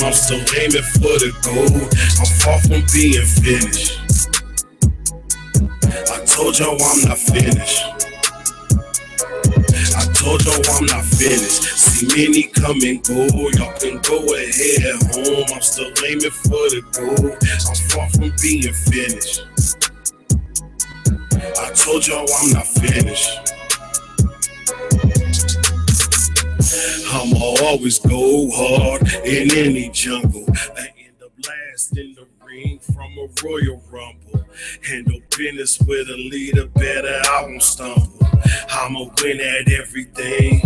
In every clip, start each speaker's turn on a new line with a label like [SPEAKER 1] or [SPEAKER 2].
[SPEAKER 1] home, I'm still aiming for the gold. I'm far from being finished. I told y'all I'm not finished. I told y'all I'm not finished. See many come and go, y'all can go ahead home. I'm still aiming for the gold. I'm far from being finished. I told y'all I'm not finished. I'ma always go hard in any jungle. I end up last in the ring from a Royal Rumble. Handle business with a leader, better I won't stumble. I'ma win at everything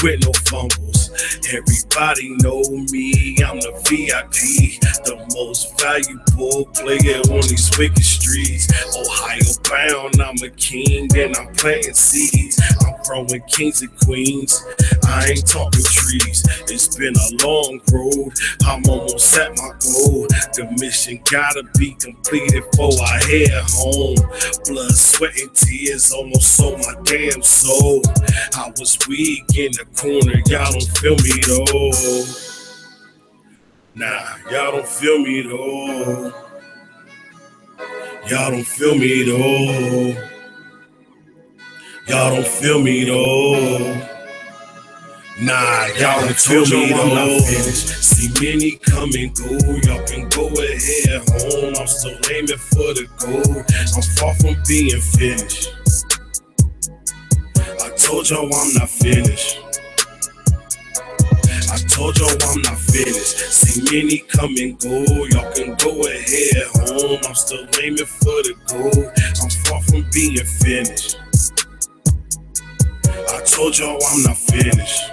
[SPEAKER 1] with no fumbles. Everybody know me, I'm the VIP, the most valuable player on these wicked streets. Ohio bound, I'm a king and I'm planting seeds. I'm growing kings and queens, I ain't talking trees. It's been a long road, I'm almost at my goal. The mission gotta be completed before I head home. Blood, sweat, and tears almost sold my damn soul. I was weak in the corner, y'all don't feel me though. Nah, y'all don't feel me though. Y'all don't feel me though. Y'all don't feel me though. Nah, y'all don't feel me though. I'm not finished. See many come and go, y'all can go ahead home. I'm still aiming for the gold. I'm far from being finished. I told y'all I'm not finished. I told y'all I'm not finished. See many come and go, y'all can go ahead home. I'm still aiming for the gold. I'm far from being finished. I told y'all I'm not finished.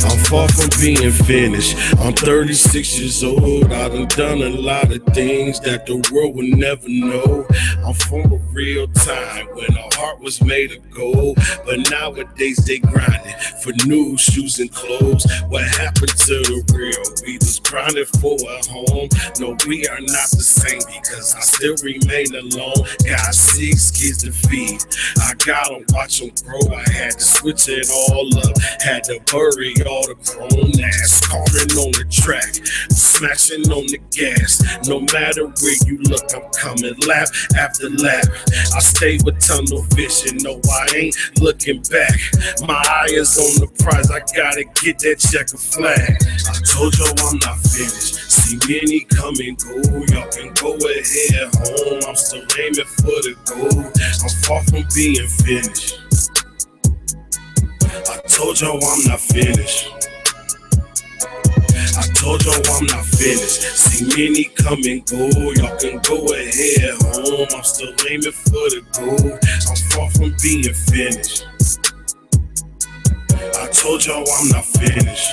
[SPEAKER 1] I'm far from being finished. I'm 36 years old. I done a lot of things that the world will never know. I'm from a real time when our heart was made of gold. But nowadays they grinding for new shoes and clothes. What happened to the real? We was grinding for a home. No, we are not the same because I still remain alone. Got 6 kids to feed. I gotta watch them grow. I had to switch it all up. Had to bury all the chrome ass, scarring on the track, smashing on the gas. No matter where you look, I'm coming lap after lap. I stay with tunnel vision, no I ain't looking back. My eye is on the prize, I gotta get that checker flag. I told y'all I'm not finished. See many come and go, y'all can go ahead home. I'm still aiming for the gold. I'm far from being finished. I told y'all I'm not finished. I told y'all I'm not finished. See many come and go, y'all can go ahead home. I'm still aiming for the gold. I'm far from being finished. I told y'all I'm not finished.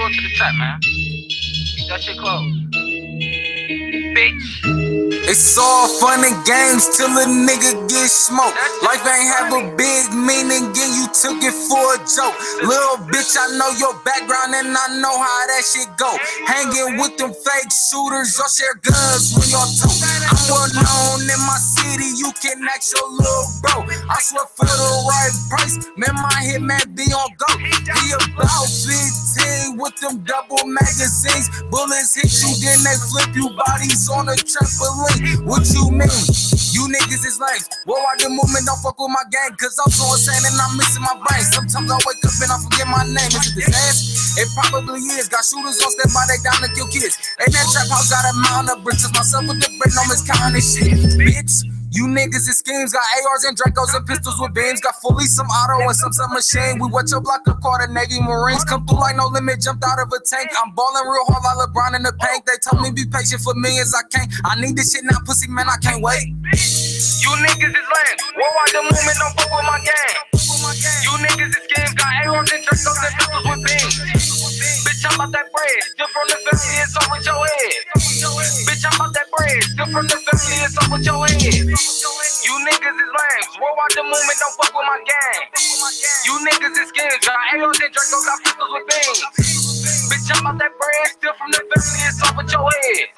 [SPEAKER 2] To the top, man. Keep that shit closed. Bitch.
[SPEAKER 3] It's all fun and games till a nigga get smoked. Life ain't have a big meaning and you took it for a joke. Little bitch, I know your background and I know how that shit go. Hanging with them fake shooters, y'all share guns when y'all talk. I'm well known in my city, you can ask your little bro. I swear for the right price, man, my hitman be on go. He about 15 with them double magazines. Bullets hit you, then they flip you, bodies on a trampoline. What you mean? You niggas is lame. Worldwide the movement, don't fuck with my gang, cause I'm so insane and I'm missing my brain. Sometimes I wake up and I forget my name. Is it this ass? It probably is. Got shooters on standby, they down to kill kids. Ain't that trap house got a mountain of bricks? Myself with the break, no miscounting shit. Bitch. You niggas and schemes, got ARs and Dracos and pistols with beams. Got fully some auto and some machine. We watch your block up, call the Navy Marines. Come through like no limit, jumped out of a tank. I'm balling real hard like LeBron in the paint. They told me be patient for me as I can't. I need this shit now, pussy man, I can't wait.
[SPEAKER 2] You niggas is lame. Worldwide the movement, don't fuck with my gang. Dracos and pistols with beans. Bitch, I'm out that bread. Still from the family, it's all with your head. Bitch, I'm out that bread. Still from the family, it's all with your head. You niggas is lames. Worldwide the movement, don't fuck with my gang. You niggas is skins. Got AOs and Dracos, got pistols with beans. Bitch, I'm out that bread. Still from the family, it's all with your head.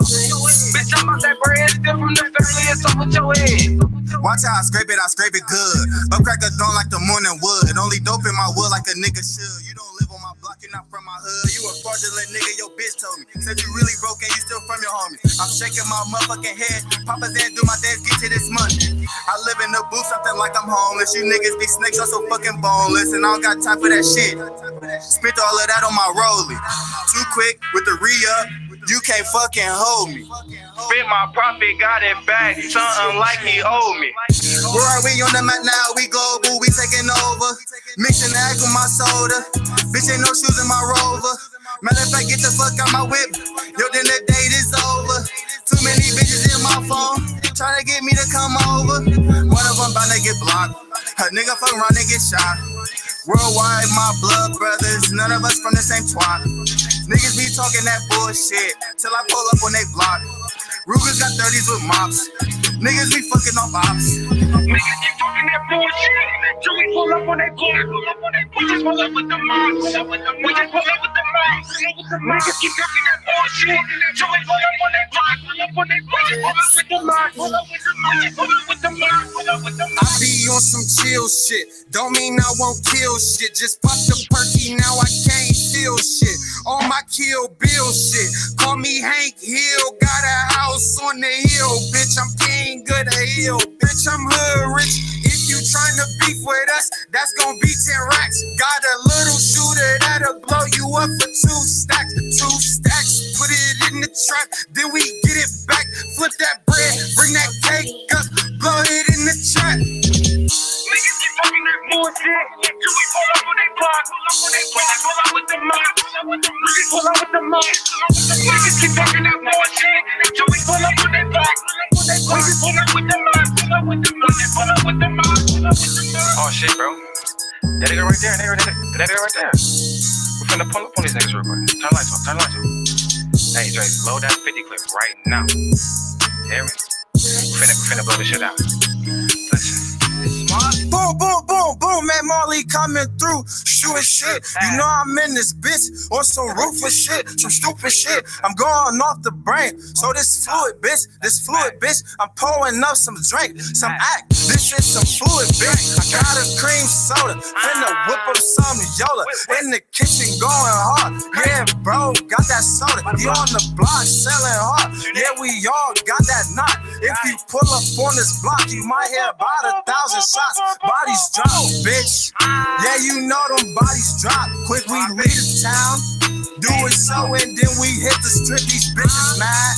[SPEAKER 2] Bitch, I'm out that bread. Still from the family, it's all with your head.
[SPEAKER 3] Watch how I scrape it good. Up cracker don't like the morning wood. Only dope in my wood like a nigga should. You don't live on my block, you're not from my hood. You a fraudulent nigga, your bitch told me. Said you really broke and you still from your homies. I'm shaking my motherfucking head. Papa's there, do my dance, get to this money. I live in the booth, something like I'm homeless. You niggas be snakes, I'm so fucking boneless. And I don't got time for that shit. Spent all of that on my rollie. Too quick with the re-up. You can't fucking hold me.
[SPEAKER 2] Spent my profit, got it back. Something like he owed me.
[SPEAKER 3] Where are we on the map now? We global, we taking over. Mixing the act with my soda. Bitch, ain't no shoes in my Rover. Matter of fact, get the fuck out my whip. Yo, then the date is over. Too many bitches in my phone, trying to get me to come over. One of them bound to get blocked. A nigga fuck around and get shot. Worldwide, my blood brothers. None of us from the same twat. Niggas be talking that bullshit till I pull up on they block. Rugers got 30s with mops. Niggas be fucking off ops.
[SPEAKER 2] Niggas keep talking that bullshit till we pull up on they block. We just pull up with the moms. We just pull up with the moms. Niggas keep talking that bullshit till we pull up on they block. Pull up on they block. Pull up with the moms. Pull up with the moms. Pull up with the moms. Pull up with the moms.
[SPEAKER 3] I be on some chill shit. Don't mean I won't kill shit. Just pop the perky, now I can't feel shit. On my Kill Bill shit. Call me Hank Hill. Got a house on the hill. Bitch, I'm king of the hill. Bitch, I'm hood rich. If you tryna beef with us, that's gonna be 10 racks. Got a little shooter that'll blow you up for 2 stacks. 2 stacks, put it in the trap. Then we get it back. Flip that bread, bring that cake up. Blow it in the trap.
[SPEAKER 2] Niggas keep talking that bullshit till we pull up on they block. Pull up on they block. Pull up with the moms. Pull up with the moms. Niggas keep talking that bullshit till we pull up on they block. We just pull up with the moms. Pull up with the moms. Pull up with the moms. Pull up with the moms. Oh shit, bro. That nigga right there. That nigga right there. We finna pull up on these niggas real quick. Turn the lights on. Turn the lights on. Hey, Dre, load that 50 clip right now. Hear me? We finna blow this shit out. Listen.
[SPEAKER 3] Boom, boom, boom, boom, man, Marley coming through, shooting shit. You know I'm in this bitch on some ruthless shit, some stupid shit. I'm going off the brain. So this fluid, bitch, I'm pouring up some drink, some act. This shit some fluid, bitch. I got a cream soda, finna whip up some Yola. In the kitchen going hard. Yeah, bro, got that soda. He on the block selling hard. Yeah, we all got that knot. If you pull up on this block, you might hear about 1,000 shots. Bodies drop, bitch. Yeah, you know them bodies drop. Quick, we leave the town. Do it so, and then we hit the strip. These bitches mad.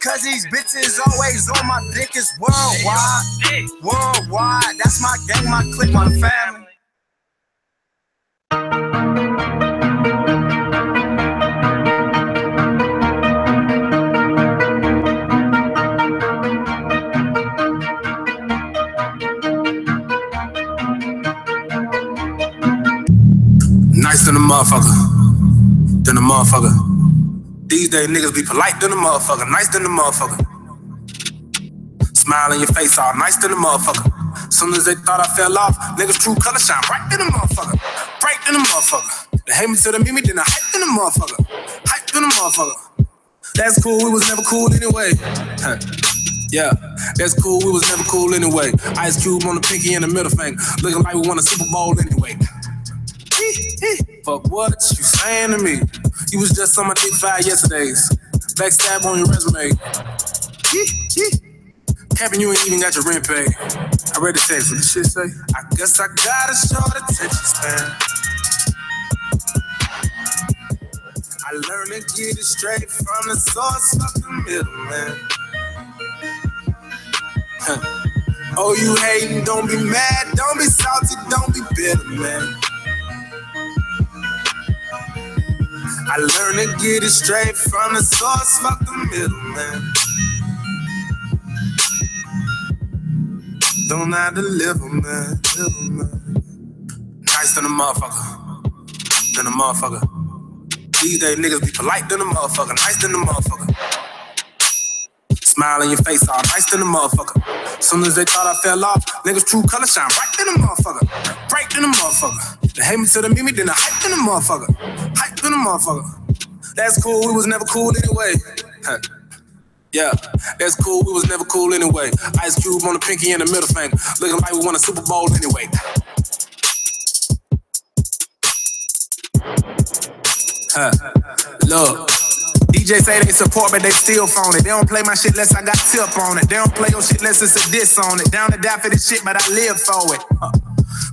[SPEAKER 3] Cause these bitches always on my dick. It's worldwide. Worldwide. That's my gang, my clique, my family.
[SPEAKER 1] Nice than a motherfucker. Than a motherfucker. These days niggas be polite than a motherfucker. Nice than a motherfucker. Smile in your face all nice than a motherfucker. Soon as they thought I fell off, niggas true color shine bright than a motherfucker. Bright than a motherfucker. They hate me till they meet me, then I hype than a motherfucker. Hype than a motherfucker. That's cool, we was never cool anyway. Yeah, that's cool, we was never cool anyway. Ice Cube on the pinky and the middle finger. Looking like we won a Super Bowl anyway. Fuck what you saying to me? You was just on my dick 5 yesterdays. Backstab on your resume. Capping, you ain't even got your rent paid. I read the text, what the shit say? I guess I got a short attention span. I learned to get it straight from the source of the middleman. Oh, you hating, don't be mad, don't be salty, don't be bitter, man. I learned to get it straight from the source, fuck the middleman. Don't have to live 'em, man. Nice than a motherfucker.
[SPEAKER 3] than a motherfucker. These days niggas be polite than a motherfucker, nice than a motherfucker. Smile in your face, all nice than a motherfucker. Soon as they thought I fell off, niggas' true color shine bright than a motherfucker. Bright than a motherfucker. They hate me till they meet me, then I hype than a motherfucker. Hype than a motherfucker. That's cool, we was never cool anyway. Yeah, that's cool, we was never cool anyway. Ice Cube on the pinky and the middle finger. Looking like we won a Super Bowl anyway. Look, DJ say they support, but they still phone it. They don't play my shit unless I got tip on it. They don't play your shit unless it's a diss on it. Down to die for this shit, but I live for it.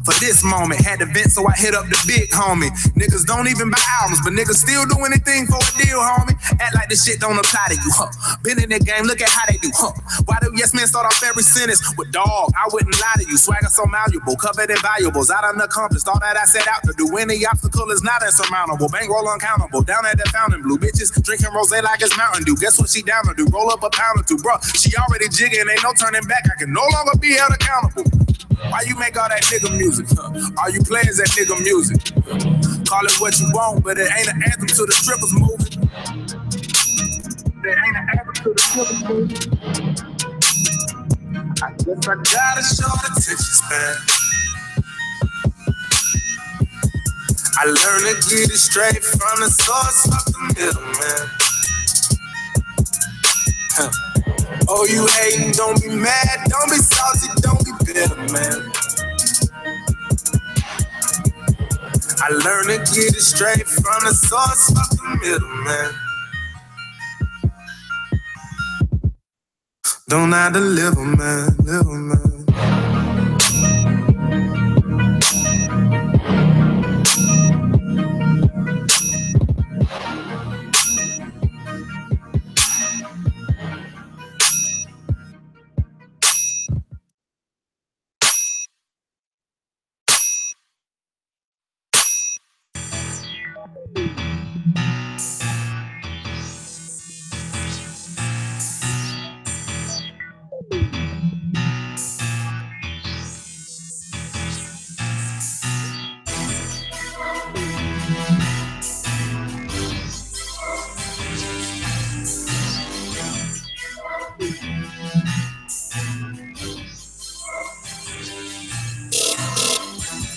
[SPEAKER 3] For this moment, had to vent, so I hit up the big homie. Niggas don't even buy albums, but niggas still do anything for a deal, homie. Act like this shit don't apply to you, huh? Been in that game, look at how they do, huh? Why do yes men start off every sentence with dog? I wouldn't lie to you, swagger so malleable, covered in valuables. I done accomplished all that I set out to do. Any obstacle is not insurmountable, bankroll uncountable. Down at that fountain, blue bitches drinking rosé like it's Mountain Dew. Guess what she down to do? Roll up a pound or two, bro. She already jigging, ain't no turning back. I can no longer be held accountable. Why you make all that nigga music? All you play is that nigga music. Call it what you want, but it ain't an anthem to the strippers moving. It ain't an anthem to the strippers moving. I guess I got a short attention span. I learned to get it straight from the source of the middleman. Oh, you hating, don't be mad, don't be salty, don't be bitter, man. I learned to get it straight from the source of the middleman. Don't I deliver, man, live, man.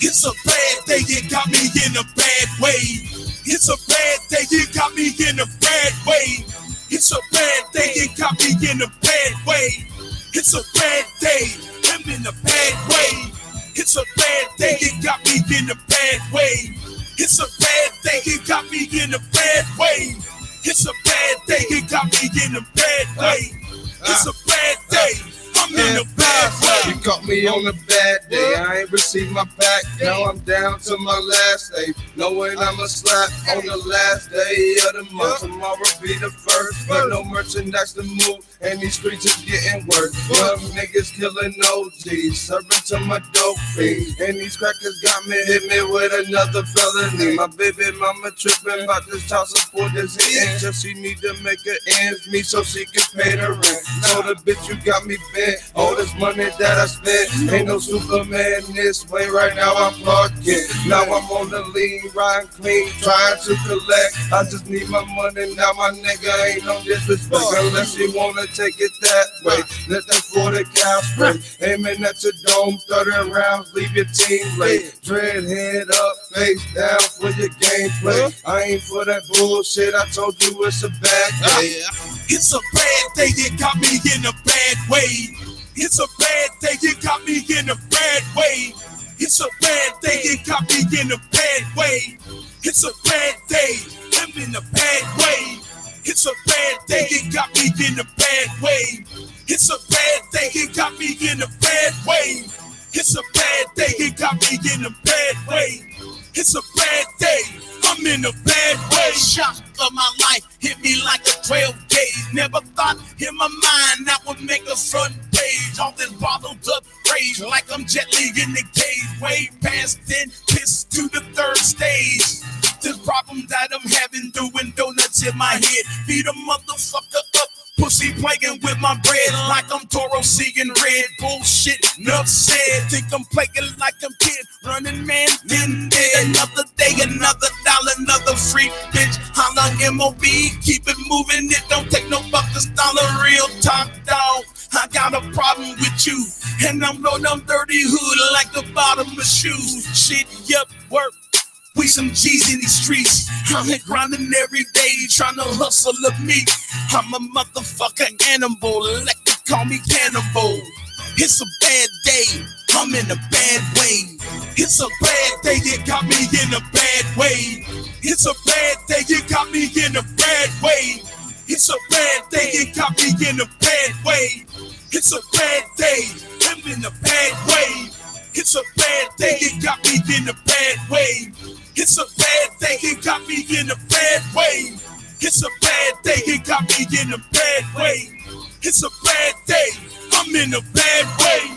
[SPEAKER 1] It's a bad day, it got me in a bad way. It's a bad day, it got me in a bad way. It's a bad day, it got me in a bad way. It's a bad day, I'm in a bad way. It's a bad day, it got me in a bad way. It's a bad day, it got me in a bad way. It's a bad day, it got me in a bad way. It's a bad day, I'm in a bad way.
[SPEAKER 4] You caught me on a bad day, I ain't received my back. Now I'm down to my last day, knowing I'ma slap on the last day of the month. Tomorrow be the first, but no merchandise to move, and these streets is getting worse. Young niggas killing OGs, serving to my dope fiends, and these crackers got me, hit me with another felony. My baby mama tripping about this child support this and just she need to make her ends meet so she can pay the rent. Know the bitch you got me bent, all this money that I spent, ain't no Superman this way. Right now I'm parking, now I'm on the lean, riding clean, trying to collect. I just need my money now, my nigga ain't no disrespect. Unless you wanna take it that way, let that 40 cal spray, aiming at your dome, 30 rounds, leave your team late. Dread head up, face down for your gameplay. I ain't for that bullshit, I told you it's a bad day.
[SPEAKER 1] It's a bad day, it got me in a bad way. It's a bad day, it got me in a bad way. It's a bad day, it got me in a bad way. It's a bad day, I'm in a bad way. It's a bad day, it got me in a bad way. It's a bad day, it got me in a bad way. It's a bad day, it got me in a bad way. It's a bad day, I'm in a bad way. Shock of my life hit me like a 12 gauge. Never thought in my mind I would make a front page. All this bottled up rage like I'm Jet Li in the cage. Way past 10, piss to the third stage. This problem that I'm having, doing donuts in my head. Beat a motherfucker up. Pussy playing with my bread like I'm Toro seeing red. Bullshit, enough said. Think I'm playing like I'm kid. Running man, then dead. Another day, another dollar. the bottom of shoes. Shit, yup, work. We some G's in these streets. I'm here grinding every day, trying to hustle of me. I'm a motherfucking animal, like they call me cannibal. It's a bad day, I'm in a bad way. It's a bad day, you got me in a bad way. It's a bad day, you got me in a bad way. It's a bad day, you got me in a bad way. It's a bad day, I'm in a bad way. It's a bad day, you got me in a bad way. It's a bad day, you got me in a bad way. It's a bad day, you got me in a bad way. It's a bad day, I'm in a bad way.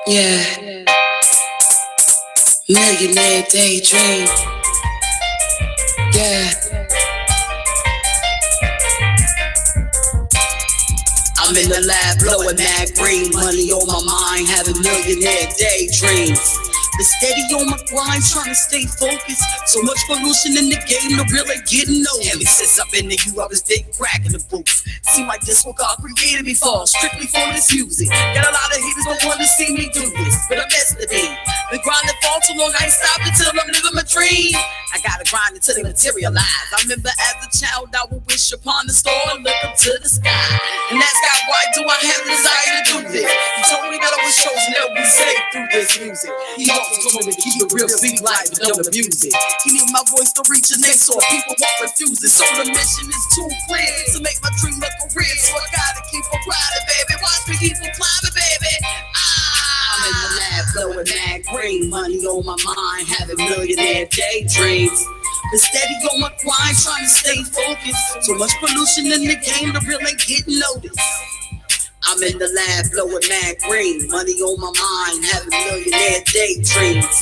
[SPEAKER 5] Yeah, millionaire daydream. Yeah, I'm in the lab blowing mad green, money on my mind, having millionaire daydreams. Been steady on my grind, trying to stay focused. So much pollution in the game, to really getting no. Ever since I've been to you, I was big crack in the booth. Seem like this what God created me for, strictly for this music. Got a lot of haters don't want to see me do this, but I'm best to be. Been grinding for too long, I ain't stopped until I'm living my dream. I gotta grind until they materialize. I remember as a child, I would wish upon the star and look up to the sky. And ask God, why do I have the desire to do this? He told me that I was chosen to be saved through this music. He also told me to keep it real, see life, but don't abuse it. He need my voice to reach the next door, people won't refuse it. So the mission is too clear to make my dream a career. So I gotta keep on grinding, baby. Watch me keep on climbing, baby. I'm in the lab blowing mad green, money on my mind, having millionaire daydreams. Been steady on my grind, trying to stay focused. So much pollution in the game, the real ain't getting noticed. I'm in the lab blowing mad green, money on my mind, having millionaire daydreams.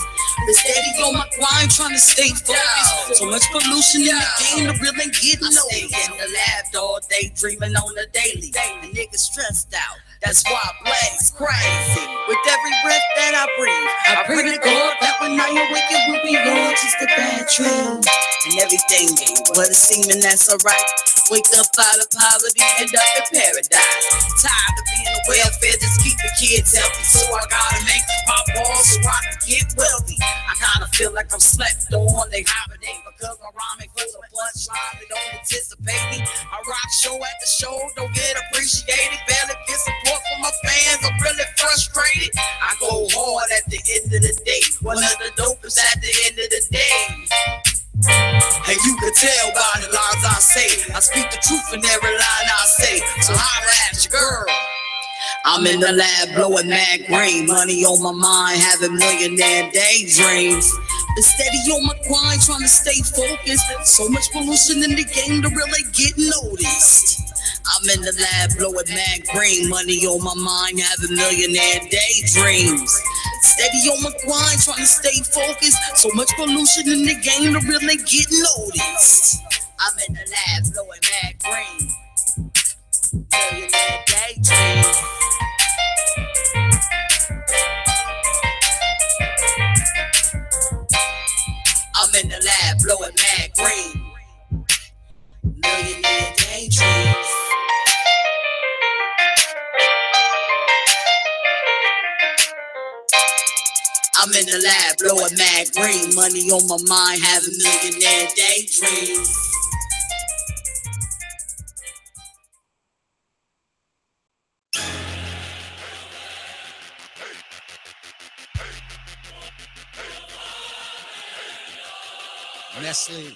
[SPEAKER 5] Been steady on my grind, trying to stay focused. So much pollution in the game, the real ain't getting noticed. I stay in the lab all day, dreaming on the daily. The niggas stressed out. That's why I blaze crazy. With every breath that I breathe, I pray to God that when I awake it will be all just a bad dream. And everything ain't what it seems, and that's alright. Wake up out of poverty, end up in paradise. Tired of being a welfare, just keep the kids healthy. So I gotta make my balls so I can get wealthy. I kinda feel like I'm slept on, they hibernate because my rhyming goes a punchline. They don't anticipate me. I rock show after show, don't get appreciated. Barely get support from my fans, I'm really frustrated. I go hard at the end of the day. One of the dopest at the end of the day. And you can tell by the lines I say, I speak the truth in every line I say. So holla at your girl. I'm in the lab blowing mad green, money on my mind, having millionaire daydreams. Been steady on my grind, trying to stay focused. So much pollution in the game to really get noticed. I'm in the lab blowing mad green, money on my mind, having millionaire daydreams. Steady on my grind, trying to stay focused. So much pollution in the game to really get noticed. I'm in the lab blowing mad green, millionaire daydreams. I'm in the lab blowing mad green, millionaire daydreams. I'm in the lab blowing mad green, money on my mind, having millionaire daydreams.
[SPEAKER 6] Nestle.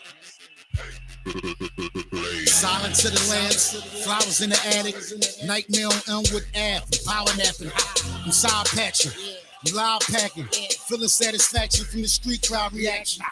[SPEAKER 6] Silent to the lands, flowers in the attic, nightmare on Elmwood Ave, power napping, I'm Side Patcher. You loud packing, feeling satisfaction from the street crowd reaction.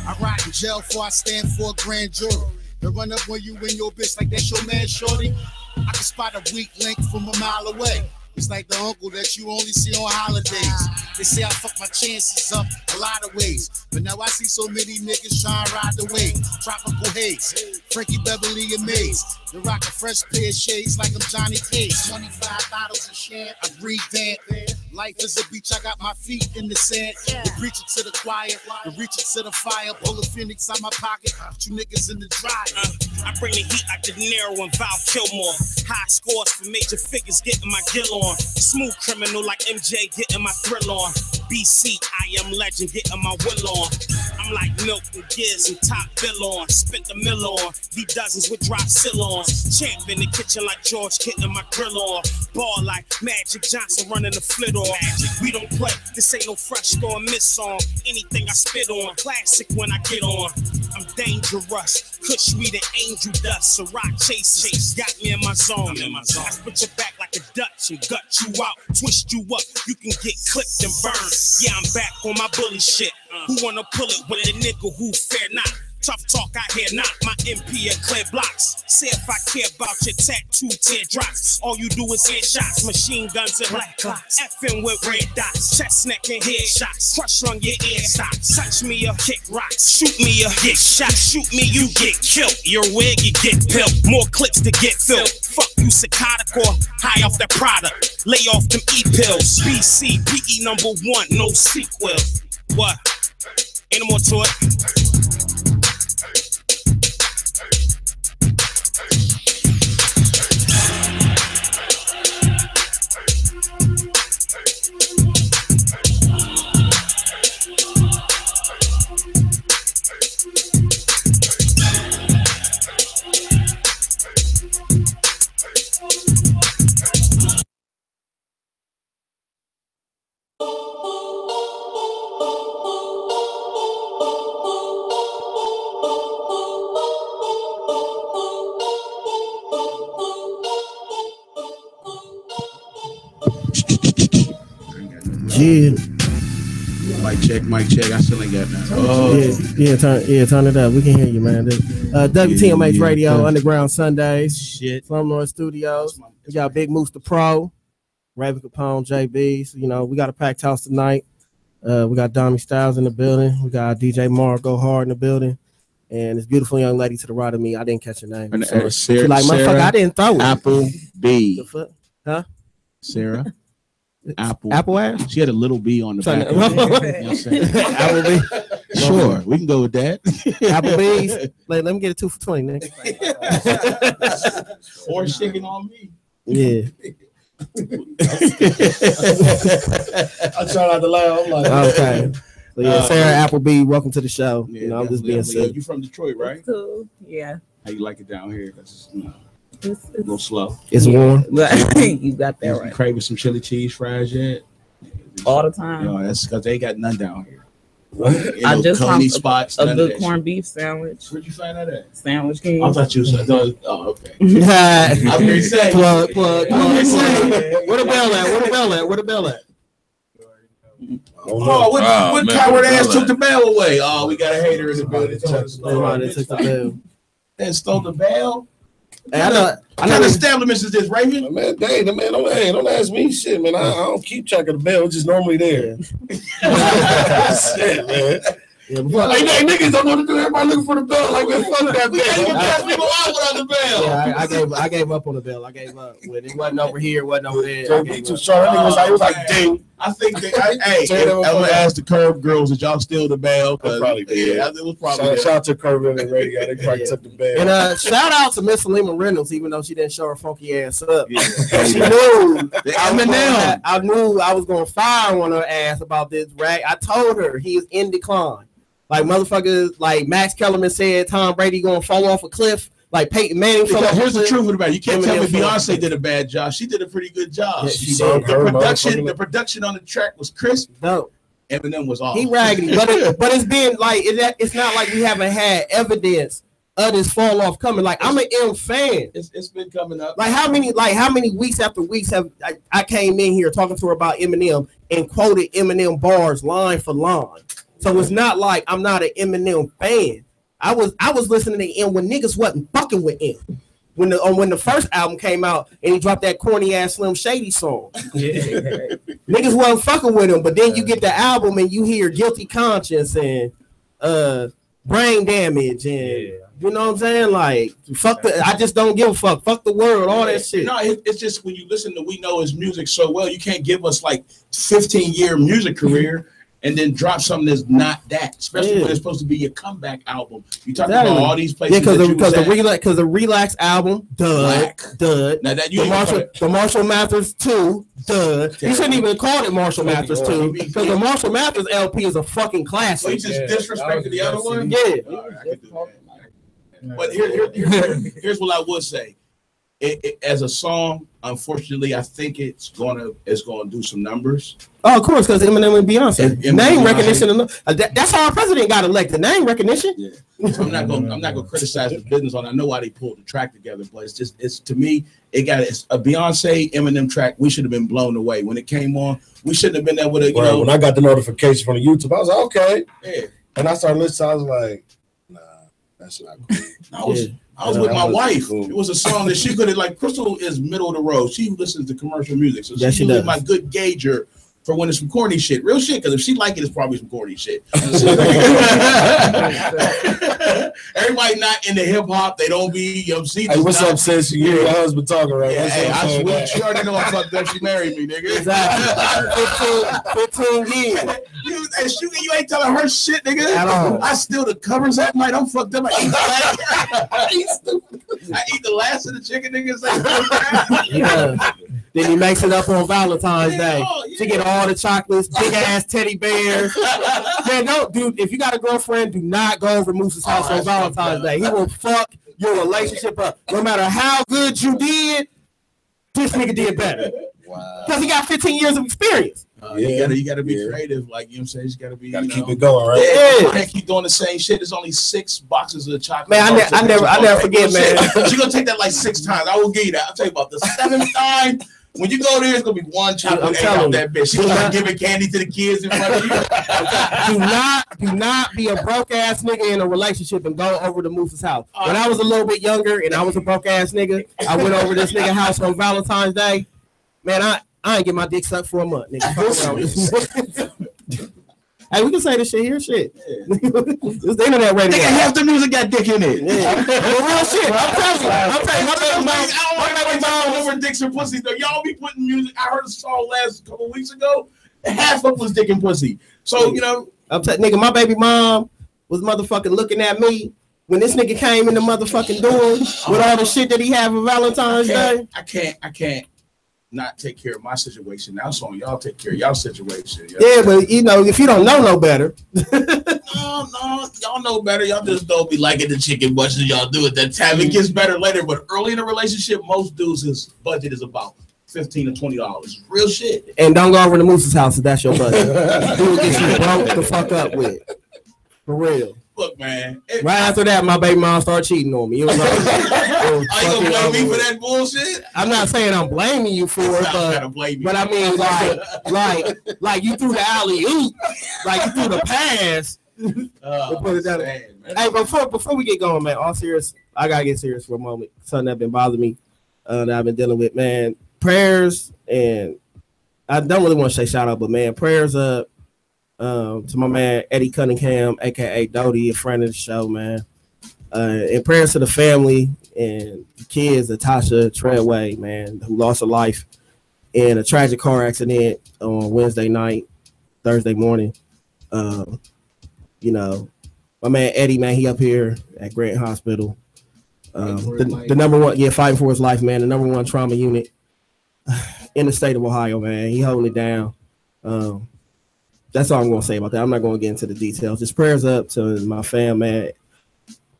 [SPEAKER 6] I rot in jail before I stand for a grand jury. They run up on you and your bitch like that's your man, shorty. I can spot a weak link from a mile away. It's like the uncle that you only see on holidays. They say I fuck my chances up a lot of ways, but now I see so many niggas trying to ride the wave. Tropical haze, Frankie Beverly and Maze. They rock a fresh pair of shades like I'm Johnny Cage. 25 bottles of shit, I breathe that. Life is a beach, I got my feet in the sand. We preach it to the choir, we reach it to the fire. Pull a phoenix out my pocket, put you niggas in the dryer.
[SPEAKER 7] I bring the heat like De Niro and Val Kilmore. High scores for major figures getting my gill on. Smooth criminal like MJ getting my thrill on. BC, I am legend getting my will on. I'm like milk and gears and top bill on. Spent the mill on, V dozens with drop seal on. Champ in the kitchen like George getting my grill on. Ball like Magic Johnson running the flit on. We don't play, this ain't no fresh store miss song. Anything I spit on, classic when I get on. I'm dangerous, kush me the angel dust. So rock chasers, got me in my zone. I put your back like a Dutch and gut you out, twist you up, you can get clipped and burned. Yeah, I'm back on my bully shit. Who wanna pull it with a nigga who fair not? Tough talk out here, not my MP and clear blocks. Say if I care about your tattoo teardrops. All you do is hit shots, machine guns and black clocks. Effing with red dots, chest, neck, and head shots. Crush on your ear stops. Touch me or kick rocks. Shoot me or get shot. Shoot me, you get killed. Your wig, you get built. More clips to get filled. Fuck you, psychotic or high off that product. Lay off them E-pills. BC, PE #1, no sequel. What? Ain't no more to it.
[SPEAKER 8] Yeah.
[SPEAKER 9] Mic check. I still ain't got that. Oh.
[SPEAKER 8] Turn it up. We can hear you, man. WTMH Radio, Underground Sundays, SLUMLORD Studios. We got Big Moose the Pro, Raven Capone, JB's. You know, we got a packed house tonight. We got Dommy Styles in the building. We got DJ Mar Go Hard in the building. And this beautiful young lady to the right of me. I didn't catch her name.
[SPEAKER 9] Sarah,
[SPEAKER 8] like, motherfucker, I didn't throw it.
[SPEAKER 9] Apple B.
[SPEAKER 8] The fuck? Huh?
[SPEAKER 9] Sarah.
[SPEAKER 8] Apple ass?
[SPEAKER 9] She had a little B on the back. You know what I'm saying?
[SPEAKER 8] Apple B?
[SPEAKER 9] Sure, we can go with that.
[SPEAKER 8] Applebee's? Let me get a 2 for $20, nigga.
[SPEAKER 9] Or chicken on me.
[SPEAKER 8] Yeah.
[SPEAKER 10] I try not to laugh. I'm like,
[SPEAKER 8] okay. So yeah, Sarah Appleby, welcome to the show.
[SPEAKER 9] Yeah,
[SPEAKER 8] you know, I'm just being silly.
[SPEAKER 9] You from Detroit, right?
[SPEAKER 11] It's cool. Yeah.
[SPEAKER 9] How you like it down here? It's a little slow.
[SPEAKER 8] It's warm.
[SPEAKER 11] You got that right.
[SPEAKER 9] You craving some chili cheese fries yet?
[SPEAKER 11] All the time.
[SPEAKER 9] No, that's because they got none down here.
[SPEAKER 11] I just found
[SPEAKER 9] spots,
[SPEAKER 11] a good corned beef sandwich.
[SPEAKER 9] Where'd you find that at?
[SPEAKER 11] Sandwich King.
[SPEAKER 9] I thought you said, oh, okay.
[SPEAKER 8] I
[SPEAKER 9] was going to say.
[SPEAKER 8] Plug. Where the bell at?
[SPEAKER 9] Oh, what coward ass took the bell away? Oh, we got a hater in the building.
[SPEAKER 8] They took the bell.
[SPEAKER 9] And stole the bell?
[SPEAKER 8] Hey, I know
[SPEAKER 9] what kind of establishment is this, Raven?
[SPEAKER 10] Man, don't ask me shit, man. I don't keep track of the bell. It's just normally there. Shit, man. Yeah, hey, niggas don't know what to do. Everybody looking for the bell. Like, man, fuck that bell. People out without the bell.
[SPEAKER 8] Yeah, I gave up on the bell. I gave up when it wasn't over here, wasn't over there.
[SPEAKER 10] So be too strong. It was like ding.
[SPEAKER 9] I think that I'm gonna ask the Curve girls that y'all steal the bell.
[SPEAKER 10] Probably did.
[SPEAKER 9] Yeah, it was probably.
[SPEAKER 10] Shout out to Curve and the radio. They probably took the bell.
[SPEAKER 8] And shout out to Miss SALIYMA Reynolds, even though she didn't show her funky ass up. Yeah. She knew. I knew I was gonna fire on her ass about this rag. I told her he is in decline. Like motherfuckers, like Max Kellerman said, Tom Brady gonna fall off a cliff. Like Peyton Manning.
[SPEAKER 9] Here's the truth of the matter. You can't tell me Beyonce did a bad job. She did a pretty good job.
[SPEAKER 8] Yeah, she did.
[SPEAKER 9] The production on the track was crisp.
[SPEAKER 8] No.
[SPEAKER 9] Eminem was off.
[SPEAKER 8] He raggedy, but it's been like it's not like we haven't had evidence of this fall off coming. Like I'm an M fan.
[SPEAKER 9] It's been coming up.
[SPEAKER 8] Like how many weeks after weeks have I came in here talking to her about Eminem and quoted Eminem bars line for line. So it's not like I'm not an Eminem fan. I was listening to him when niggas wasn't fucking with him. When the first album came out and he dropped that corny ass Slim Shady song. Niggas wasn't fucking with him, but then you get the album and you hear Guilty Conscience and Brain Damage and you know what I'm saying? Like fuck I just don't give a fuck. Fuck the world, all that shit.
[SPEAKER 9] No, it's just when you listen to We Know His music so well, you can't give us like 15-year music career and then drop something that's not that, especially when it's supposed to be your comeback album. You talk about all these places.
[SPEAKER 8] Yeah, because the Relax album, dud.
[SPEAKER 9] Now that
[SPEAKER 8] the Marshall Mathers 2, dud. You shouldn't even call it Marshall Mathers 2 because the Marshall Mathers LP is a fucking classic.
[SPEAKER 9] So you just disrespected the other one?
[SPEAKER 8] Yeah.
[SPEAKER 9] But here's what I would say. As a song, unfortunately, I think it's gonna do some numbers.
[SPEAKER 8] Oh, of course, because Eminem and Beyonce. Name recognition. That's how our president got elected. Name recognition.
[SPEAKER 9] Yeah. So I'm not gonna criticize the business on. I know why they pulled the track together, but it's to me, it's a Beyonce Eminem track. We should have been blown away when it came on. We shouldn't have been there with a
[SPEAKER 10] when I got the notification from the YouTube, I was like, okay.
[SPEAKER 9] Yeah.
[SPEAKER 10] And I started listening. I was like, nah, that's not cool.
[SPEAKER 9] I was with my wife. Cool. It was a song that she could have, like, Crystal is middle of the road. She listens to commercial music. So she was my good gauger for when it's some corny shit. Real shit, because if she like it, it's probably some corny shit. Everybody not into hip hop, they don't be,
[SPEAKER 10] hey, what's up, sis? You hear your husband talking, right?
[SPEAKER 9] Yeah, hey, I swear, she already know I fucked up. She married me, nigga.
[SPEAKER 8] Exactly. 15 years.
[SPEAKER 9] You ain't telling her shit, nigga. At all. I steal the covers that night. I'm fucked up. I eat the last of the chicken, niggas.
[SPEAKER 8] Then he makes it up on Valentine's Day. She get all the chocolates, big ass teddy bears. Man, no, dude, if you got a girlfriend, do not go over Moose's house on Valentine's Day. He will fuck your relationship up. No matter how good you did, this nigga did better. Wow. Because he got 15 years of experience.
[SPEAKER 9] You gotta be creative, like you know what I'm saying. You gotta be
[SPEAKER 10] keep it going, right?
[SPEAKER 9] Yeah, you can't keep doing the same shit. There's only 6 boxes of chocolate.
[SPEAKER 8] Man, I never forget, man.
[SPEAKER 9] She's gonna take that like 6 times. I will give you that. I'll tell you about the 7th time. When you go there, it's gonna be one chocolate egg out that bitch. She's not giving candy to the kids in front of you.
[SPEAKER 8] Do not be a broke ass nigga in a relationship and go over to Moose's house. When I was a little bit younger and I was a broke ass nigga, I went over this nigga house on Valentine's Day. Man, I ain't get my dick sucked for a month, nigga. Hey, we can say this shit here, shit. It's the internet radio.
[SPEAKER 9] Nigga, half the music got dick in it.
[SPEAKER 8] Yeah. Real shit. I'm telling you.
[SPEAKER 9] I don't know over dicks and pussy though. Y'all be putting music. I heard a song last couple weeks ago. Half of it was dick and pussy. So you know,
[SPEAKER 8] nigga, my baby mom was motherfucking looking at me when this nigga came in the motherfucking door with all the shit that he had for Valentine's Day.
[SPEAKER 9] I can't not take care of my situation. Now it's on y'all take care of y'all situation.
[SPEAKER 8] Yeah, but you know, if you don't know no better.
[SPEAKER 9] No, y'all know better. Y'all just don't be liking the chicken much as y'all do at that time. It gets better later, but early in a relationship, most dudes' budget is about $15 to $20. Real shit.
[SPEAKER 8] And don't go over to Moose's house if that's your budget. Dude gets you broke the fuck up with. For real.
[SPEAKER 9] Look, man.
[SPEAKER 8] Right after that, my baby mom started cheating on me. It was like,
[SPEAKER 9] are you gonna blame me for that bullshit?
[SPEAKER 8] I'm not saying I'm blaming you for it, but I mean, like you threw the alley oop, like you threw the pass. Put it down. Hey, before we get going, man, all serious, I gotta get serious for a moment. Something that been bothering me, that I've been dealing with, man. Prayers, and I don't really want to say shout out, but man, prayers up. To my man Eddie Cunningham, aka Doty, a friend of the show, man. And prayers to the family and the kids, Natasha Treadway, man, who lost her life in a tragic car accident on Wednesday night, Thursday morning. You know, my man Eddie, man, he up here at Grant Hospital. The number one, fighting for his life, man. The number one trauma unit in the state of Ohio, man. He holding it down. That's all I'm going to say about that. I'm not going to get into the details. Just prayers up to my fam, man.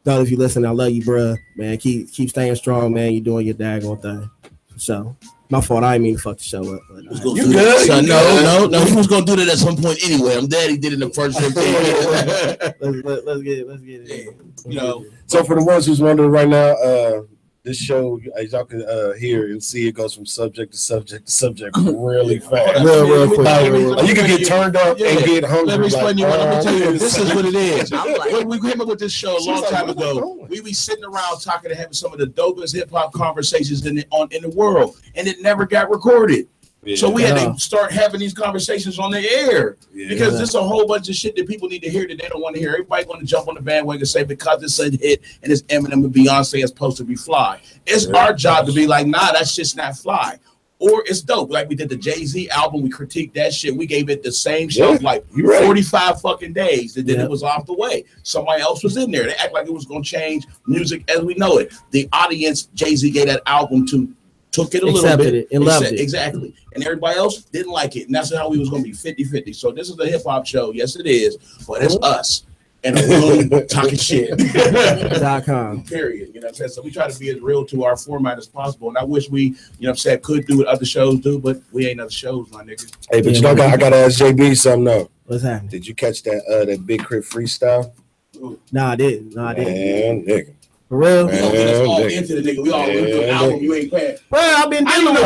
[SPEAKER 8] Doug, if you listen, I love you, bro. Man, keep staying strong, man. You're doing your daggone thing. So, My fault. I didn't mean to fuck the show up. But
[SPEAKER 9] you good? Son, no. He was gonna do that at some point anyway. I'm glad he did it in the first 15 minutes.
[SPEAKER 8] let's get it.
[SPEAKER 9] You know.
[SPEAKER 10] So for the ones who's wondering right now, this show, as y'all can hear and see, it goes from subject to subject to subject really fast.
[SPEAKER 8] Real quick.
[SPEAKER 10] You can get turned up and get hungry.
[SPEAKER 9] Let me explain you what I'm gonna tell you. This is what it is.
[SPEAKER 11] Like,
[SPEAKER 9] we came up with this show a long time ago. We be sitting around talking and having some of the dopest hip hop conversations in the world, and it never got recorded. Yeah. So we had to start having these conversations on the air because there's a whole bunch of shit that people need to hear that they don't want to hear. Everybody going to jump on the bandwagon and say because it's a hit and it's Eminem and Beyonce is supposed to be fly. It's our job to be like, nah, that shit's not fly. Or it's dope. Like we did the Jay-Z album, we critiqued that shit. We gave it the same shelf like 45 fucking days, and then it was off the way. Somebody else was in there. They act like it was going to change music as we know it. The audience Jay-Z gave that album to took it a little bit
[SPEAKER 8] and loved it.
[SPEAKER 9] Exactly. And everybody else didn't like it. And that's how we was going to be 50-50. So this is a hip-hop show. Yes, it is. But it's us and a room talking shit.
[SPEAKER 8] .com.
[SPEAKER 9] Period. You know what I'm saying? So we try to be as real to our format as possible. And I wish we, you know what I'm saying, could do what other shows do, but we ain't other shows, my nigga.
[SPEAKER 10] Hey, but you know, I got to ask JB something though.
[SPEAKER 8] What's happening?
[SPEAKER 10] Did you catch that Big Crit freestyle?
[SPEAKER 8] No, I didn't.
[SPEAKER 10] Man, nigga.
[SPEAKER 8] For real?
[SPEAKER 9] We gonna get us all into the nigga. We all went through an album you ain't playing.
[SPEAKER 8] Well, I've been dealing with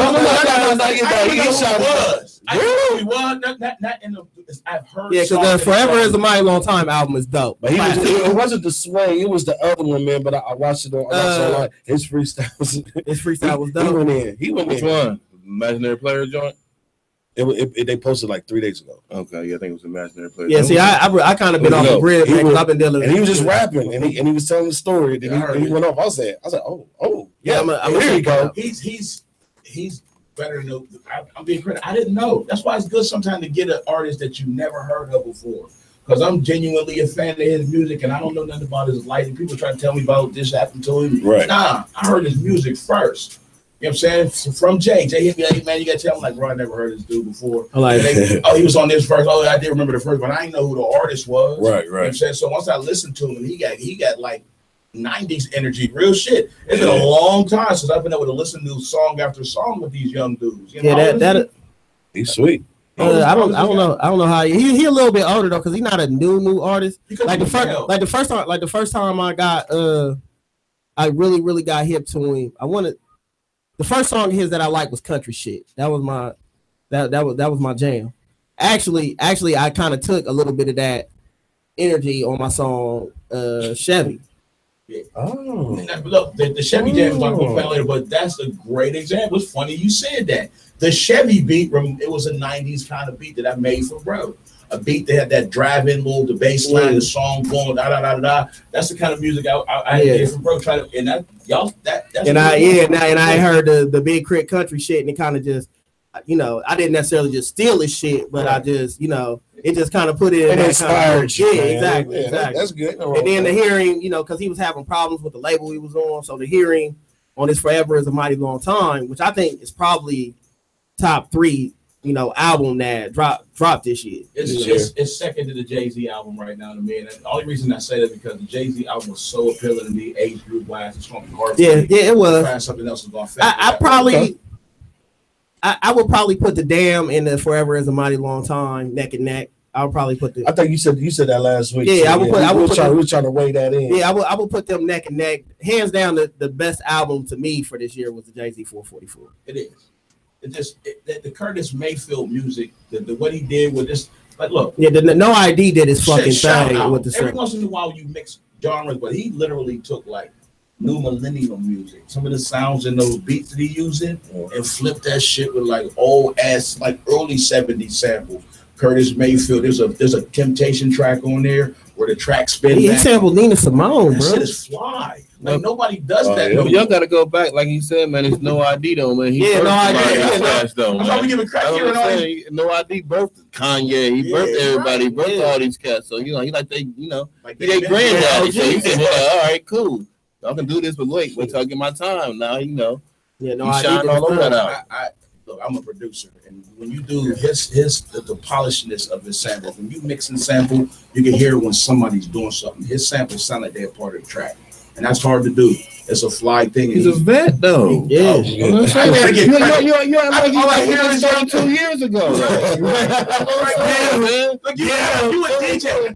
[SPEAKER 9] I've heard.
[SPEAKER 8] Yeah, because Forever Is a Mighty Long Time album is dope.
[SPEAKER 10] But it wasn't the swing, it was the other one, man. But I watched it on his freestyle.
[SPEAKER 8] His freestyle was dope.
[SPEAKER 10] He went in.
[SPEAKER 12] Which one? Imaginary Player joint?
[SPEAKER 10] They posted like 3 days ago.
[SPEAKER 12] Okay, yeah, I think it was Imaginary Player.
[SPEAKER 8] Yeah, see, I kind of been off the grid, man, because I've been dealing with.
[SPEAKER 10] And he was just rapping, and he was telling the story. Then he went off. I said, oh, yeah. Here you go.
[SPEAKER 9] He's better than I'm being critical. I didn't know. That's why it's good sometimes to get an artist that you never heard of before. Because I'm genuinely a fan of his music, and I don't know nothing about his life. And people try to tell me about this happened to him.
[SPEAKER 10] Right.
[SPEAKER 9] Nah, I heard his music first. You know what I'm saying? From Jay. Jay hit me like, man, you got to tell him, like, bro, I never heard this dude before. He was on this first. Oh, I did remember the first, but I didn't know who the artist was.
[SPEAKER 10] Right.
[SPEAKER 9] You know what I'm saying? So once I listened to him, he got like 90s energy, real shit. It's been a long time since I've been able to listen to song after song with these young dudes. You know,
[SPEAKER 10] he's sweet.
[SPEAKER 8] I don't know how he a little bit older though, because he's not a new artist. Like the first time I got I really got hip to him. The first song of his that I liked was Country Shit. That was my that was my jam. Actually, I kind of took a little bit of that energy on my song Chevy.
[SPEAKER 9] Yeah. Oh, look, the Chevy jam is not going to play later, but that's a great example. It's funny you said that. The Chevy beat, it was a 90s kind of beat that I made for bro. A beat that had that drive-in move, the bass line, the song going da da da da da. That's the kind of music I did from bro. That's
[SPEAKER 8] I heard the Big Crit Country shit, and it kind of just, you know, I didn't necessarily just steal his shit, but I just, you know, it just kind of put it in. It inspired you. Yeah, exactly.
[SPEAKER 10] That's good.
[SPEAKER 8] And then the hearing, you know, because he was having problems with the label he was on, so the hearing on this Forever Is a Mighty Long Time, which I think is probably top 3, you know, album that dropped this year.
[SPEAKER 9] It's second to the Jay-Z album right now to me. And the only reason I say that is because the Jay-Z album was so appealing to me, age group wise. It's going to be hard.
[SPEAKER 8] It was.
[SPEAKER 9] Find something else is going to
[SPEAKER 8] I would probably put the Damn in the Forever Is a Mighty Long Time neck and neck. I would probably put the.
[SPEAKER 10] I think you said that last week.
[SPEAKER 8] Yeah, we
[SPEAKER 10] were trying to weigh that in.
[SPEAKER 8] Yeah, I would put them neck and neck. Hands down, the best album to me for this year was the Jay-Z 444.
[SPEAKER 9] It is. The Curtis Mayfield music, the what he did with this, like, look.
[SPEAKER 8] Yeah, the No ID did his fucking thing with the
[SPEAKER 9] every once in a while you mix genres, but he literally took like new millennium music, some of the sounds in those beats that he using, and flipped that shit with like old ass, like early 70s samples. Curtis Mayfield, there's a Temptation track on there where the track spin.
[SPEAKER 8] He sampled Nina Simone,
[SPEAKER 9] that
[SPEAKER 8] bro.
[SPEAKER 9] Shit is fly. Like nobody does that.
[SPEAKER 12] Yeah. Y'all got to go back, like he said, man. It's No ID though, man.
[SPEAKER 8] No ID.
[SPEAKER 9] Though, man. We giving crack here.
[SPEAKER 12] No ID birthed Kanye. He birthed everybody. He birthed all these cats. So you know, he like they, you know, like they granddaddy. So he said, all right, cool. Y'all can do this, but wait till I get my time. Now you know.
[SPEAKER 8] Yeah, no,
[SPEAKER 12] he shine all over that out.
[SPEAKER 9] Look, I'm a producer, and when you do the polishness of his sample, when you mix and sample, you can hear when somebody's doing something. His samples sound like they're part of the track. and that's hard to do. It's a fly thing.
[SPEAKER 12] He's a vet, though.
[SPEAKER 8] Yeah.
[SPEAKER 12] You like 2 years ago.
[SPEAKER 9] You a DJ.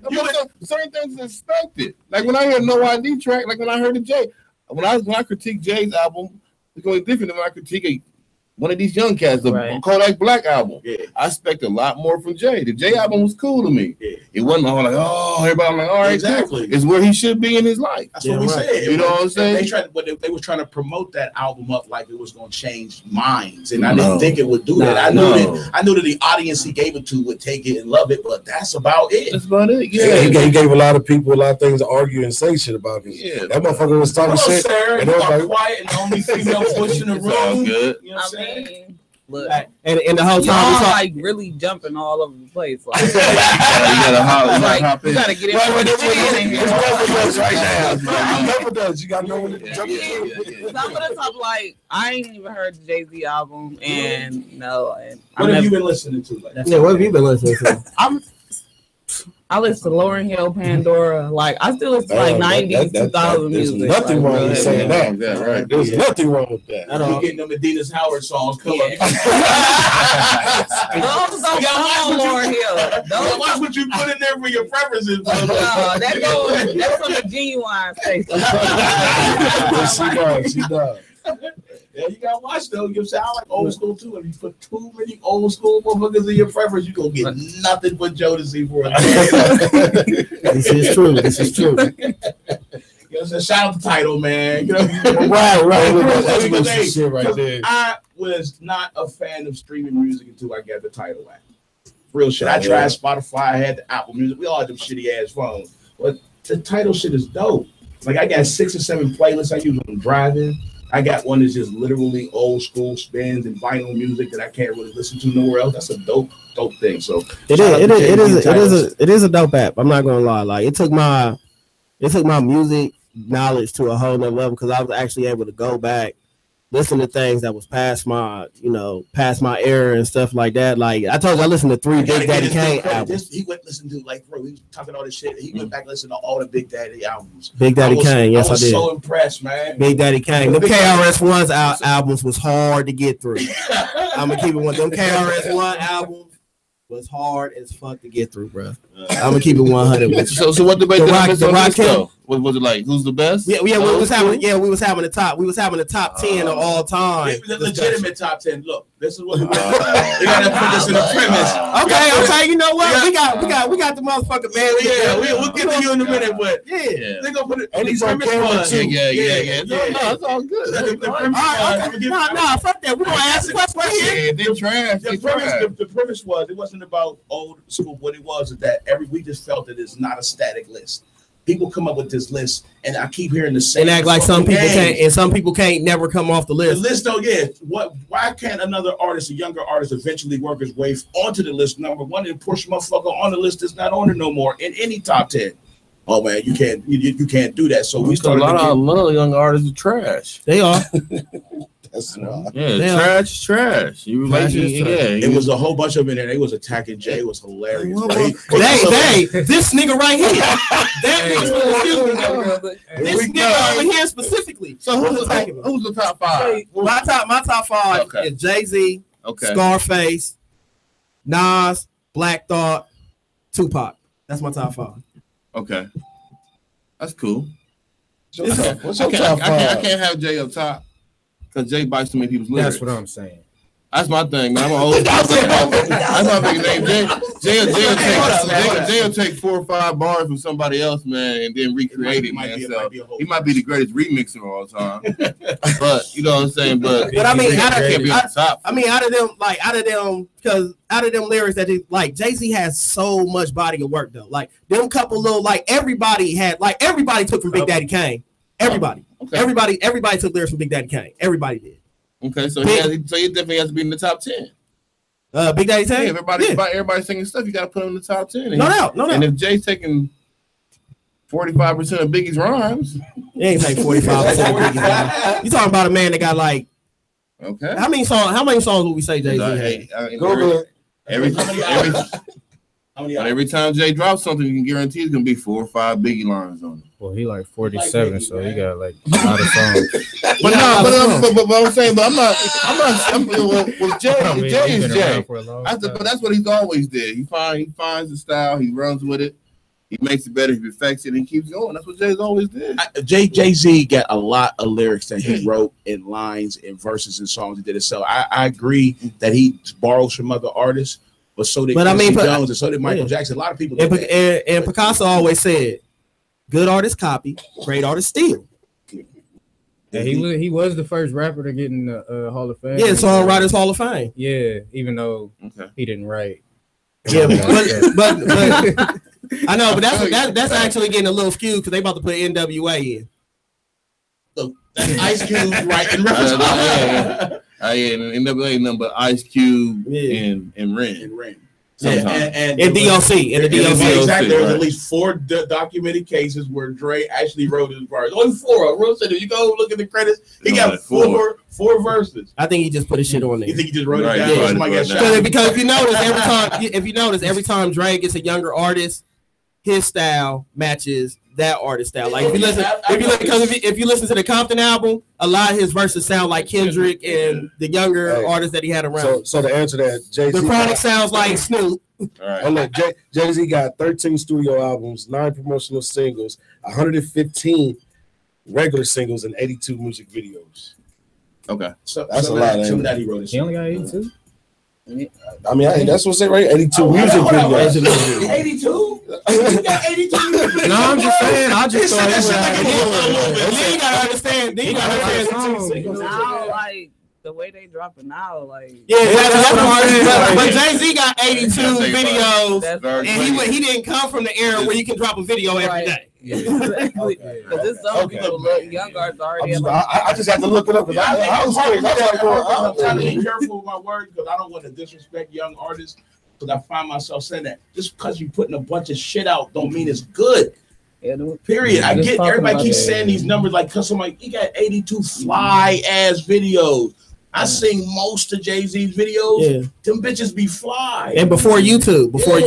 [SPEAKER 12] Certain things is expected. Like when I hear No ID track, like when I heard the Jay, when I critique Jay's album, it's going to be different than when I critique one of these young cats, the Kodak Black album. Yeah. I expect a lot more from Jay. The Jay album was cool to me. Yeah. It wasn't all like, oh, everybody. I'm like, all right, exactly. Cool. It's where he should be in his life.
[SPEAKER 9] That's what we said.
[SPEAKER 12] You know what I'm saying?
[SPEAKER 9] They were trying to promote that album up like it was going to change minds, and I didn't think it would do that. I knew that the audience he gave it to would take it and love it, but that's about it.
[SPEAKER 12] That's about it.
[SPEAKER 10] Yeah, he gave a lot of people a lot of things to argue and say shit about. Yeah, that motherfucker was talking shit.
[SPEAKER 9] Sarah, and you are quiet and the only female push in the room.
[SPEAKER 12] Good.
[SPEAKER 9] You know what I'm saying?
[SPEAKER 11] Look,
[SPEAKER 8] and the whole time
[SPEAKER 11] y'all like really jumping all over the place. Like,
[SPEAKER 12] you gotta
[SPEAKER 11] hop in. You gotta get in.
[SPEAKER 10] It's right now. You gotta know when to jump in.
[SPEAKER 11] Some of the stuff, like, I ain't even heard the Jay-Z album, and no.
[SPEAKER 9] What have you been listening to?
[SPEAKER 8] What have you been listening to?
[SPEAKER 11] I listen to Lauryn Hill, Pandora. Like, I still listen to like 90s, 2000 music.
[SPEAKER 10] There's nothing wrong with saying that. Right? There's nothing wrong with that.
[SPEAKER 9] You getting them Adidas Howard songs. Come on.
[SPEAKER 11] Those don't come on Lauryn Hill.
[SPEAKER 9] Watch what you put in there for your preferences.
[SPEAKER 11] That's from the Genuine station.
[SPEAKER 10] She does.
[SPEAKER 9] Yeah, you gotta watch though. You sound like old school too. If you put too many old school motherfuckers in your preference, you gonna get nothing but Jodeci for it.
[SPEAKER 8] This is true. This is true.
[SPEAKER 9] You know, so shout out the title, man. You know,
[SPEAKER 10] right. That's shit right there.
[SPEAKER 9] I was not a fan of streaming music until I got the title app. Real shit. I tried Spotify. I had the Apple Music. We all had them shitty ass phones, but the title shit is dope. Like I got 6 or 7 playlists I use when I'm driving. I got one that's just literally old school spins and vinyl music that I can't really listen to nowhere else. That's a dope thing. So
[SPEAKER 8] it is a dope app. I'm not gonna lie. Like it took my music knowledge to a whole nother level because I was actually able to go back, listen to things that was past my era and stuff like that. Like I told you, I listened to 3 Big Daddy Kane albums.
[SPEAKER 9] He went listen to he was talking all this shit. He went back and listened to all the Big Daddy albums.
[SPEAKER 8] Big Daddy Kane, yes I did.
[SPEAKER 9] So impressed, man.
[SPEAKER 8] Big Daddy Kane. Them KRS-One's albums was hard to get through. I'm gonna keep it one. Them KRS-One albums was hard as fuck to get through, bro. I'm gonna keep it 100 with you.
[SPEAKER 12] So what debate the Rock was it like? Who's the best?
[SPEAKER 8] Yeah, we was having the top 10 of all time.
[SPEAKER 9] The legitimate top 10. Look, this is what we gotta put this in the premise.
[SPEAKER 8] Okay. You know what? We got the motherfucker man.
[SPEAKER 9] Yeah, we'll get to you in a minute, but
[SPEAKER 8] they're
[SPEAKER 9] gonna put it.
[SPEAKER 10] And he's on camera too.
[SPEAKER 12] Yeah. No, it's all good.
[SPEAKER 8] Nah, fuck that. We gonna ask the question right here.
[SPEAKER 9] The premise was it wasn't about old school. What it was is that we just felt that it's not a static list. People come up with this list, and I keep hearing the same.
[SPEAKER 8] And act like some people can't, and some people can't never come off the list.
[SPEAKER 9] The list, though, why can't another artist, a younger artist, eventually work his way onto the list? Number one, and push motherfucker on the list that's not on it no more in any top 10. Oh man, you can't do that. So we started.
[SPEAKER 12] A lot of young artists are trash.
[SPEAKER 8] They are.
[SPEAKER 10] That's right.
[SPEAKER 12] Yeah, trash. You like
[SPEAKER 9] it was a whole bunch of them in there. They was attacking Jay. It was hilarious.
[SPEAKER 8] This nigga right here. This nigga over here specifically.
[SPEAKER 12] So who's the top 5?
[SPEAKER 8] My top 5 is Jay-Z, Scarface, Nas, Black Thought, Tupac. That's my top 5.
[SPEAKER 12] Okay, that's cool.
[SPEAKER 10] What's your top 5?
[SPEAKER 12] I can't have Jay up top. Because Jay bites too many people's lyrics.
[SPEAKER 10] That's what I'm saying.
[SPEAKER 12] That's my thing, man. I'm an old. That's my big name. Jay will take 4 or 5 bars from somebody else, man, and then recreate it, man. So he might be the greatest remixer of all time. But you know what I'm saying. But
[SPEAKER 8] I mean,
[SPEAKER 12] can't be on top.
[SPEAKER 8] I mean, out of them lyrics that like Jay-Z has so much body of work though. Like them couple little everybody took from Big Daddy Kane. Everybody. Okay. Everybody took lyrics from Big Daddy Kane. Everybody did.
[SPEAKER 12] Okay, so he definitely has to be in the top 10.
[SPEAKER 8] Big Daddy Kane.
[SPEAKER 12] Everybody singing stuff. You got to put him in the top 10.
[SPEAKER 8] No doubt.
[SPEAKER 12] And if Jay's taking 45% of Biggie's rhymes,
[SPEAKER 8] he ain't taking 45% of Biggie's rhymes. You talking about a man that got like How many songs would we say Jay-Z had?
[SPEAKER 12] Every But every time Jay drops something, you can guarantee it's gonna be 4 or 5 Biggie lines on it.
[SPEAKER 13] Well, he like 47, so he got like a lot of songs.
[SPEAKER 12] But I'm saying, I'm well, Jay is Jay. But that's what he's always did. He finds the style, he runs with it, he makes it better, he perfects it, and he keeps going. That's what Jay's always did.
[SPEAKER 9] Jay-Z got a lot of lyrics that he wrote in lines and verses and songs he did it. So I agree that he borrows from other artists, but so did Jones and so did Michael Jackson. A lot of people did that.
[SPEAKER 8] And Picasso always said, good artists copy, great artists steal.
[SPEAKER 13] Yeah, he was the first rapper to get in the Hall of Fame.
[SPEAKER 8] Yeah, Songwriters Hall of Fame.
[SPEAKER 13] Yeah, even though he didn't write.
[SPEAKER 8] Yeah, but I know, but that's actually getting a little skewed because they about to put NWA in.
[SPEAKER 9] So that's Ice Cube writing
[SPEAKER 12] and NWA ain't nothing but Ice Cube and Ren.
[SPEAKER 8] And DOC and the DOC.
[SPEAKER 9] Exactly. There was at least 4 documented cases where Dre actually wrote his verse. Only 4. Real said, if you go look at the credits, he got 4 verses.
[SPEAKER 8] I think he just put his shit on there.
[SPEAKER 9] You think he just wrote it down?
[SPEAKER 8] Because if you notice every time Dre gets a younger artist, his style matches that artist style. Like if you listen to the Compton album, a lot of his verses sound like Kendrick and the younger artists that he had around.
[SPEAKER 10] So to answer that, Jay-Z,
[SPEAKER 8] The Chronic sounds like Snoop.
[SPEAKER 10] All right. And look, Jay-Z got 13 studio albums, 9 promotional singles, 115 regular singles, and 82 music videos.
[SPEAKER 12] Okay,
[SPEAKER 10] so that's a lot.
[SPEAKER 9] That he wrote.
[SPEAKER 13] He only got 82.
[SPEAKER 10] I mean, that's what I say, right? 82 music videos.
[SPEAKER 9] 82? You got 82 music videos?
[SPEAKER 13] No, I'm just saying. I just thought
[SPEAKER 8] you gotta understand.
[SPEAKER 11] Now, like the way they drop it now, like
[SPEAKER 8] but Jay-Z got 82 videos, and he didn't come from the era where you can drop a video every day.
[SPEAKER 11] Exactly. Because there's some people, young artists already.
[SPEAKER 10] I just have to look it up because I was crazy.
[SPEAKER 9] I'm trying to be careful with my words because I don't want to disrespect young artists. Because I find myself saying that just because you're putting a bunch of shit out don't mean it's good. Period. I get everybody keeps saying these numbers like because I'm like, he got 82 fly ass videos. I sing most of Jay-Z's videos. Yeah. Them bitches be fly.
[SPEAKER 8] And before YouTube, before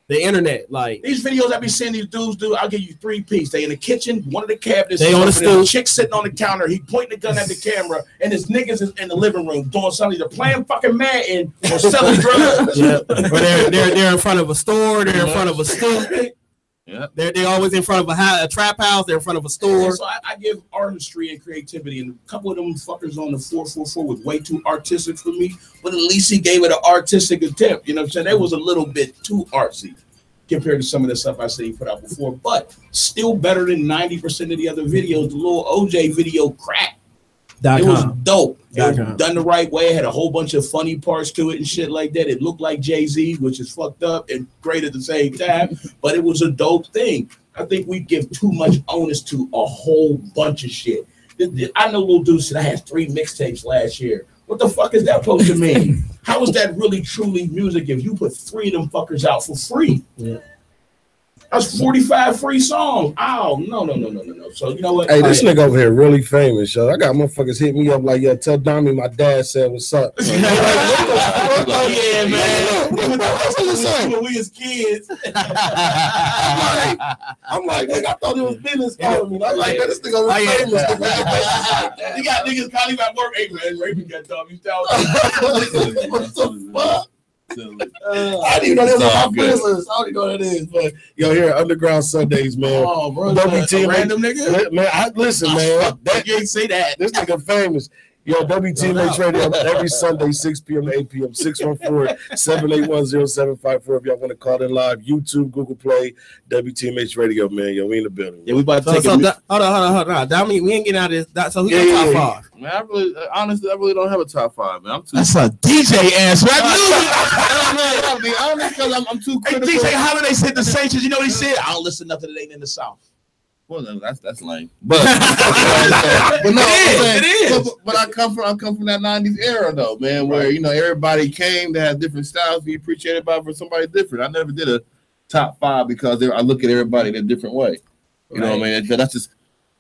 [SPEAKER 8] the internet, like
[SPEAKER 9] these videos I be seeing these dudes do, I'll give you 3 pieces. They in the kitchen, one of the cabinets,
[SPEAKER 8] they on the stool,
[SPEAKER 9] chick sitting on the counter, he pointing the gun at the camera, and his niggas is in the living room doing something. They're playing fucking Madden or selling drugs.
[SPEAKER 8] Yeah. Or they're in front of a store, they're in front of a stoop.
[SPEAKER 12] Yeah,
[SPEAKER 8] they're always in front of a trap house. They're in front of a store.
[SPEAKER 9] So I give artistry and creativity, and a couple of them fuckers on the 444 was way too artistic for me. But at least he gave it an artistic attempt. You know what I'm saying? That was a little bit too artsy compared to some of the stuff I seen put out before, but still better than 90% of the other videos. The little OJ video crack. It was dope. It was done the right way. It had a whole bunch of funny parts to it and shit like that. It looked like Jay-Z, which is fucked up and great at the same time, but it was a dope thing. I think we give too much onus to a whole bunch of shit. I know Lil Deuce said I had 3 mixtapes last year. What the fuck is that supposed to mean? How is that really truly music if you put 3 of them fuckers out for free?
[SPEAKER 8] Yeah.
[SPEAKER 9] That's 45 free songs. Oh, no. So, you know what?
[SPEAKER 10] Hey, this nigga over here really famous, yo. I got motherfuckers hit me up like, yo, tell Dami my dad said what's up.
[SPEAKER 9] Yeah, man. When we was kids.
[SPEAKER 10] I'm like, nigga, I thought it was business calling me. I'm like, this nigga over famous.
[SPEAKER 9] You got niggas calling about work. Hey, man, Raven got Dami.
[SPEAKER 10] What the fuck? I didn't even know that was my business. I don't even know what that is, but yo, here Underground Sundays, man.
[SPEAKER 9] Oh, bro, random nigga.
[SPEAKER 10] Man, listen, man.
[SPEAKER 9] You ain't say that.
[SPEAKER 10] This nigga famous. Yo, WTMH Radio every Sunday, 6 p.m. to 8 p.m. 614-781-0754. If y'all want to call in live, YouTube, Google Play, WTMH Radio, man. Yo, we in the building.
[SPEAKER 9] Yeah, we about to take
[SPEAKER 8] hold on. Dami, we ain't getting out of this. So who got top 5?
[SPEAKER 12] Man, honestly, I really don't have a top 5, man.
[SPEAKER 9] That's a DJ answer.
[SPEAKER 12] I'll be honest because I'm too critical.
[SPEAKER 9] Hey, DJ Holiday said the same shit. You know what he said? I don't listen to nothing that ain't in the South.
[SPEAKER 12] Well, that's lame. But it is. But I come from that 90s era though, man, where everybody came to have different styles. We appreciate everybody for somebody different. I never did a top 5 because I look at everybody in a different way. You know what I mean? That's just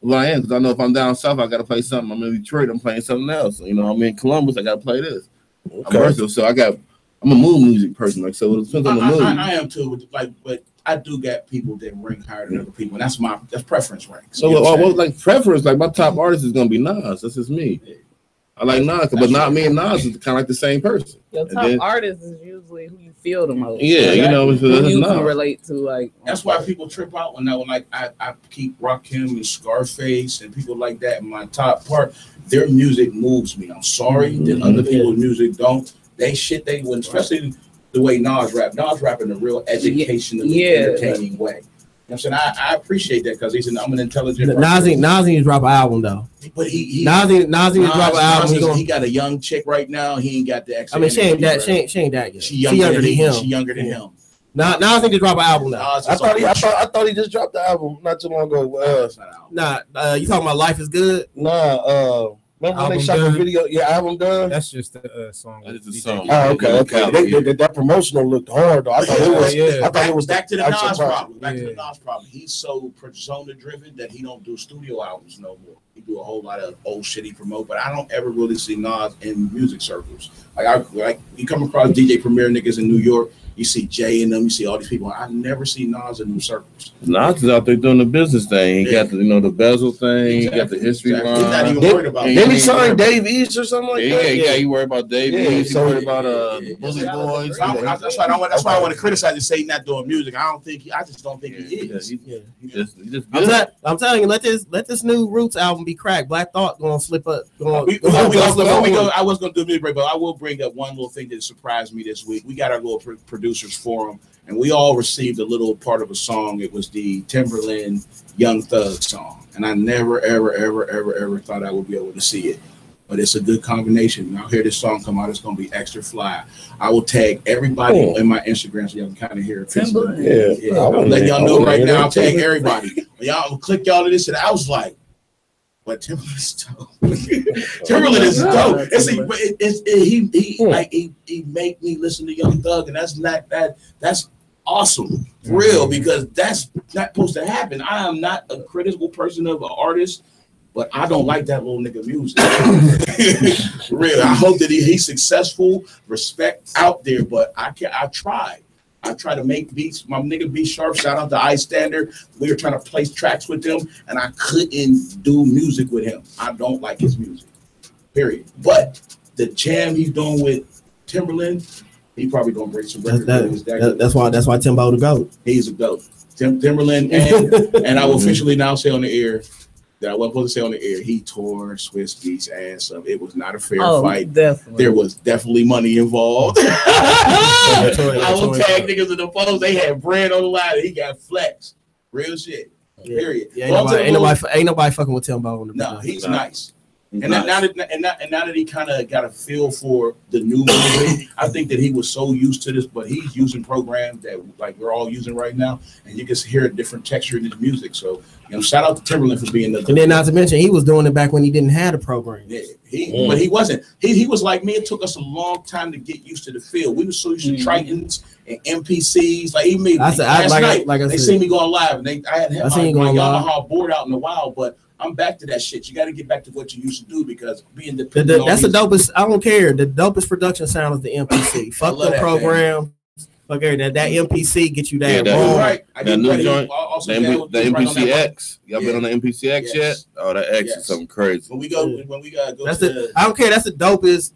[SPEAKER 12] who I am, because I know if I'm down south, I gotta play something. I'm in Detroit, I'm playing something else. I'm in Columbus, I gotta play this. Okay. I'm versatile, so I got I'm a mood music person, like so. It depends on the mood.
[SPEAKER 9] I am too, but I do get people that rank higher than other people, and that's preference rank.
[SPEAKER 12] So what like preference? Like my top artist is gonna be Nas. That's just me. I like Nas, but not me and Nas is kind of like the same person.
[SPEAKER 11] Your top artist is usually who you feel the most.
[SPEAKER 12] Yeah,
[SPEAKER 11] right?
[SPEAKER 12] you know,
[SPEAKER 11] who you can relate to. Like
[SPEAKER 9] that's why people trip out when I keep Rakim and Scarface and people like that in my top part. Their music moves me. I'm sorry that other people's music don't. They wouldn't, especially the way Nas rap. Nas rap in a real educationally entertaining way. You know what I'm saying? I appreciate that because I'm an intelligent
[SPEAKER 8] Nas need to drop an album though.
[SPEAKER 9] But
[SPEAKER 8] Nas need to drop an album.
[SPEAKER 9] He got a young chick right now. He ain't got the extra.
[SPEAKER 8] I mean, she ain't that yet.
[SPEAKER 9] She younger than him. She younger than him.
[SPEAKER 8] Nas need to drop an album now.
[SPEAKER 10] I thought he just dropped the album not too long ago.
[SPEAKER 8] You talking about Life is Good?
[SPEAKER 10] Nah, remember when they shot the video? Yeah, album done.
[SPEAKER 13] That's just the song.
[SPEAKER 12] That's the song.
[SPEAKER 10] Oh, okay. That promotional looked hard though. I thought it was
[SPEAKER 9] back to the Nas problem. Back to the Nas problem. He's so persona driven that he don't do studio albums no more. He do a whole lot of old shit he promote, but I don't ever really see Nas in music circles. Like you come across DJ Premier niggas in New York. You see Jay in them. You see all these people. I never see Nas in new circles.
[SPEAKER 12] Nas is out there doing the business thing. He got the the bezel thing. Exactly. He got the history line. He's not even worried about.
[SPEAKER 10] Then he signed Dave East or something like that.
[SPEAKER 12] Yeah, he worried about Dave East. He worried about Bully Boys.
[SPEAKER 9] That's why I want to criticize and say he's not doing music. I just don't think he is.
[SPEAKER 8] I'm telling you, let this new Roots album be cracked. Black Thought gonna slip up.
[SPEAKER 9] I was gonna do a music break, but I will bring up one little thing that surprised me this week. We got our little producers forum, and we all received a little part of a song. It was the Timberland Young Thug song, and I never ever thought I would be able to see it, but it's a good combination. I'll hear this song come out, it's gonna be extra fly. I will tag everybody in my Instagram so y'all can kind of hear it.
[SPEAKER 11] Timberland.
[SPEAKER 9] Yeah. I'm letting y'all know right now. I'll tag everybody. Y'all click y'all to this, and I was like, but Timberland is dope. Timberland is dope. He make me listen to Young Thug, and that's awesome, for real, because that's not supposed to happen. I am not a critical person of an artist, but I don't like that little nigga music. Real. I hope that he's successful, respect out there, but I tried. I try to make beats. My nigga B Sharp, shout out to Ice Standard. We were trying to place tracks with him, and I couldn't do music with him. I don't like his music, period. But the jam he's doing with Timberland, he probably gonna break some records.
[SPEAKER 8] That's why Timbo the GOAT.
[SPEAKER 9] He's a GOAT. Timberland, and I will officially now say on the air that I wasn't supposed to say on the air. He tore Swiss Beats ass up. It was not a fair fight.
[SPEAKER 11] Definitely.
[SPEAKER 9] There was definitely money involved. I will tag niggas in the post. They had bread on the line. He got flex. Real shit. Period.
[SPEAKER 8] Yeah, ain't nobody fucking with Timbo on the.
[SPEAKER 9] No, he's nice. And now that he kind of got a feel for the new music, I think that he was so used to this, but he's using programs that like we're all using right now, and you can hear a different texture in his music. So, shout out to Timberland for being the.
[SPEAKER 8] And then not to mention, he was doing it back when he didn't have a program.
[SPEAKER 9] Yeah, but he wasn't. He was like me. It took us a long time to get used to the feel. We were so used to Tritons and MPCs. Like even last night, they see me going live, and I had my Yamaha board out in the wild, but. I'm back to that shit. You got to get back to what you used to do because being dependent.
[SPEAKER 8] That's the dopest. I don't care. The dopest production sound is the MPC. Fuck the program. Fuck everything. That MPC get you that.
[SPEAKER 12] Yeah, right. That new joint. The MPC-X. Y'all been on the MPC-X yet? Oh, that X is something crazy.
[SPEAKER 9] When we go
[SPEAKER 8] I don't care. That's the dopest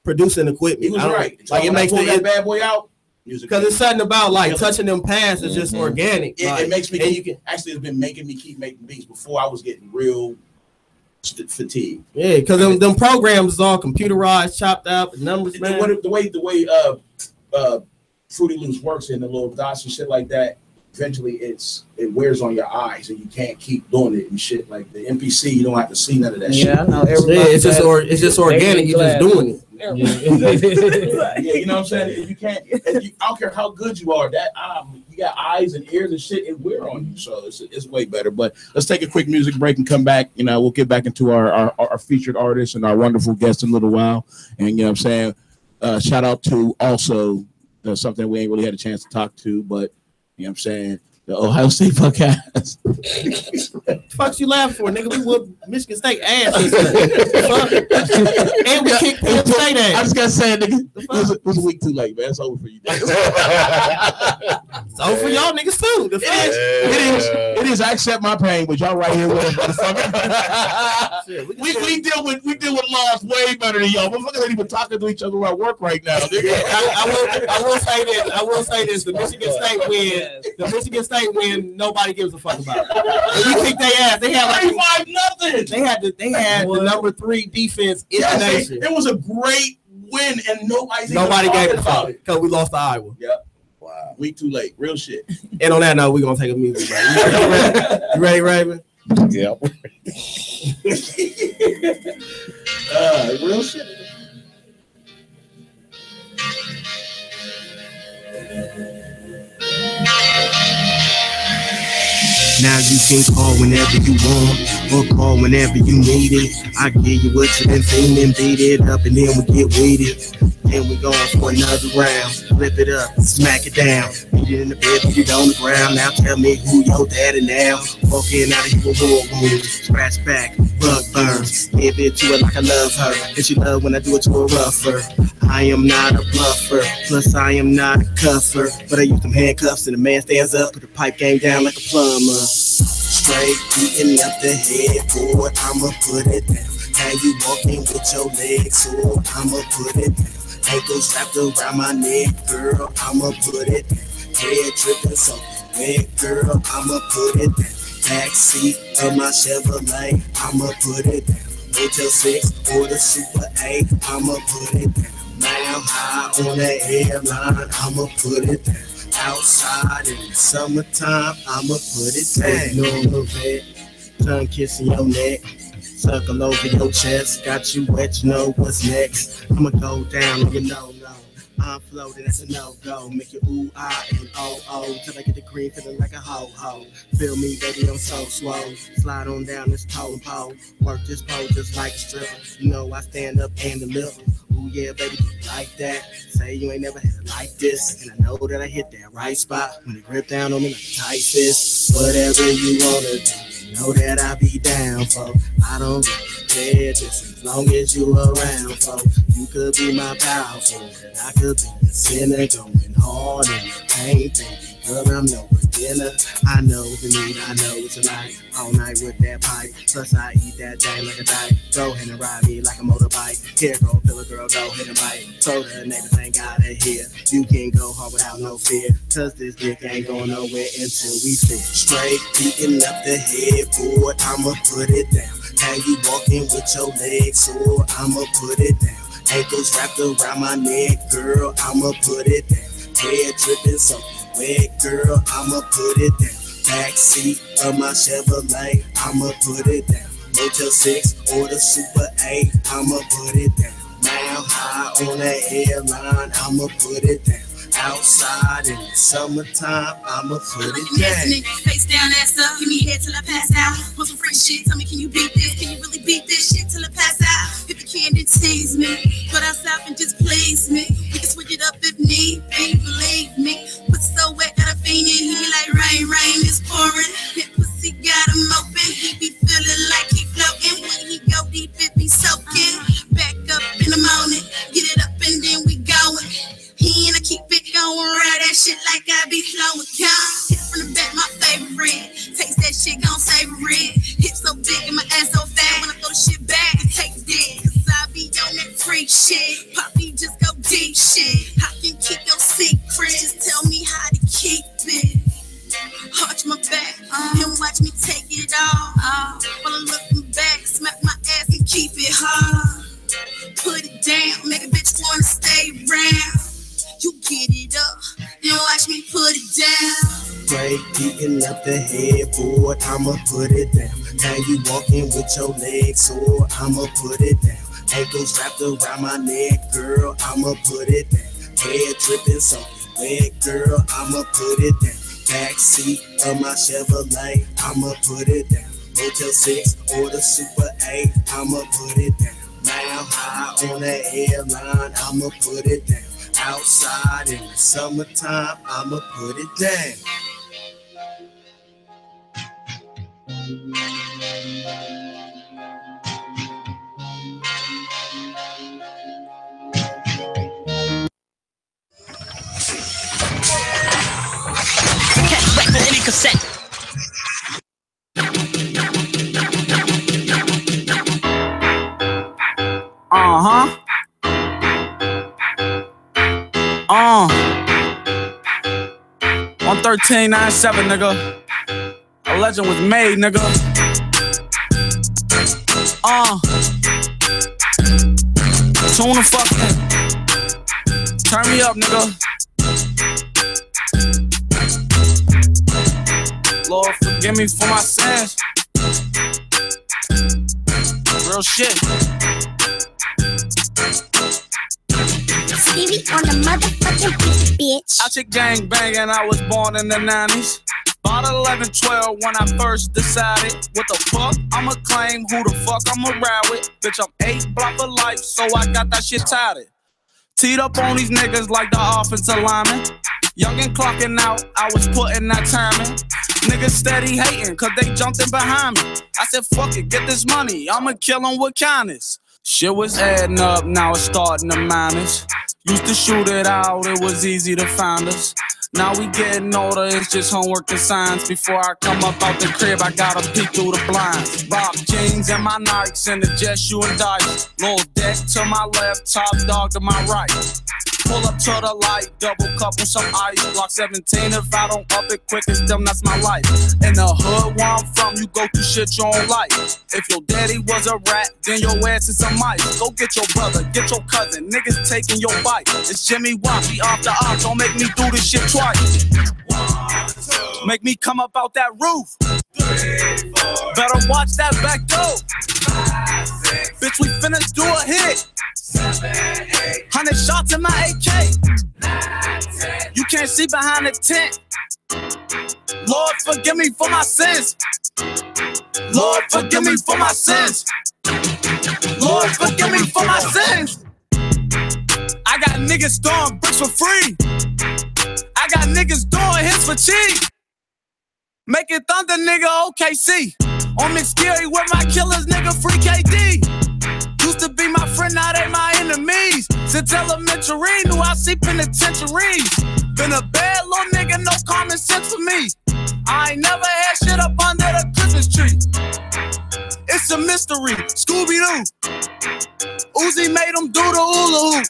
[SPEAKER 8] producing equipment.
[SPEAKER 9] He was right.
[SPEAKER 8] Like it makes
[SPEAKER 9] that bad boy out.
[SPEAKER 8] Because it's something about like touching them pads is just organic.
[SPEAKER 9] It makes me. It's been making me keep making beats. Before I was getting real fatigued.
[SPEAKER 8] Yeah, because them programs is all computerized, chopped out, numbers. Man.
[SPEAKER 9] The way Fruity Loops works in the little dots and shit like that. Eventually, it wears on your eyes, and you can't keep doing it and shit. Like the MPC, you don't have to see none of that shit.
[SPEAKER 11] Yeah, I know.
[SPEAKER 8] It's just organic. You're just doing it.
[SPEAKER 9] Yeah, you know what I'm saying? If you can't, I don't care how good you are. That you got eyes and ears and shit, it wear on you. So it's way better. But let's take a quick music break and come back. We'll get back into our featured artists and our wonderful guests in a little while. And you know what I'm saying? Shout out to also something we ain't really had a chance to talk to, but you know what I'm saying? The Ohio State Buckeyes.
[SPEAKER 8] Fuck you laughing for, nigga? We whooped Michigan State ass. And we kicked Penn State ass.
[SPEAKER 9] I just gotta say, nigga, it was a week too late, man. It's over for you. It's
[SPEAKER 8] over for y'all niggas too.
[SPEAKER 9] It is. I accept my pain, but y'all right here with us, motherfucker. we deal with loss way better than y'all. Motherfuckers ain't even talking to each other at work right now.
[SPEAKER 8] I will say this. The Michigan State win. Nobody gives a fuck about it. And we kicked their ass. They had like
[SPEAKER 9] 5-0.
[SPEAKER 8] They had the number 3 defense in the nation.
[SPEAKER 9] It was a great win, and nobody
[SPEAKER 8] gave a fuck because we lost to Iowa.
[SPEAKER 9] Yep. Wow. Week too late. Real shit.
[SPEAKER 8] And on that note, we're gonna take a music break. You ready, Raven?
[SPEAKER 10] Yep.
[SPEAKER 9] Real shit.
[SPEAKER 14] Now you can call whenever you want, or call whenever you need it. I give you what you been feeling, beat it up, and then we get with it. Then we going for another round. Flip it up, smack it down. Beat it in the bed, beat it on the ground. Now tell me who your daddy now. Walking out of here with war wounds, scratch back, rug burns. Give it to her like I love her, and she love when I do it to her rougher. I am not a bluffer, plus I am not a cuffer. But I use them handcuffs and the man stands up, put the pipe game down like a plumber. Straight beating up the headboard, I'ma put it down. Now you walking with your legs sore, I'ma put it down. Ankles wrapped around my neck, girl, I'ma put it down. Head dripping so wet, girl, I'ma put it down. Backseat of my Chevrolet, I'ma put it down. Motel 6 or the Super 8, I'ma put it down. Now high on the airline, I'ma put it down. Outside in the summertime, I'ma put it down. No vet, tongue kissing your neck, suckle over your chest, got you wet, you know what's next. I'ma go down on your no. I'm floating, that's a no-go. Make you ooh, ah, and oh, till I get the green, feeling like a ho-ho. Feel me, baby, I'm so swole. Slide on down this toe pole. Work this pole just like a stripper. You know I stand up and deliver. Ooh, yeah, baby, you like that. Say you ain't never had it like this. And I know that I hit that right spot when it grip down on me like a tight fist. Whatever you wanna do, you know that I be down for. I don't really care, just as long as you around for. You could be my powerful, and I could be a sinner going hard in the pain, baby. Girl, I'm no beginner. I know the need, I know what you like. All night with that pipe, plus I eat that thing like a diet. Go ahead and ride me like a motorbike. Here, go, feel a girl, go ahead and bite. Told her neighbors ain't gotta hear. You can go hard without no fear, cause this dick ain't going nowhere until we fit. Straight beating up the headboard, I'ma put it down. Now you walking with your legs sore, I'ma put it down. Ankles wrapped around my neck, girl, I'ma put it down. Head dripping so wet, girl, I'ma put it down. Backseat of my Chevrolet, I'ma put it down. Motel 6 or the Super 8, I'ma put it down. Now high on the airline, I'ma put it down. Outside in the summertime, I'ma put it down.
[SPEAKER 15] Face down, ass up, give me head till I pass out. Put some fresh shit, tell me, can you beat this? Can you really beat this shit till I pass out? If you can, then tease me. Put outside and just please me. We can switch it up if need be, believe me. Put so wet that I fiend in here like rain is pouring. That pussy got him open, he be feeling like he floating. When he go deep, it be soaking. Back up in the morning, get it up and then we going. He and I keep it going, ride that shit like I be flowing. Hit from the back, my favorite. Taste that shit, gon' savor it. Hips so big and my ass so fat. When I throw the shit back, it takes dick. Cause I be on that freak shit. Poppy just go deep shit. I can keep your secret. Just tell me how to keep it. Arch my back and watch me take it all. While I'm looking back, smack my ass and keep it hard. Put it down, make a bitch wanna stay around. You get it up, then watch me put it down.
[SPEAKER 14] Straight beating up the headboard, I'ma put it down. Now you walking with your legs sore, I'ma put it down. Ankles wrapped around my neck, girl, I'ma put it down. Head dripping so wet, girl, I'ma put it down. Backseat of my Chevrolet, I'ma put it down. Motel 6 or the Super 8, I'ma put it down. Now high on the airline, I'ma put it down. Outside in the summertime, I'ma put it down.
[SPEAKER 16] Catch back on any cassette.
[SPEAKER 17] Uh-huh. 11397, nigga. A legend was made, nigga. Tune the fuck in. Turn me up, nigga. Lord, forgive me for my sins. Real shit.
[SPEAKER 15] Stevie on the motherfucking beat, bitch.
[SPEAKER 17] I chick gang banging, I was born in the 90s. About 11, 12 when I first decided what the fuck I'ma claim, who the fuck I'ma ride with. Bitch, I'm 8 block for life, so I got that shit tied. Teed up on these niggas like the offensive lineman. Young and clocking out, I was putting that time in. Niggas steady hating, cause they jumped in behind me. I said, fuck it, get this money, I'ma kill them with kindness. Shit was adding up, now it's starting to minus. Used to shoot it out, it was easy to find us. Now we getting older, it's just homework and science. Before I come up out the crib, I gotta peek through the blinds. Rock jeans and my Nikes and the jet shoe and dice. Little deck to my left, top dog to my right. Pull up to the light, double cup with some ice. Block 17, if I don't up it quick as them, that's my life. In the hood where I'm from, you go through shit you don't like. If your daddy was a rat, then your ass is some mice. Go get your brother, get your cousin, niggas taking your bite. It's Jimmy Wappy off the ox, don't make me do this shit twice. 1, 2, make me come up out that roof. 3, 4, better watch that back door. 5, 6, bitch, we finna do a hit. 7, 8, 100 shots in my AK. 9, 10, you can't see behind the tent. Lord, forgive me for my sins. Lord, forgive me for my sins. Lord, forgive me for my sins. I got niggas throwing bricks for free. I got niggas doing hits for cheap. Making thunder, nigga, OKC. On McScary with my killers, nigga, free KD. Used to be my friend, now they my enemies. Since elementary, knew I see penitentiaries. Been a bad little nigga, no common sense for me. I ain't never had shit up under the Christmas tree. It's a mystery, Scooby-Doo. Uzi made him do the hula hoop.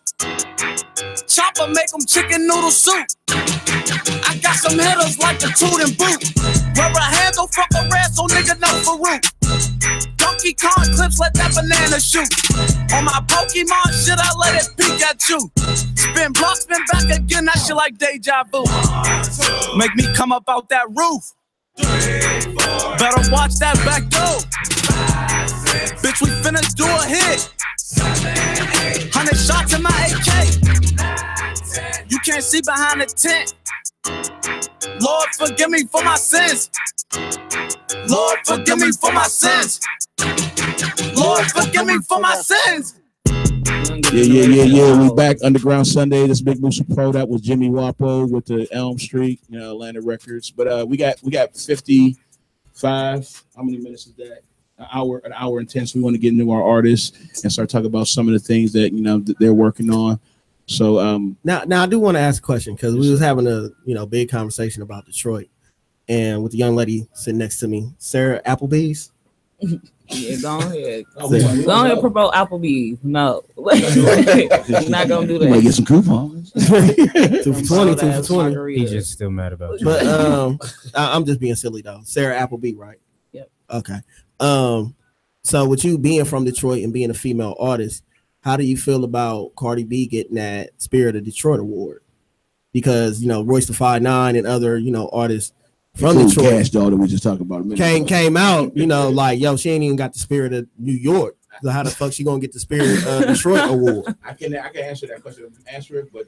[SPEAKER 17] Chopper make him chicken noodle soup. I got some hitters like the toot and boot. Rubber handle, fuck a rat, so nigga know for root. Donkey Kong clips, let that banana shoot. On my Pokemon shit, I let it peek at you. Spin block, spin back again, that shit like deja vu. 1, 2, make me come up out that roof. 3, 4, better watch that back door. 5, 6, bitch, we finna do a hit. 7, 8, 100 shots in my AK. 9, 10, you can't see behind the tent. Lord, forgive me for my sins. Lord, forgive me for my sins. Lord, forgive me for my sins.
[SPEAKER 9] Yeah. We back Underground Sunday. This Big Moose Pro. That was Jimmy Wapo with the Elm Street, Atlanta Records. But we got 55. How many minutes is that? An hour and 10. So we want to get into our artists and start talking about some of the things that that they're working on. So
[SPEAKER 8] now I do want to ask a question because we was having a big conversation about Detroit, and with the young lady sitting next to me, Sarah Applebee's.
[SPEAKER 11] Yeah, go ahead. Go ahead, promote Applebee's. No, you're not gonna do that.
[SPEAKER 9] You might get some coupons.
[SPEAKER 8] 2 for 20.
[SPEAKER 13] He's just still mad about you.
[SPEAKER 8] But I'm just being silly though. Sarah Appleby, right?
[SPEAKER 11] Yep.
[SPEAKER 8] Okay. So with you being from Detroit and being a female artist, how do you feel about Cardi B getting that Spirit of Detroit award? Because Royce the 5'9" and other artists from Detroit,
[SPEAKER 9] Cash Doll that we just talked about a minute
[SPEAKER 8] came out, like, yo, she ain't even got the Spirit of New York. So how the fuck she gonna get the Spirit of Detroit award?
[SPEAKER 9] I can answer that question. Answer it, but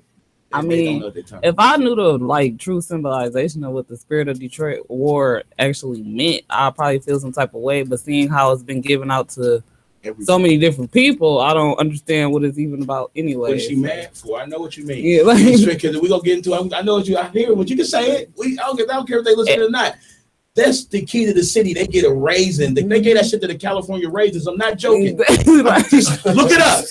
[SPEAKER 11] I mean, if I knew the true symbolization of what the Spirit of Detroit award actually meant, I'd probably feel some type of way. But seeing how it's been given out to so many different people, I don't understand what it's even about anyway.
[SPEAKER 9] What is she mad for? I know what you mean.
[SPEAKER 11] Yeah,
[SPEAKER 9] because we gonna get into. I know what you. I hear what you can say it. I don't care if they listen or not. That's the key to the city. They get a raisin. They gave that shit to the California Raisins. I'm not joking. Look it up.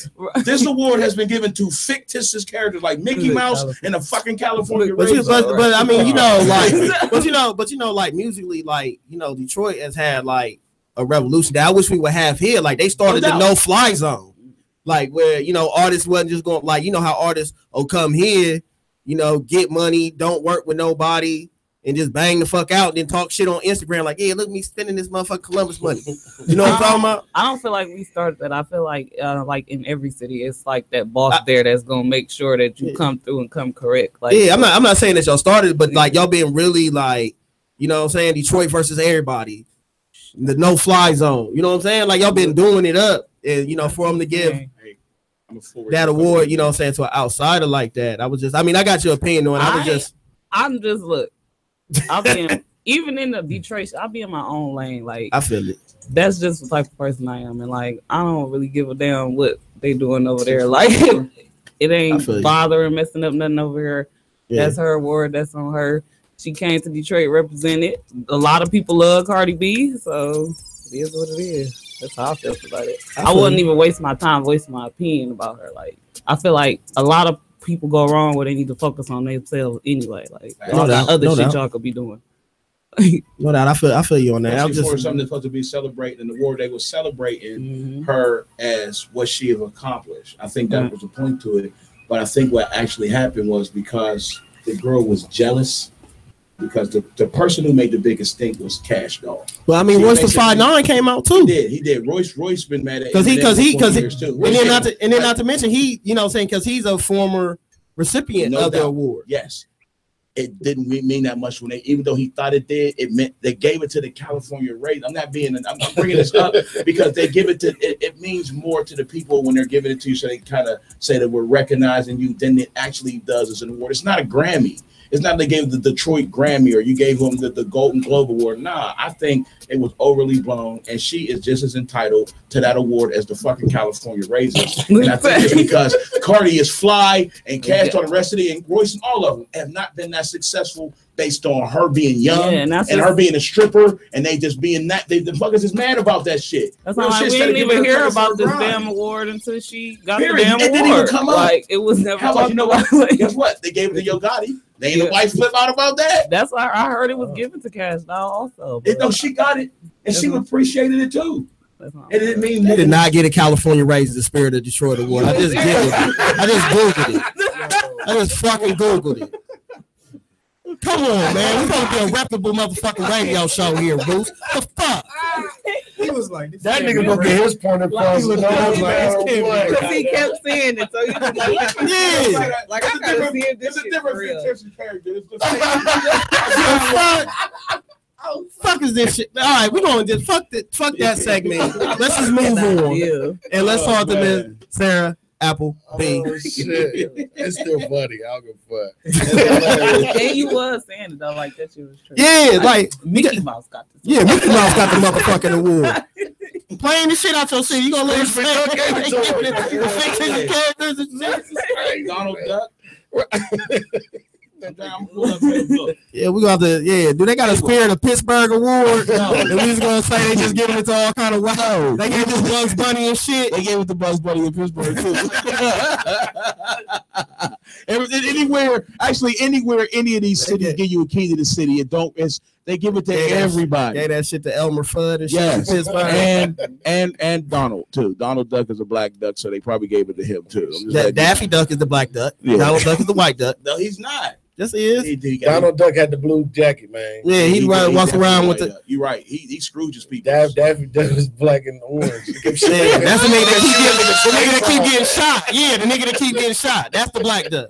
[SPEAKER 9] This award has been given to fictitious characters like Mickey Mouse and the fucking California Raisins.
[SPEAKER 8] But I mean, you know, like, but you know, like musically, like, you know, Detroit has had like a revolution that I wish we would have here. Like they started the no-fly zone, like where, you know, artists wasn't just going, like, you know how artists come here, you know, get money, don't work with nobody, and just bang the fuck out, and then talk shit on Instagram like, yeah, look me spending this motherfucking Columbus money. You know what I'm talking about?
[SPEAKER 11] I don't feel like we started that. I feel like in every city, it's like that boss there that's gonna make sure that you come through and come correct. Like,
[SPEAKER 8] yeah, I'm not saying that y'all started, but like y'all being really like, you know what I'm saying, Detroit versus everybody, the no-fly zone. You know what I'm saying? Like y'all been doing it up, and you know, for them to give that award, you know what I'm saying, to an outsider like that. I mean, I got your opinion on it.
[SPEAKER 11] I'm just look. I'll be even in the Detroit, I'll be in my own lane. Like,
[SPEAKER 8] I feel it.
[SPEAKER 11] That's just the type of person I am, and like I don't really give a damn what they doing over there. Like, it ain't bothering messing up nothing over here. Yeah. That's her award. That's on her. She came to Detroit, represented. A lot of people love Cardi B, so it is what it is. That's how I feel about it. I wouldn't even waste my time wasting my opinion about her. Like, I feel like a lot of people go wrong where they need to focus on themselves anyway. Like all that other shit y'all could be doing.
[SPEAKER 8] No doubt, I feel you on that.
[SPEAKER 9] I'm just something that's supposed to be celebrating the award. They were celebrating her as what she have accomplished. I think that was the point to it. But I think what actually happened was because the girl was jealous. Because the person who made the biggest stink was Cash Doll.
[SPEAKER 8] Well, I mean, Royce the 5'9" came out too.
[SPEAKER 9] He did. Royce been mad at
[SPEAKER 8] because and then not to mention he, you know what I'm saying, because he's a former recipient of the award.
[SPEAKER 9] Yes, it didn't mean that much when even though he thought it did, it meant they gave it to the California Raisins. I'm bringing this up because they give it to it means more to the people when they're giving it to you, so they kind of say that we're recognizing you than it actually does as an award. It's not a Grammy. It's not they gave the Detroit Grammy or you gave them the Golden Globe Award. Nah, I think it was overly blown, and she is just as entitled to that award as the fucking California Raisins. And I think it's because Cardi is fly, and Cash on the rest of and Royce and all of them have not been that successful based on her being young and her being a stripper, and they just being that. The fuckers is mad about that shit.
[SPEAKER 11] That's why we didn't even hear about this damn award until she got the damn award. It didn't even come up. Like, it was never talked about.
[SPEAKER 9] Guess what? They gave it to Yo Gotti. They ain't nobody flip out about that.
[SPEAKER 11] That's why I heard it was given to Cash Doll also.
[SPEAKER 9] No, she got it, and she appreciated it too. It didn't mean
[SPEAKER 8] they did not get a California Raisins the Spirit of Detroit award. I just Googled it. I just Googled it. I just fucking Googled it. Come on, man. We're gonna be a reputable motherfucking radio show here, Bruce. The fuck?
[SPEAKER 10] He was like, that nigga gonna get his point across.
[SPEAKER 11] Because he kept saying it, so he was like, yeah. Like I gotta see if this is a different character. It's the
[SPEAKER 8] fuck is this shit? All right, we're gonna just fuck that segment. Let's just move on and let's talk to Miss Sarah Apple B.
[SPEAKER 12] Oh, shit. It's still funny. I'll go fuck.
[SPEAKER 11] And you was saying it though, like that shit was true.
[SPEAKER 8] Yeah, like
[SPEAKER 11] Mickey Mouse got this.
[SPEAKER 8] Yeah, Mickey Mouse got the motherfucking award. Playing the shit out your city. You gonna let
[SPEAKER 9] Donald Duck.
[SPEAKER 8] Yeah, we got to. Yeah, do they got a Spirit of Pittsburgh award? No. And we just gonna say they just giving it to all kind of wow. They gave this Bugs Bunny and shit.
[SPEAKER 9] They gave it to Bugs Bunny in Pittsburgh too. Anywhere, any of these cities give you a key to the city. It don't. They give it to everybody.
[SPEAKER 8] Gave that shit to Elmer Fudd and shit.
[SPEAKER 9] Yes, and Donald too. Donald Duck is a black duck, so they probably gave it to him too.
[SPEAKER 8] Daffy Duck is the black duck. Yeah. Donald Duck is the white duck.
[SPEAKER 9] No, he's not.
[SPEAKER 8] Yes, he is.
[SPEAKER 12] Donald Duck had the blue jacket, man.
[SPEAKER 8] Yeah, he walks around with the.
[SPEAKER 9] You're right. He Scrooges people.
[SPEAKER 12] Daffy Duck was black and orange.
[SPEAKER 8] That's the nigga that keep getting shot. Yeah, the nigga that keep getting shot. That's the black duck.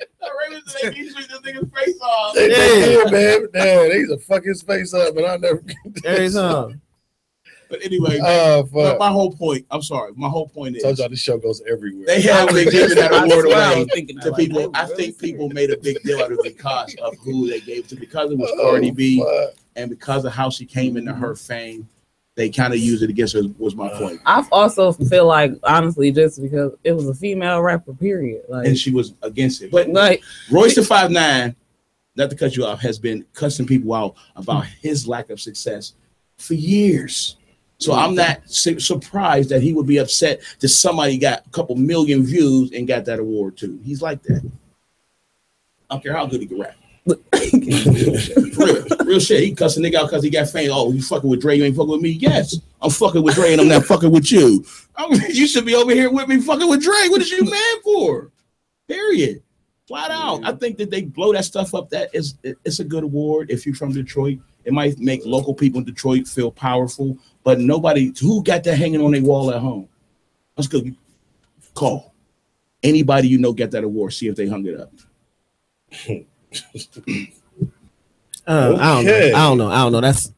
[SPEAKER 9] They shoot this nigga's face off.
[SPEAKER 12] They did, man. Damn, they used to fuck his face up, and I never.
[SPEAKER 8] Every time.
[SPEAKER 9] But anyway, my whole point. I'm sorry. My whole point is.
[SPEAKER 12] Told y'all this show goes everywhere.
[SPEAKER 9] They have been giving that award away to people. I think people made a big deal out of it because of who they gave it to, because it was Cardi B, and because of how she came into her fame. They kind of use it against her. Was my point.
[SPEAKER 11] I also feel like, honestly, just because it was a female rapper, period. Like,
[SPEAKER 9] and she was against it. But like Royce the 5'9", not to cut you off, has been cussing people out about his lack of success for years. So I'm not surprised that he would be upset that somebody got a couple million views and got that award too. He's like that. I don't care how good he can rap. real shit. He cussed a nigga out because he got fame. Oh, you fucking with Dre, you ain't fucking with me? Yes, I'm fucking with Dre and I'm not fucking with you. You should be over here with me fucking with Dre. What is you mad for? Period. Flat out. I think that they blow that stuff up. It's a good award if you're from Detroit. It might make local people in Detroit feel powerful, but nobody who got that hanging on their wall at home. Let's go. Call anybody you know got that award. See if they hung it up.
[SPEAKER 8] I don't know. That's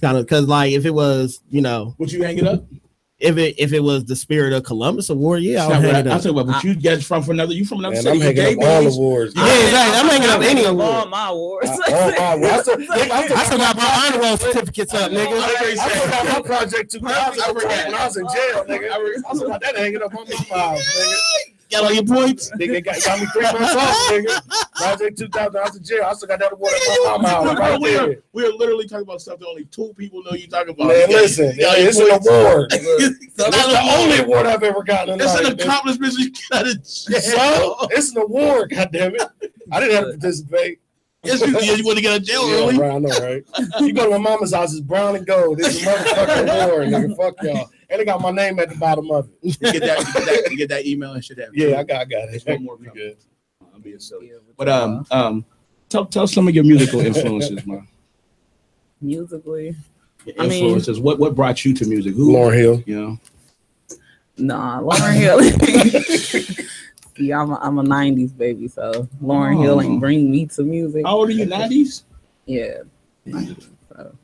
[SPEAKER 8] kind of because like if it was,
[SPEAKER 9] would you hang it up?
[SPEAKER 8] If it was the Spirit of Columbus Award, yeah, I'll hang it up.
[SPEAKER 9] I'm talking about what you get from another. You from another city?
[SPEAKER 10] I'm hanging up all awards.
[SPEAKER 8] Yeah, exactly. I'm hanging up any award.
[SPEAKER 11] All my awards.
[SPEAKER 8] I still got my honor roll certificates up, nigga.
[SPEAKER 10] I still got my Project 2000 when I was in jail, nigga. I still got that hanging up on my files, nigga.
[SPEAKER 9] Got all your points?
[SPEAKER 10] Nigga got me 3 months off, nigga. Project 2000, I was in jail. I still got that award at my house. Right
[SPEAKER 9] we're literally talking about stuff that only 2 people know you talking about.
[SPEAKER 10] Man, listen, it's an award. It's the only award I've ever gotten.
[SPEAKER 9] It's an accomplishment you gotta
[SPEAKER 10] So, it's an award, goddammit. I didn't have to participate.
[SPEAKER 9] Yes, you want to get out of jail early?
[SPEAKER 10] Right, I know, right? You go to my mama's house, it's brown and gold. It's a motherfucking award, nigga. Fuck y'all. And they got my name at the bottom of it.
[SPEAKER 9] You get that email and shit.
[SPEAKER 10] Yeah, I got it.
[SPEAKER 9] There's one more good. I'm being silly. But tell some of your musical influences, man.
[SPEAKER 11] Musically,
[SPEAKER 9] your influences. What brought you to music? Who?
[SPEAKER 10] Lauryn Hill.
[SPEAKER 9] You know.
[SPEAKER 11] Nah, Lauryn Hill. Yeah, I'm a 90s baby, so Lauryn Hill ain't bring me to music.
[SPEAKER 9] How old are you, 90s?
[SPEAKER 11] Yeah. So,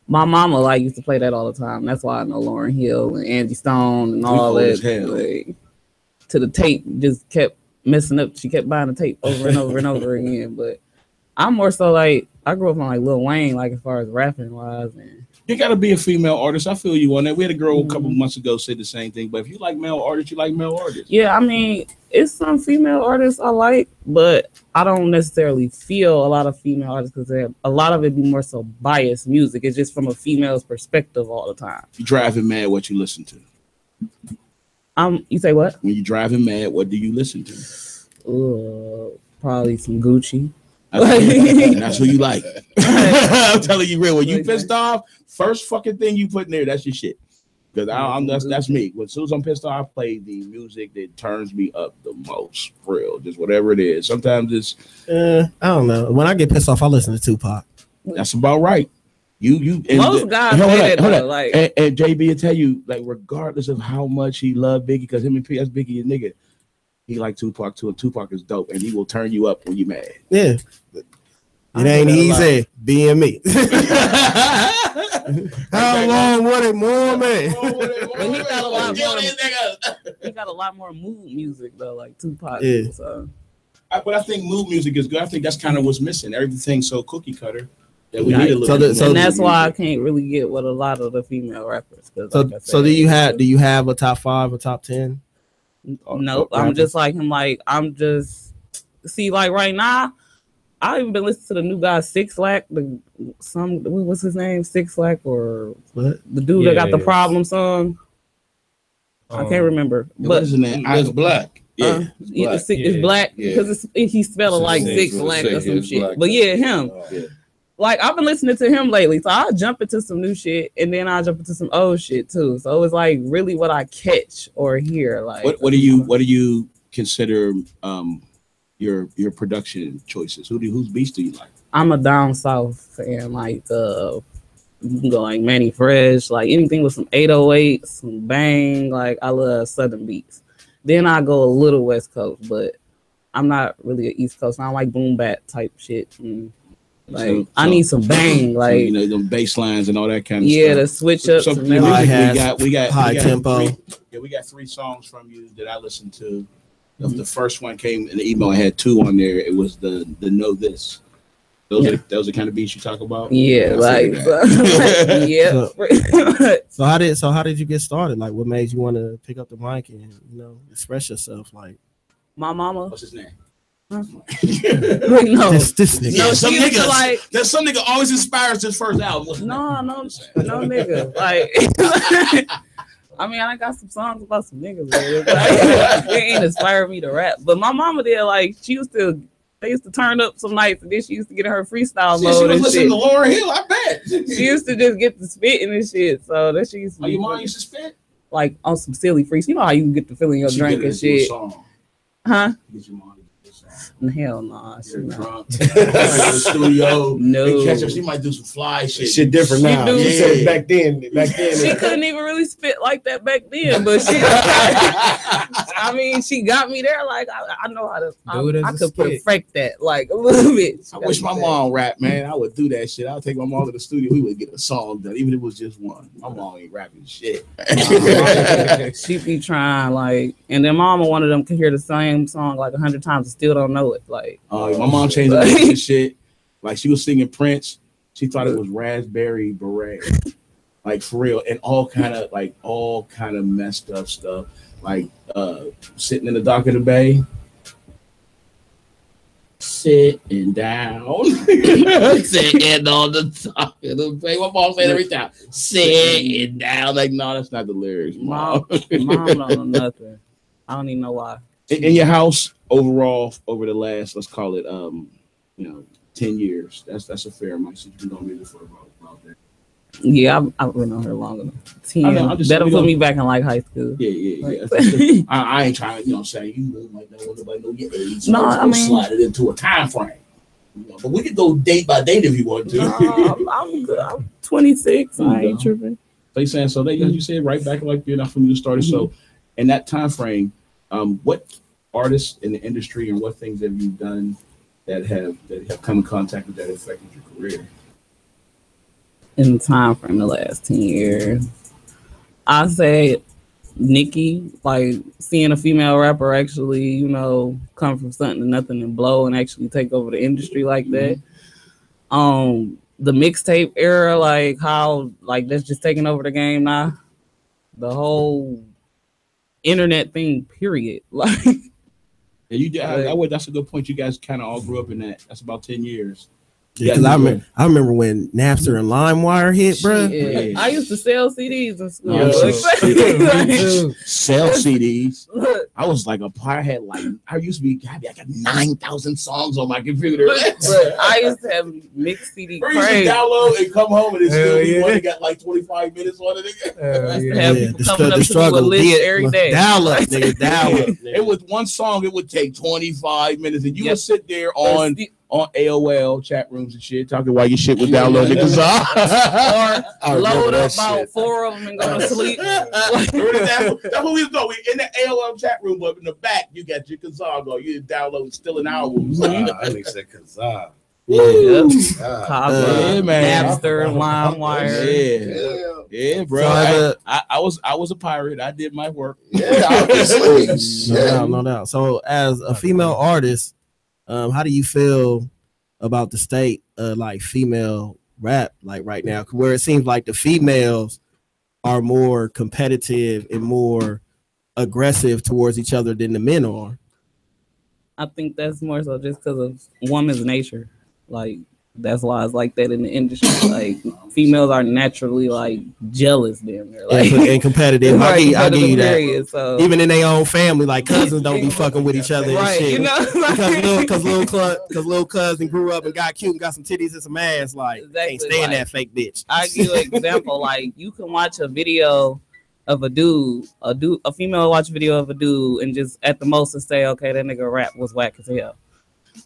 [SPEAKER 11] my mama used to play that all the time. That's why I know Lauryn Hill and Angie Stone and all that. Like, to the tape just kept messing up. She kept buying the tape over and over and over again. But I'm more so like, I grew up on like Lil Wayne, like as far as rapping wise. And
[SPEAKER 9] you gotta be a female artist. I feel you on that. We had a girl a couple months ago say the same thing. But if you like male artists, you like male artists.
[SPEAKER 11] Yeah, I mean, it's some female artists I like, but I don't necessarily feel a lot of female artists because a lot of it be more so biased music. It's just from a female's perspective all the time.
[SPEAKER 9] You driving mad, what you listen to?
[SPEAKER 11] You say what?
[SPEAKER 9] When you driving mad, what do you listen to?
[SPEAKER 11] Probably some Gucci.
[SPEAKER 9] That's who you like. I'm telling you real. When you pissed off, first fucking thing you put in there, that's your shit. Because that's me. As soon as I'm pissed off, I play the music that turns me up the most. Real, just whatever it is. Sometimes it's
[SPEAKER 8] I don't know. When I get pissed off, I listen to Tupac.
[SPEAKER 9] That's about right. You
[SPEAKER 11] most guys say that like
[SPEAKER 9] and JB will tell you, like, regardless of how much he loved Biggie, because him and P, that's Biggie and nigga. He like Tupac too, and Tupac is dope, and he will turn you up when you mad.
[SPEAKER 8] Yeah, it ain't easy being me. How long would it more, man?
[SPEAKER 11] He got a lot more mood music though, like Tupac.
[SPEAKER 8] Yeah.
[SPEAKER 11] So.
[SPEAKER 9] But I think mood music is good. I think that's kind of what's missing. Everything's so cookie cutter that we need a little.
[SPEAKER 11] And that's why I can't really get with a lot of the female rappers.
[SPEAKER 8] So do you have a top 5 or top 10?
[SPEAKER 11] Nope, I'm just like him. Like I'm just like right now. I even been listening to the new guy 6 Lack. What's his name? 6 Lack or
[SPEAKER 8] what?
[SPEAKER 11] The dude that got the problem song. I can't remember. But
[SPEAKER 9] what is his name? It's Black. Yeah,
[SPEAKER 11] it's Black because he spelled like 6 Lack or some shit. Black. But yeah, him. Like I've been listening to him lately, so I jump into some new shit and then I jump into some old shit too. So it's like really what I catch or hear. Like
[SPEAKER 9] what do you consider your production choices? Whose beats do you like?
[SPEAKER 11] I'm a down south fan, like you can go like Manny Fresh, like anything with some 808, some bang. Like I love Southern beats. Then I go a little West Coast, but I'm not really an East Coast. I don't like boom bap type shit. Like I need some bang, like
[SPEAKER 9] them bass lines and all that kind of stuff.
[SPEAKER 11] Yeah, the switch ups.
[SPEAKER 9] We got
[SPEAKER 8] high tempo.
[SPEAKER 9] We got 3 songs from you that I listened to. The first one came in the email. I had 2 on there. It was the Know This. Those are the kind of beats you talk about.
[SPEAKER 11] Yeah, like yeah.
[SPEAKER 8] So how did you get started? Like, what made you want to pick up the mic and express yourself? Like,
[SPEAKER 11] my mama.
[SPEAKER 9] What's his name?
[SPEAKER 11] No,
[SPEAKER 8] this nigga.
[SPEAKER 11] no,
[SPEAKER 9] some
[SPEAKER 11] she used to
[SPEAKER 9] niggas,
[SPEAKER 11] like.
[SPEAKER 9] there's some nigga always inspires his first album.
[SPEAKER 11] No, nigga. Like, I mean, I got some songs about some niggas. Like, it ain't inspired me to rap. But my mama did. Like, they used to turn up some nights, and then she used to get in her freestyle mode.
[SPEAKER 9] She was
[SPEAKER 11] and
[SPEAKER 9] listening
[SPEAKER 11] shit.
[SPEAKER 9] to Lauryn Hill, I bet.
[SPEAKER 11] She used to just get to spitting and shit. So that she used to.
[SPEAKER 9] Oh, your mom used to spit?
[SPEAKER 11] Like on some silly freaks. You know how you can get the feeling of drink and shit. Huh?
[SPEAKER 9] Get your mom.
[SPEAKER 11] Hell nah. She
[SPEAKER 9] drunk. The studio.
[SPEAKER 11] No.
[SPEAKER 9] Catch her. She might do some fly shit.
[SPEAKER 10] Shit different now.
[SPEAKER 11] She
[SPEAKER 10] said back then.
[SPEAKER 11] She couldn't even really spit like that back then, but she. I mean, she got me there. Like I know how to. I could perfect that like a little bit.
[SPEAKER 9] I wish my mom rapped, man. I would do that shit. I would take my mom to the studio. We would get a song done, even if it was just one. My mom ain't rapping shit.
[SPEAKER 11] She be trying like, and then mama one of them can hear the same song like 100 times and still don't know it. Like,
[SPEAKER 9] my mom changed the name and shit. Like she was singing Prince. She thought it was Raspberry Beret. Like for real, and all kind of messed up stuff. Like sitting in the dock of the bay, sitting down, sitting on the dock of the bay. My mom said every time, sitting down. Like, no, that's not the lyrics, mom.
[SPEAKER 11] Mom don't know nothing. I don't even know why.
[SPEAKER 9] In your house overall, over the last, let's call it 10 years. That's a fair amount since you've been on music for about that.
[SPEAKER 11] Yeah, I've been on her long enough. 10. That'll put me back in like high school.
[SPEAKER 9] Yeah. I ain't trying to, say you like that. Nobody know your age.
[SPEAKER 11] No, I mean,
[SPEAKER 9] slide it into a time frame. But we could go date by date if you want to.
[SPEAKER 11] No, I'm good. I'm 26. I ain't tripping.
[SPEAKER 9] They saying so. They you said right back like you're not from you started. So in that time frame, what artists in the industry and what things have you done that have come in contact with that affected your career?
[SPEAKER 11] In time frame the last 10 years, I say Nicki, like seeing a female rapper actually, come from something to nothing and blow and actually take over the industry like that. The mixtape era, like how like that's just taking over the game now. The whole internet thing, period. Like,
[SPEAKER 9] that's a good point. You guys kind of all grew up in that. That's about 10 years.
[SPEAKER 8] Yeah, because I remember when Napster and LimeWire hit, bro.
[SPEAKER 11] Yeah. I used to sell CDs in school.
[SPEAKER 9] Sell CDs. I was like I used to have like 9,000 songs on my computer.
[SPEAKER 11] I used to have mixed CD.
[SPEAKER 9] Where you used to download and come home and it's still be one that got like 25 minutes on it.
[SPEAKER 8] The struggle.
[SPEAKER 11] Every day.
[SPEAKER 8] Dial up, nigga. Dial up.
[SPEAKER 9] It was one song. It would take 25 minutes, and you would sit there on AOL chat rooms and shit, talking while your shit was downloading the
[SPEAKER 11] or load up about 4 of them and go to sleep.
[SPEAKER 9] That's what we was doing. We in the AOL chat room, but in the back you got your Kazaa go. You download stealing albums.
[SPEAKER 10] I think said Kazaa.
[SPEAKER 11] Yeah,
[SPEAKER 9] man.
[SPEAKER 11] Napster, LimeWire.
[SPEAKER 9] Yeah, bro. I was a pirate. I did my work.
[SPEAKER 12] Yeah, obviously.
[SPEAKER 8] No doubt. So, as a female artist, how do you feel about the state of like female rap like right now? Where it seems like the females are more competitive and more aggressive towards each other than the men are.
[SPEAKER 11] I think that's more so just because of woman's nature. Like, that's why it's like that in the industry. Like, females are naturally like jealous, damn near, like,
[SPEAKER 8] and competitive.
[SPEAKER 11] Right,
[SPEAKER 8] I give you that.
[SPEAKER 11] Period, so.
[SPEAKER 8] Even in their own family, like cousins don't be fucking with each other,
[SPEAKER 11] right?
[SPEAKER 8] And shit. Because
[SPEAKER 11] Like,
[SPEAKER 8] little cousin grew up and got cute and got some titties and some ass. Like,
[SPEAKER 11] exactly,
[SPEAKER 8] can't stand that fake bitch.
[SPEAKER 11] I give you an example. Like, you can watch a video of a female watch a video of a dude and just at the most to say, okay, that nigga rap was whack as hell.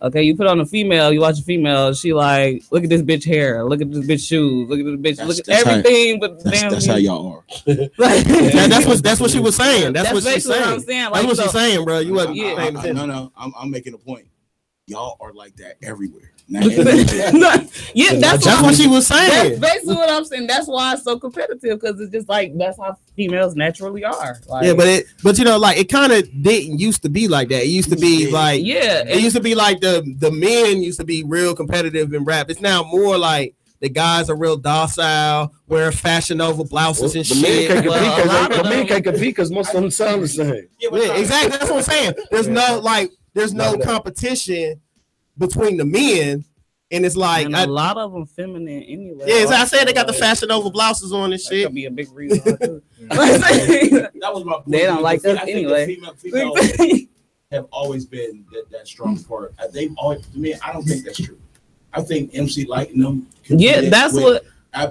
[SPEAKER 11] Okay, you put on a female, you watch a female, she like, look at this bitch hair, look at this bitch shoes, look at this bitch, look at everything, but damn.
[SPEAKER 9] That's how y'all are.
[SPEAKER 8] That's what she was saying. That's what she's saying.
[SPEAKER 11] What I'm saying.
[SPEAKER 8] Like, that's what she's saying, bro. You wasn't
[SPEAKER 11] paying attention.
[SPEAKER 9] No, I'm making a point. Y'all are like that everywhere.
[SPEAKER 11] That's
[SPEAKER 8] what she was saying.
[SPEAKER 11] That's basically what I'm saying. That's why it's so competitive, because it's just like that's how females naturally are. Like,
[SPEAKER 8] yeah, but like it kind of didn't used to be like that. It used to be like it used to be like the men used to be real competitive in rap. It's now more like the guys are real docile, wearing Fashion Nova blouses and shit.
[SPEAKER 10] The men can't compete because most of them sound the same.
[SPEAKER 8] Yeah, exactly. That's what I'm saying. There's no like there's no competition between the men. And it's like
[SPEAKER 11] and a lot of them feminine anyway.
[SPEAKER 8] Yeah, as I said, they got the Fashion Nova blouses on and shit.
[SPEAKER 11] That could be a big reason. That
[SPEAKER 9] was my point.
[SPEAKER 11] They don't like us anyway.
[SPEAKER 9] Female have always been that strong part. They've always, to me, I don't think that's true. I think MC Light and them.
[SPEAKER 11] Yeah, that's what.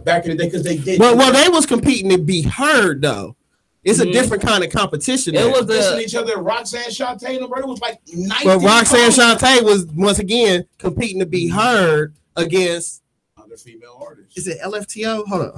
[SPEAKER 9] Back in the day, because they did.
[SPEAKER 8] Well, they was competing to be heard though. It's a different kind of competition.
[SPEAKER 9] It was dissing each other. Roxanne, Shantae, and them, it was like 19.
[SPEAKER 8] But Roxanne Shantae was once again competing to be heard against
[SPEAKER 9] other female artists.
[SPEAKER 8] Is it LFTO? Hold on.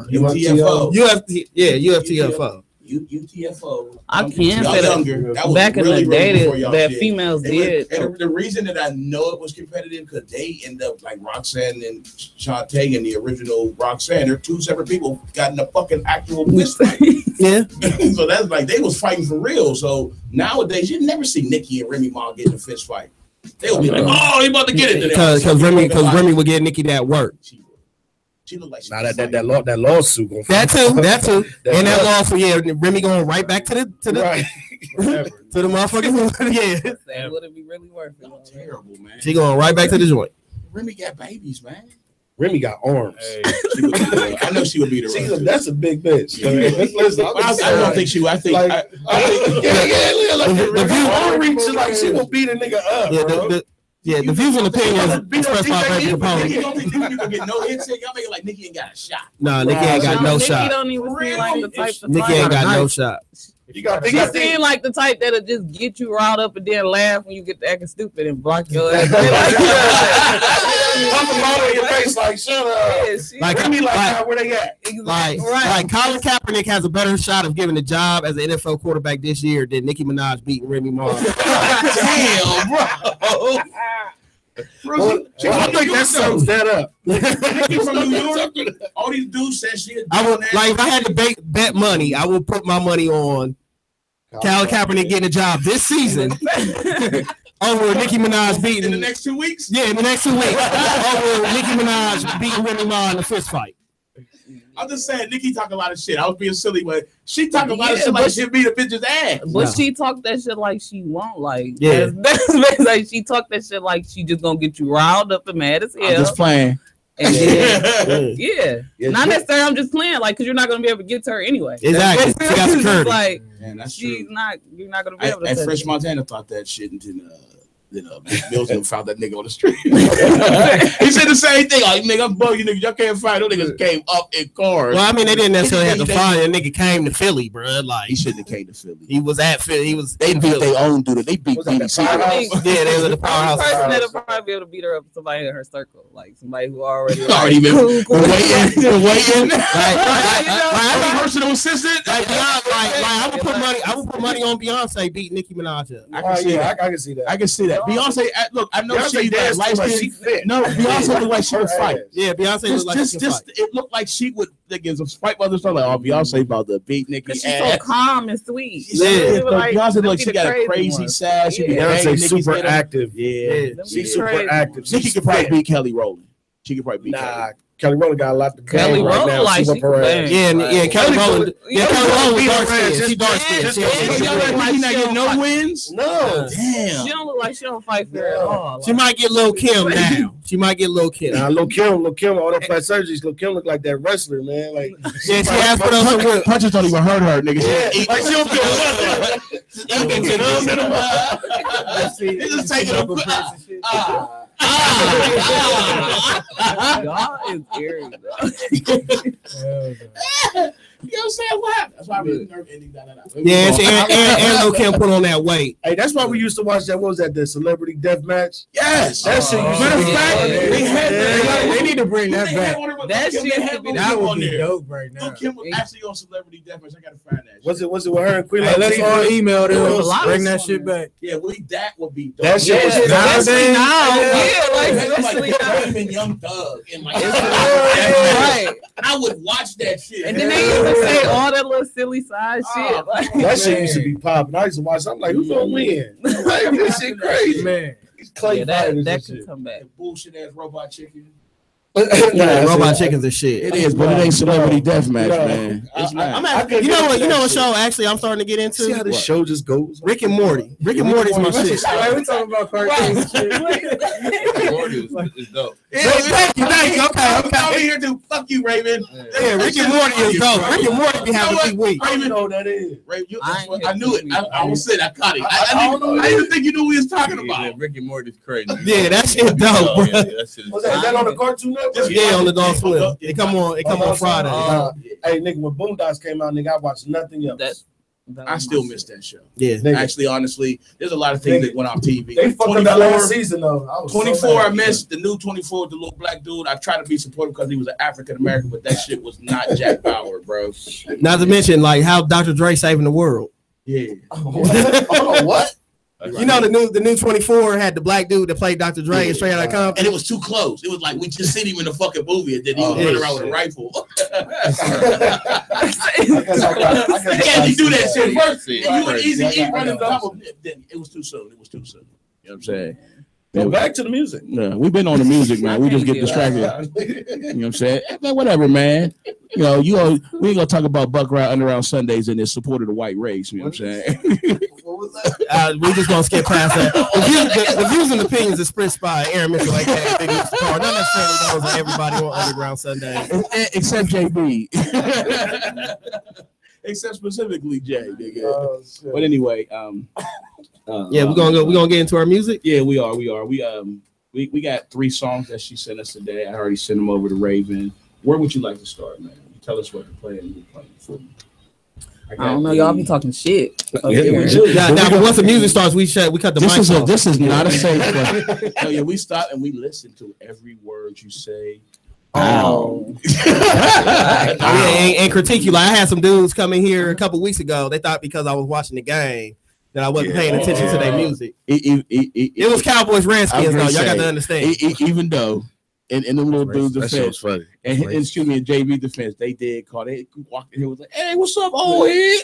[SPEAKER 9] UTFO.
[SPEAKER 8] UTFO.
[SPEAKER 9] UTFO.
[SPEAKER 11] I can say that back in the day that females did.
[SPEAKER 9] And the reason that I know it was competitive because they end up like Roxanne and Shantae and the original Roxanne. They're two separate people got in a fucking actual fist fight.
[SPEAKER 8] Yeah.
[SPEAKER 9] So that's like they was fighting for real. So nowadays you never see Nicki and Remy Ma get in a fist fight. They'll be like, oh, he about to get it.
[SPEAKER 8] Because Remy would get Nicki that work.
[SPEAKER 9] She looked like
[SPEAKER 10] that lawsuit.
[SPEAKER 8] That too. And that lawsuit, yeah. Remy going right back to the motherfucking
[SPEAKER 11] yeah. That would be really worth it.
[SPEAKER 9] Terrible, man.
[SPEAKER 8] She going right back to the joint.
[SPEAKER 9] Remy got babies, man.
[SPEAKER 10] Remy got arms.
[SPEAKER 9] I know she would be the right.
[SPEAKER 10] That's a big bitch.
[SPEAKER 9] Listen, I don't think she would. I think
[SPEAKER 10] the view reach like she will beat a nigga up.
[SPEAKER 8] The views and opinions expressed by every opponent.
[SPEAKER 9] You don't think you can get no hits? Y'all make it like Nicki ain't got a shot.
[SPEAKER 8] Nah, Nicki ain't got no shot.
[SPEAKER 11] Nicki don't even seem like the type to
[SPEAKER 8] Nicki ain't got no shot.
[SPEAKER 11] She seem like the type that'll just get you riled up and then laugh when you get to acting stupid and block your ass.
[SPEAKER 10] Pump them all in your face like shut up.
[SPEAKER 8] Like
[SPEAKER 10] where they at?
[SPEAKER 8] Like Colin Kaepernick has a better shot of getting a job as an NFL quarterback this year than Nicki Minaj beating Remy Ma.
[SPEAKER 9] Damn, bro.
[SPEAKER 10] I think that sums that up.
[SPEAKER 9] Nicki from New York. All these dudes said she.
[SPEAKER 8] If I had to bet money, I would put my money on Colin Kaepernick getting a job this season over Nicki Minaj beating
[SPEAKER 9] in the next 2 weeks.
[SPEAKER 8] Yeah, in the next 2 weeks over Nicki Minaj beating Remy Ma in a fist fight.
[SPEAKER 9] I'm just saying, Nicki talk a lot of shit. I was being silly, but she talk a lot of shit like she'll beat a bitch's ass.
[SPEAKER 11] But she talk that shit like she won't. Like, that's like she talk that shit like she just gonna get you riled up and mad as hell.
[SPEAKER 9] I'm just playing.
[SPEAKER 11] And then, not necessarily. I'm just playing, like, because you're not gonna be able to get to her anyway.
[SPEAKER 8] Exactly. She got security.
[SPEAKER 11] Like,
[SPEAKER 9] that's
[SPEAKER 11] she's
[SPEAKER 9] true.
[SPEAKER 11] not. You're not gonna be able to.
[SPEAKER 9] And Fresh Montana thought that shit until Milton found that nigga on the street. He said the same thing. Like, nigga, I'm bugging you niggas. Y'all can't find. Those niggas came up in cars.
[SPEAKER 8] Well, I mean, they didn't necessarily have to find a nigga came to Philly, bro. Like,
[SPEAKER 9] he shouldn't have came to Philly.
[SPEAKER 8] He was at Philly. He was.
[SPEAKER 9] They beat their own dude. They beat BBC.
[SPEAKER 8] Yeah, they were the powerhouse.
[SPEAKER 11] The person that'll probably be able to beat her up, somebody in her circle, like somebody who already
[SPEAKER 9] been waiting. Like personal assistant.
[SPEAKER 8] Like I would put money on Beyonce beat Nicki Minaj up.
[SPEAKER 10] I can see that.
[SPEAKER 9] I can see that. Beyonce, look, I know she fit. No, Beyonce looked like she would fight.
[SPEAKER 8] Yeah, Beyonce looked like she would fight.
[SPEAKER 9] It looked like she would. There's a fight by the stuff like, oh, Beyonce about to beat Nicki.
[SPEAKER 11] She's so calm and sweet.
[SPEAKER 9] Beyonce look like she got a crazy sass.
[SPEAKER 10] Beyonce super active.
[SPEAKER 8] Yeah,
[SPEAKER 10] she's super active.
[SPEAKER 9] Nicki could probably beat Kelly Rowland. She could probably beat Kelly.
[SPEAKER 10] Kelly Rowland got a lot to do
[SPEAKER 11] Kelly
[SPEAKER 10] right now.
[SPEAKER 11] Like
[SPEAKER 10] Kelly
[SPEAKER 8] Rowland. Kelly Rowland dark skin. She dark skin.
[SPEAKER 9] She not getting no wins.
[SPEAKER 10] No,
[SPEAKER 9] damn.
[SPEAKER 11] She don't look like she don't fight fair at all.
[SPEAKER 8] She might get Lil Kim now. She might get Lil Kim.
[SPEAKER 10] Lil Kim, all that plastic surgeries. Lil Kim look like that wrestler, man. Like,
[SPEAKER 8] yeah, she has put on some
[SPEAKER 9] punches. Don't even hurt her, nigga.
[SPEAKER 10] Like she don't feel
[SPEAKER 9] nothing. Just taking a
[SPEAKER 11] God is scary, bro.
[SPEAKER 9] You know what I'm saying? What happened? That's why I really nerve ending that.
[SPEAKER 8] Yeah, and Lil Kim put on that weight.
[SPEAKER 10] Hey, that's why we used to watch that. What was that? The celebrity death match?
[SPEAKER 9] Yes,
[SPEAKER 10] that shit.
[SPEAKER 9] Matter of fact,
[SPEAKER 13] they need to bring that back.
[SPEAKER 11] That shit
[SPEAKER 13] would be dope right now.
[SPEAKER 9] Lil Kim was actually on Celebrity Death Match. I gotta find that.
[SPEAKER 10] Was it with her and Queen?
[SPEAKER 13] Hey, let's all email them. Bring that shit back.
[SPEAKER 9] Yeah, that would be dope.
[SPEAKER 10] That shit was
[SPEAKER 11] especially now.
[SPEAKER 9] Like Game and Young Thug and like
[SPEAKER 11] right.
[SPEAKER 9] I would watch that shit.
[SPEAKER 11] And then they used to say all that little silly side shit. Like,
[SPEAKER 10] that shit used to be popping. I used to watch. I'm like, who's gonna win? Like, this shit crazy,
[SPEAKER 13] man.
[SPEAKER 10] Clay
[SPEAKER 11] that could come back.
[SPEAKER 9] The bullshit ass robot chicken.
[SPEAKER 8] Yeah, robot chickens and shit.
[SPEAKER 9] It is, but it ain't celebrity deathmatch, man. It's not.
[SPEAKER 8] You know what? You know what show actually I'm starting to get into?
[SPEAKER 10] See how this show just goes?
[SPEAKER 8] Rick and Morty. Rick and Morty's my shit.
[SPEAKER 12] We talking about cartoons.
[SPEAKER 18] Morty is dope.
[SPEAKER 8] Thank you. Okay.
[SPEAKER 9] Come here to fuck you, Raven.
[SPEAKER 8] Yeah, Rick and Morty is dope. Rick and Morty be having a big week.
[SPEAKER 9] Raven,
[SPEAKER 10] know that is.
[SPEAKER 9] Raven, I knew it. I almost said I caught it. I didn't even think you knew what we was talking about.
[SPEAKER 18] Rick and Morty's crazy.
[SPEAKER 8] Yeah, that shit dope, bro.
[SPEAKER 10] Was that on the Cartoon Network?
[SPEAKER 8] Yeah, on the Adult Swim. It come on Friday.
[SPEAKER 10] Hey, nigga, when Boondocks came out, nigga, I watched nothing else.
[SPEAKER 9] I still miss that show.
[SPEAKER 8] Yeah,
[SPEAKER 9] actually, honestly, there's a lot of things that went off TV.
[SPEAKER 10] They fucked up that last season though.
[SPEAKER 9] 24, I missed the new 24 with the little black dude. I tried to be supportive because he was an African American, but that shit was not Jack Bauer, bro.
[SPEAKER 8] Not to mention like how Dr. Dre saving the world.
[SPEAKER 9] Yeah.
[SPEAKER 10] What?
[SPEAKER 8] You know the new 24 had the black dude that played Dr. Dre and Straight Outta Compton.
[SPEAKER 9] And it was too close. It was like we just seen him in the fucking movie and then he was running around with a rifle. Yeah, you do that shit first. You would easy running double. It was too soon. You know what I'm saying?
[SPEAKER 10] Go back to the music.
[SPEAKER 9] No, we've been on the music, man. We just get distracted. You know what I'm saying? Man, whatever, man. You know, we ain't gonna talk about Buck Underground Sundays and their support of the white race. You know what I'm saying?
[SPEAKER 8] We just gonna skip past that. The views and opinions expressed by Aaron Mitchell, like that, Big Mr. Car, not necessarily those of everybody on Underground Sundays,
[SPEAKER 9] except JB. Except specifically Jay, nigga. Oh, but anyway,
[SPEAKER 8] yeah, we're gonna get into our music.
[SPEAKER 9] Yeah, we are. We got 3 songs that she sent us today. I already sent them over to Raven. Where would you like to start, man? Tell us what to play and you're playing for me.
[SPEAKER 11] I don't know, y'all be talking shit.
[SPEAKER 8] Now, once the music starts, we cut the mic off.
[SPEAKER 9] This is not a safe place. No, yeah, we stop and we listen to every word you say.
[SPEAKER 8] And critique you. Like I had some dudes come in here a couple weeks ago. They thought because I was watching the game that I wasn't paying attention to their music. It was Cowboys Redskins though. Y'all got to understand.
[SPEAKER 9] Even though in the little dude's defense,
[SPEAKER 10] funny.
[SPEAKER 9] And excuse me, in JV defense, they did call. They walked in here was like, "Hey, what's up, old head?"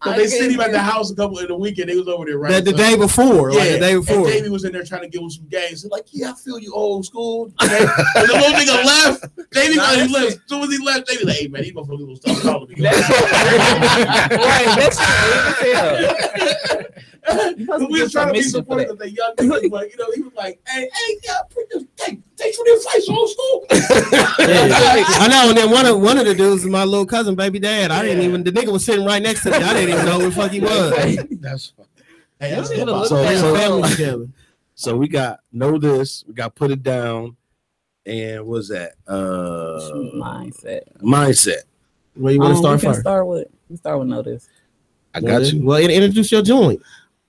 [SPEAKER 9] So they seen him at the house in the weekend. They was over there right
[SPEAKER 8] the day before.
[SPEAKER 9] Yeah,
[SPEAKER 8] the day before.
[SPEAKER 9] And Davey was in there trying to give him some games. He's like, yeah, I feel you, old school. And the little nigga left. Davey left. As soon as he left, Davey like, hey man, he motherfuckers will stop calling me. We was trying to be supportive of the young niggas, but you know, he was like, hey, thanks for the advice, old school.
[SPEAKER 8] I know, and then one of the dudes is my little cousin, baby dad. I didn't even the nigga was sitting right next to me. I didn't even know who the fuck he was.
[SPEAKER 10] That's fine.
[SPEAKER 8] Hey,
[SPEAKER 10] so we got Know This, we got Put It Down, and what's that? Mindset.
[SPEAKER 8] Where you want to start first?
[SPEAKER 11] Start with Know This.
[SPEAKER 10] I got you.
[SPEAKER 8] Well, introduce your joint.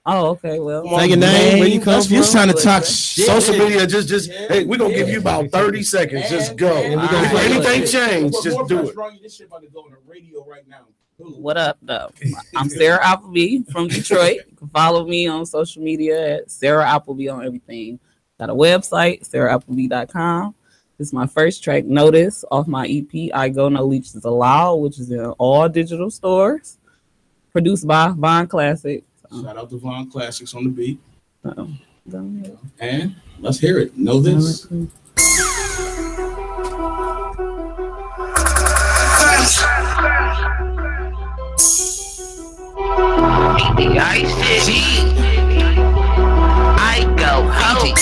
[SPEAKER 11] Oh, okay. Well,
[SPEAKER 8] say your name, where you come from.
[SPEAKER 10] You're trying to talk social media. Just hey, we're gonna give you about 30 seconds. Just go. And we're gonna anything change, just do it.
[SPEAKER 9] This shit about to go on the radio right now.
[SPEAKER 11] What up, though? I'm Sarah Appleby from Detroit. You can follow me on social media at Sarah Appleby on everything. Got a website, sarahappleby.com. This is my first track, Know This, off my EP, I Go No Leeches Allowed, which is in all digital stores. Produced by Von Classics.
[SPEAKER 9] Shout out to Von Classics on the beat. And let's hear it. Know This.
[SPEAKER 2] I go home.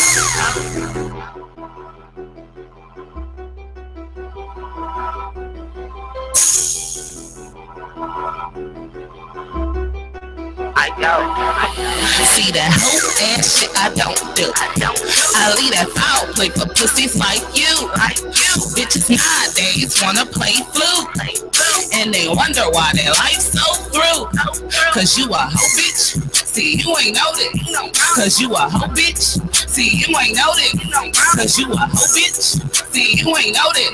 [SPEAKER 2] I go. See that hoe ass shit I don't do. I leave that foul play for pussies like you. Bitches nowadays wanna play flute. And they wonder why their life's so through. Cause you a hoe bitch. See, you ain't know that. Cause you a hoe bitch. See, you ain't know that. Cause you a hoe bitch. See, you ain't know that.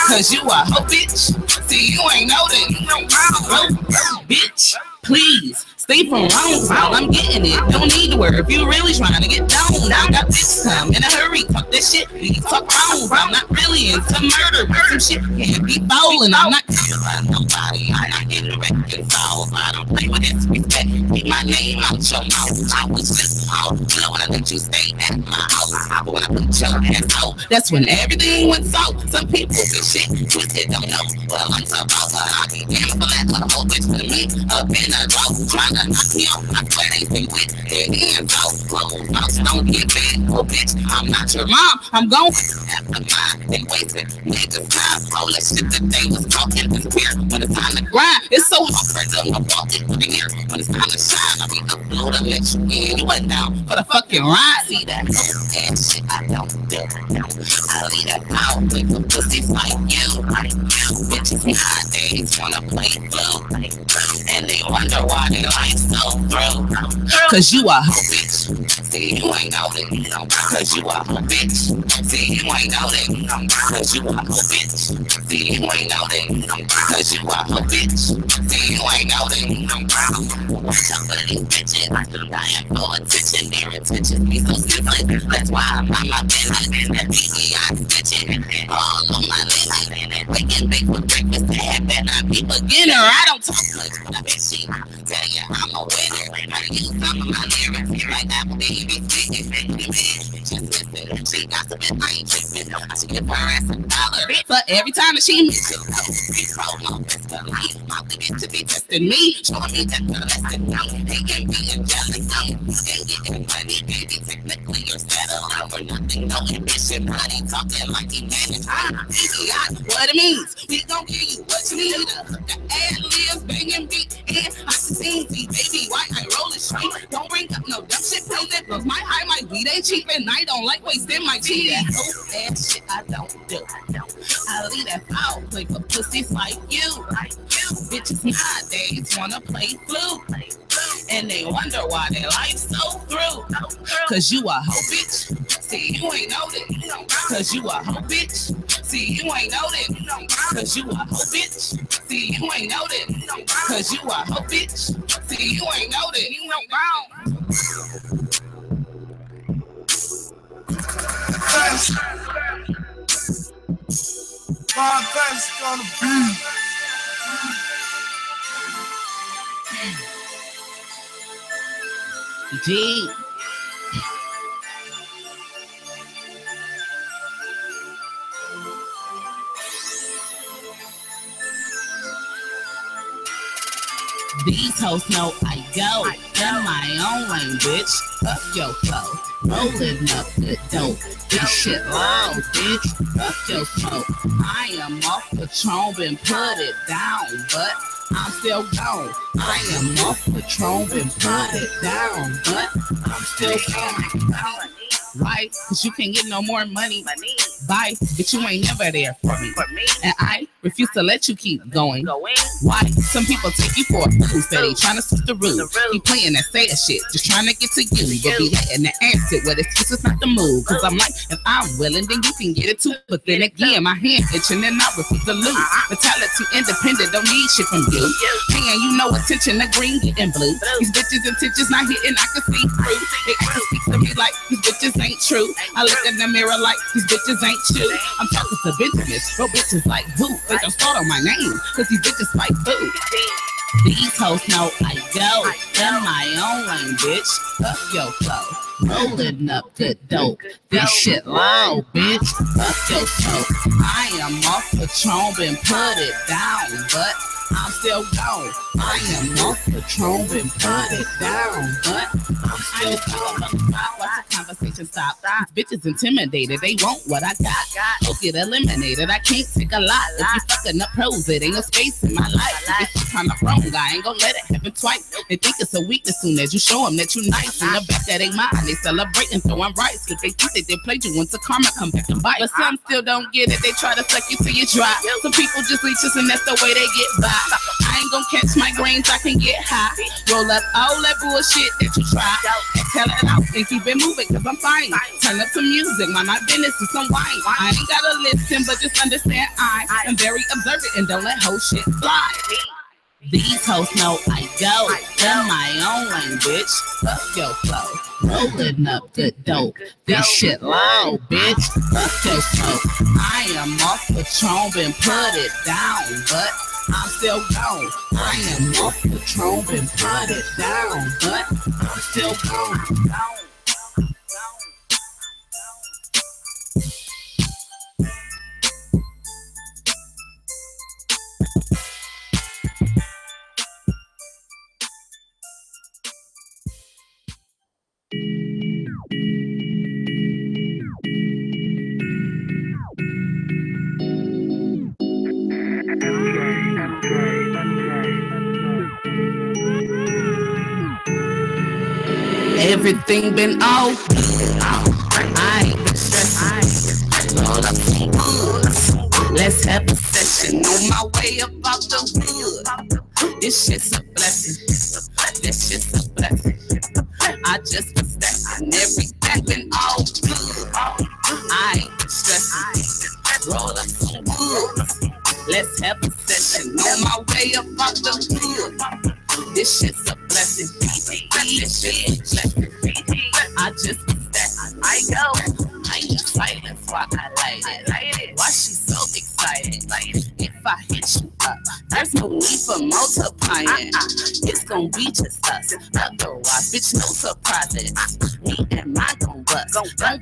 [SPEAKER 2] Cause you a hoe bitch. See, you ain't know that. Bitch, please. Stay
[SPEAKER 5] came from wrong side. I'm getting it. Don't need to worry if you really trying to get down. I got this come in a hurry. Talk that shit. You talk wrong. I'm not really into murder, but some shit can't be bowling. I'm not killing nobody. I'm not getting reconciled. I don't play with disrespect. Keep my name out your mouth. I was just out. I wanna let you stay at my house. I wanna put your ass out. That's when everything went south. Some people get shit twisted, don't know. Well, I'm so about to I be damn for that little whole bitch to me. Up in a drought, trying to knock me off. I swear they stay with their hands out. Close mouths don't get big. Oh, bitch, I'm not your mom. I'm going after mine. They wasted niggas' time. All that shit that they was talking is weird. When it's time to grind, it's so hard for them to walk in the year. When it's time to shine, I'll be upload and let you in. You went down for the fucking ride. See that and shit I don't do. I'll leave that out with some pussies like you. Bitches nowadays wanna play blue. And they wonder why they life so through. Cause you a hoe bitch. See, you ain't know that. Cause you a hoe bitch. See, you ain't know that. Cause you a hoe bitch. See, you ain't know that. Cause you a hoe bitch. See, you ain't know that. Watch out for these bitches. I'm dying for attention. Their attention be so stifling. That's why I'm on my business. That I'm bitching. All on my list. Waking big for breakfast. Have that I be beginner. I don't talk much, but I bet she tell you I'm a winner. I use some of my lyrics like that baby speaking. Just listen, she got some bit. I ain't tripping. I should give her ass $1 for every time that she misses. Be promo, best for life. My limit to be testing me, showing me that the lesson. They can be jealous. And getting money, baby. Technically, you're settled over nothing. No ambition, money talking like he managed. What it means, we gon' give you what you need. The ad libs, banging beat, and I can see, baby, why I roll it straight. Don't bring up no dumb shit, please. That blows my high, my weed ain't cheap, and I don't like wasting my tea. That whole ass shit I don't do. I leave that foul, play for pussies like you. Bitches nowadays wanna play flute. And they wonder why their life's so through. Cause you a hoe bitch. See, you ain't know that. Cause you a hoe bitch. See, you ain't know that. Cause you a hoe bitch. See, you ain't know that. Cause you a hoe bitch. See, you ain't know that. You know wrong.
[SPEAKER 2] Podcast gonna be.
[SPEAKER 5] G. These hoes know I go in my own lane, bitch. Up your flow, rolling up the dope. This shit loud, bitch. Up your smoke. I am off Patron, been put it down, but I'm still gone. I am off Patron, been put it down, but I'm still gone. Right? Cause you can't get no more money. Bye, but you ain't never there for me. And I refuse to let you keep going. Why? Some people take you for a fool, steady trying to switch the rules. Keep playing that sad shit, just trying to get to you. But be letting the answer what it's just not the move. Cause I'm like, if I'm willing, then you can get it too. But then again, my hand itching and I refuse to lose. Mentality independent, don't need shit from you. Paying you no attention, the green getting blue. These bitches intentions not hitting, I can see through. They act speak to me like these bitches ain't true. I look in the mirror like these bitches ain't true. I'm talking to business, bro bitches like who? They don't start on my name, cause these bitches like food. These hoes know I go in my own lane, bitch. Up your flow, rolling up the dope. This shit loud, bitch. Up your flow. I am off Patron, been put it down, but I'm still gone. I am off Patron, been put it down, but I'm still gone. Watch the conversation stop. These bitches intimidated, they want what I got. Go get eliminated, I can't take a lot. If you fucking up pros, it ain't no space in my life. If it's kind of wrong, I ain't gonna let it happen twice. They think it's a weakness soon as you show them that you nice. In the back that ain't mine, they celebrating, throwing rights. Cause they think that they played you once the karma come back and bite. But some still don't get it, they try to suck you till you dry. Some people just leeches and that's the way they get by. I ain't gonna catch my grains, I can get high. Roll up all that bullshit that you try. Tell it out and keep it moving, cause I'm fine. Turn up some music, mind my business and some wine. I ain't gotta listen, but just understand I am very observant and don't let whole shit fly. These hoes know I go in my own lane, bitch. Fuck your flow. Rolling up the dope. This shit loud, bitch. Fuck your flow. I am off Patron and put it down, but I'm still gone. I am off Patron and put it down, but I'm still gone. Everything been all good. I ain't been stressing. Roll up some woods. Let's have a session on my way up out the hood. This shit's a blessing. This shit's a blessing. I just been stacking. Everything been all good. I ain't been stressing. Roll up some woods. Let's have a session on my way up out the hood. This shit's a blessing. This shit's a blessing. I just I go. I need silence while I light it. Why she so excited? If I hit you up, there's no need for multiplying. It's gonna be just us. Otherwise, bitch, no surprises. Me and mine gon' bust. Don't believe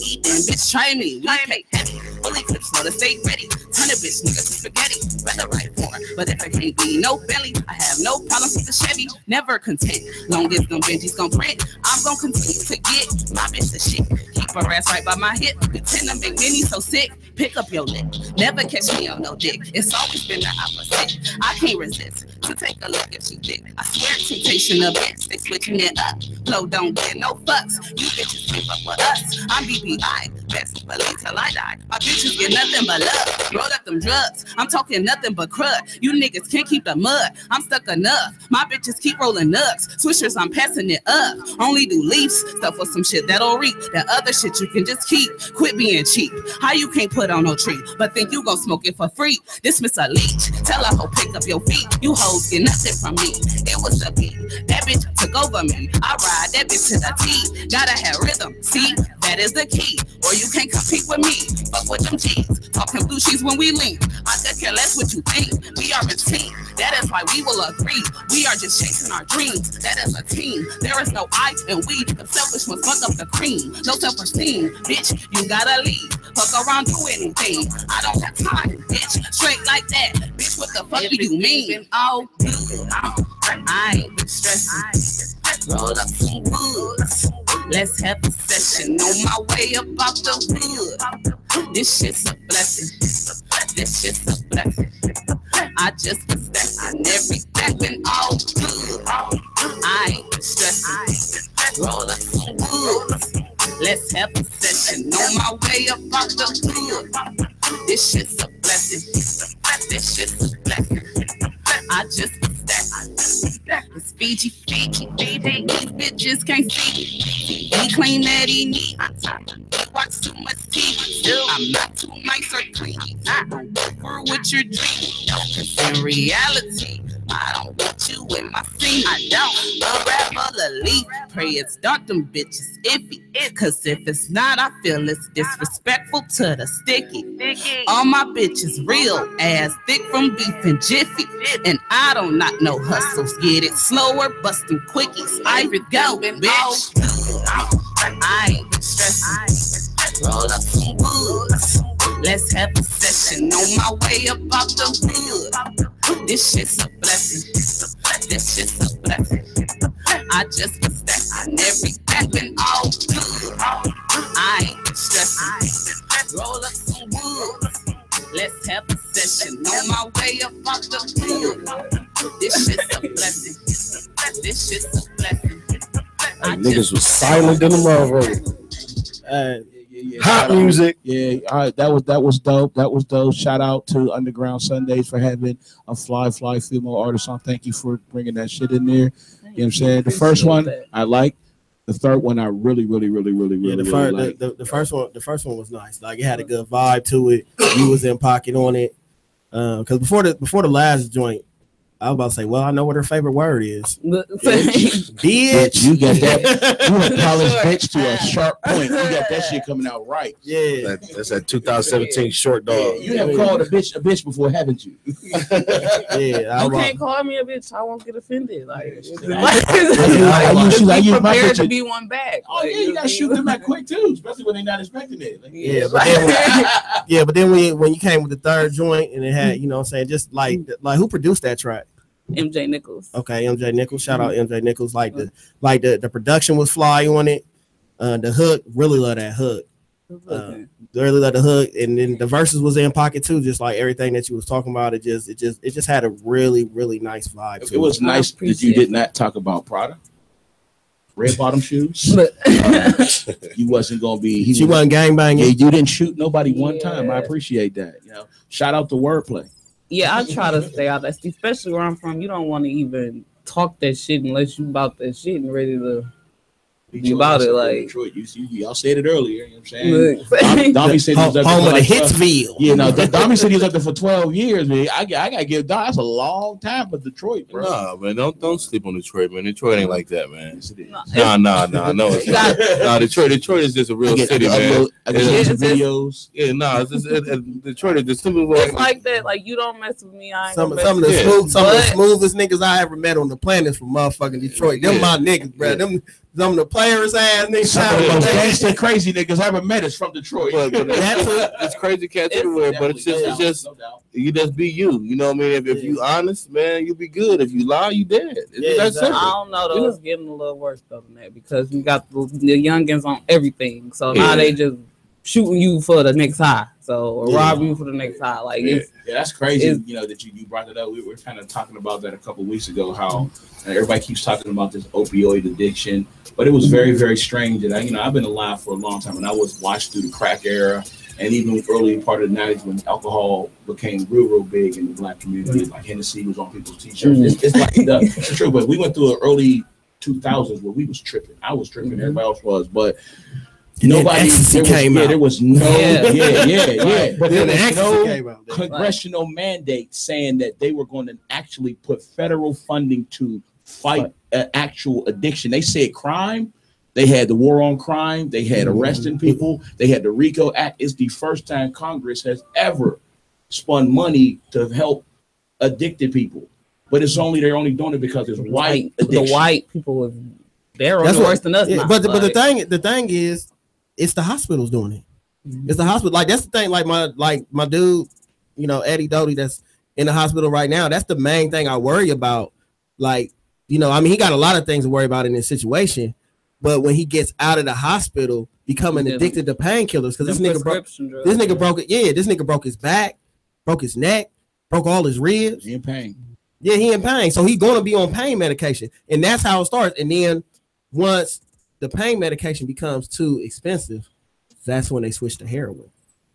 [SPEAKER 5] me, then bitch, try me. We pay heavy. Fully clips, know to stay ready. Turn a bitch nigga to spaghetti. Rather right for it. But if it can't be no belly, I have no problems with the Chevy. Never content. Long as them Benjis gon' print, I'm gon' continue to get my bitch the shit. Keep her ass right by my hip. Pretend to make Minnie so sick. Pick up your lip. Never catch me on no dick. It's always been the opposite. I can't resist to take a look if she thick. I swear temptation of bitch. They switching it up. Flow don't get no fucks. You bitches keep up with us. I'm BBI. Best believe till I die. My bitches get nothing but love. Roll up them drugs. I'm talking nothing but crud. You niggas can't keep the mud. I'm stuck enough. My bitches keep rolling nugs. Swishers, I'm passing it up. Only do leaves. Stuff with some shit that'll reek. That other shit you can just keep. Quit being cheap. How you can't put on no tree, but think you gon' smoke it for free? Dismiss a leech. Tell a hoe pick up your feet. You hoes get nothing from me. It was the beat. That bitch took over me. I ride that bitch to the T. Gotta have rhythm. See, that is the key. Or you can't compete with me. Fuck with them G's. Talking blue sheets when we lean. I could care less what you think. We are a team. That is why we will agree. We are just chasing our dreams. That is a team. There is no I and we. The selfish ones fuck up the cream. No self-esteem. Bitch, you gotta leave. Fuck around, do anything. I don't have time, bitch. Straight like that. Bitch, what the fuck do you mean? Oh, I ain't been stressing. Roll up some woods. Let's have a session on my way up out the hood. This shit's a blessing. This shit's a blessing. I just been stacking everything been all good. I ain't been stressing. Roll up some woods. Let's have a session on my way up out the hood. This shit's a blessing. This shit's a blessing. I just been stacking. It's Fiji. These bitches can't see. He claim that he need. He watch too much TV. I'm not too nice or clean. I don't go for what you're dreaming. Cause in reality, I don't want you in my scene. I don't. A rapper, a leaf. Pray it's dark, them bitches iffy. Cause if it's not, I feel it's disrespectful to the sticky. All my bitches real ass thick from beef and jiffy. And I don't knock no hustles. Get it slower, busting quickies. I go, bitch. I ain't been stressing. Roll up some woods. Let's have a session on my way up out the hood. This shit's a blessing. This shit's a blessing. I just been stacking everything been all good. I ain't been stressing. Roll up some woods. Let's have a session on my way up out the hood. This shit's a blessing. This shit's a blessing.
[SPEAKER 10] Niggas was silent in the motherfucker. Hot music.
[SPEAKER 9] Yeah, all right, that was dope. That was dope. Shout out to Underground Sundays for having a fly female artist on. Thank you for bringing that shit in there. You know what I'm saying? The first one I like. The third one I really like.
[SPEAKER 8] The first one was nice. Like it had a good vibe to it. You was in pocket on it. Because before the last joint, I was about to say, well, I know what her favorite word is.
[SPEAKER 9] Bitch. You got that. You a college bitch to a sharp point. You got that shit coming out right.
[SPEAKER 8] Yeah.
[SPEAKER 10] That's that 2017 short dog.
[SPEAKER 9] You have called a bitch before, haven't you?
[SPEAKER 8] Yeah.
[SPEAKER 11] You can't call me a bitch. I won't get offended. Like,
[SPEAKER 9] I
[SPEAKER 11] be prepared to be one back.
[SPEAKER 9] Oh, yeah, you got to shoot them back quick, too, especially when they're not expecting it.
[SPEAKER 8] Like, but then when you came with the third joint and it had, you know what I'm saying, just like who produced that track?
[SPEAKER 11] MJ Nichols.
[SPEAKER 8] Okay, MJ Nichols. Shout out MJ Nichols. Like the production was fly on it. The hook, really love that hook. Really love the hook, and then the verses was in pocket too. Just like everything that you was talking about, it just had a really nice vibe.
[SPEAKER 9] It was nice that you did not talk about Prada, red bottom shoes. You wasn't gonna be.
[SPEAKER 8] She wasn't gangbanging.
[SPEAKER 9] Yeah, you didn't shoot nobody one time. I appreciate that. You know, shout out to wordplay.
[SPEAKER 11] Yeah, I try to stay out that, especially where I'm from. You don't want to even talk that shit unless you about that shit and ready to be about it. Like
[SPEAKER 9] Detroit, y'all said it earlier. You know what I'm saying? Dommy said he was up
[SPEAKER 8] home
[SPEAKER 9] there
[SPEAKER 8] of the
[SPEAKER 9] like
[SPEAKER 8] Hitsville.
[SPEAKER 9] Yeah, no, Dommy said he was up there for 12 years. Man, I gotta give Dom. That's a long time for Detroit, bro.
[SPEAKER 18] Nah, man, don't sleep on Detroit, man. Detroit ain't like that, man. Nah, no, it's not. Nah, Detroit is just a real city, man.
[SPEAKER 9] Videos.
[SPEAKER 18] Yeah, nah, Detroit is just simple.
[SPEAKER 11] It's like that. Like you don't mess with me. I ain't
[SPEAKER 8] some of the smoothest niggas I ever met on the planet from motherfucking Detroit. Them my niggas, bro. Them some of the players ass niggas.
[SPEAKER 9] Some of the most gangster crazy niggas I ever met is from Detroit.
[SPEAKER 18] But it's crazy cats everywhere. But it's just you just be you. You know what I mean? If you honest, man, you be good. If you lie, you dead. That's
[SPEAKER 11] I don't know though. It's getting a little worse though than that because we got the youngins on everything. So now they just shooting you for the next high. So or rob you for the next high. Like
[SPEAKER 9] that's crazy. You know that you brought it up. We were kind of talking about that a couple weeks ago. How everybody keeps talking about this opioid addiction. But it was very, very strange that I've been alive for a long time, and I was watched through the crack era, and even early part of the 90s when alcohol became real big in the black community. Like Hennessy was on people's t-shirts. It's like it's true. But we went through an early 2000s where we was tripping. I was tripping. Everybody else was, but nobody there was no But there was no congressional mandate saying that they were going to actually put federal funding to fight actual addiction. They said crime. They had the war on crime. They had arresting people. They had the RICO Act. It's the first time Congress has ever spun money to help addicted people. But they're only doing it because it's white addiction.
[SPEAKER 11] The white people, they're worse than us.
[SPEAKER 8] Yeah, but the thing is, it's the hospitals doing it. It's the hospital. Like that's the thing. Like my dude, Eddie Doty, that's in the hospital right now. That's the main thing I worry about. Like, he got a lot of things to worry about in this situation, but when he gets out of the hospital, becoming addicted to painkillers, because this nigga broke it. Yeah, this nigga broke his back, broke his neck, broke all his ribs.
[SPEAKER 9] He in pain.
[SPEAKER 8] Yeah, he in pain. So he's going to be on pain medication, and that's how it starts. And then once the pain medication becomes too expensive, that's when they switch to heroin.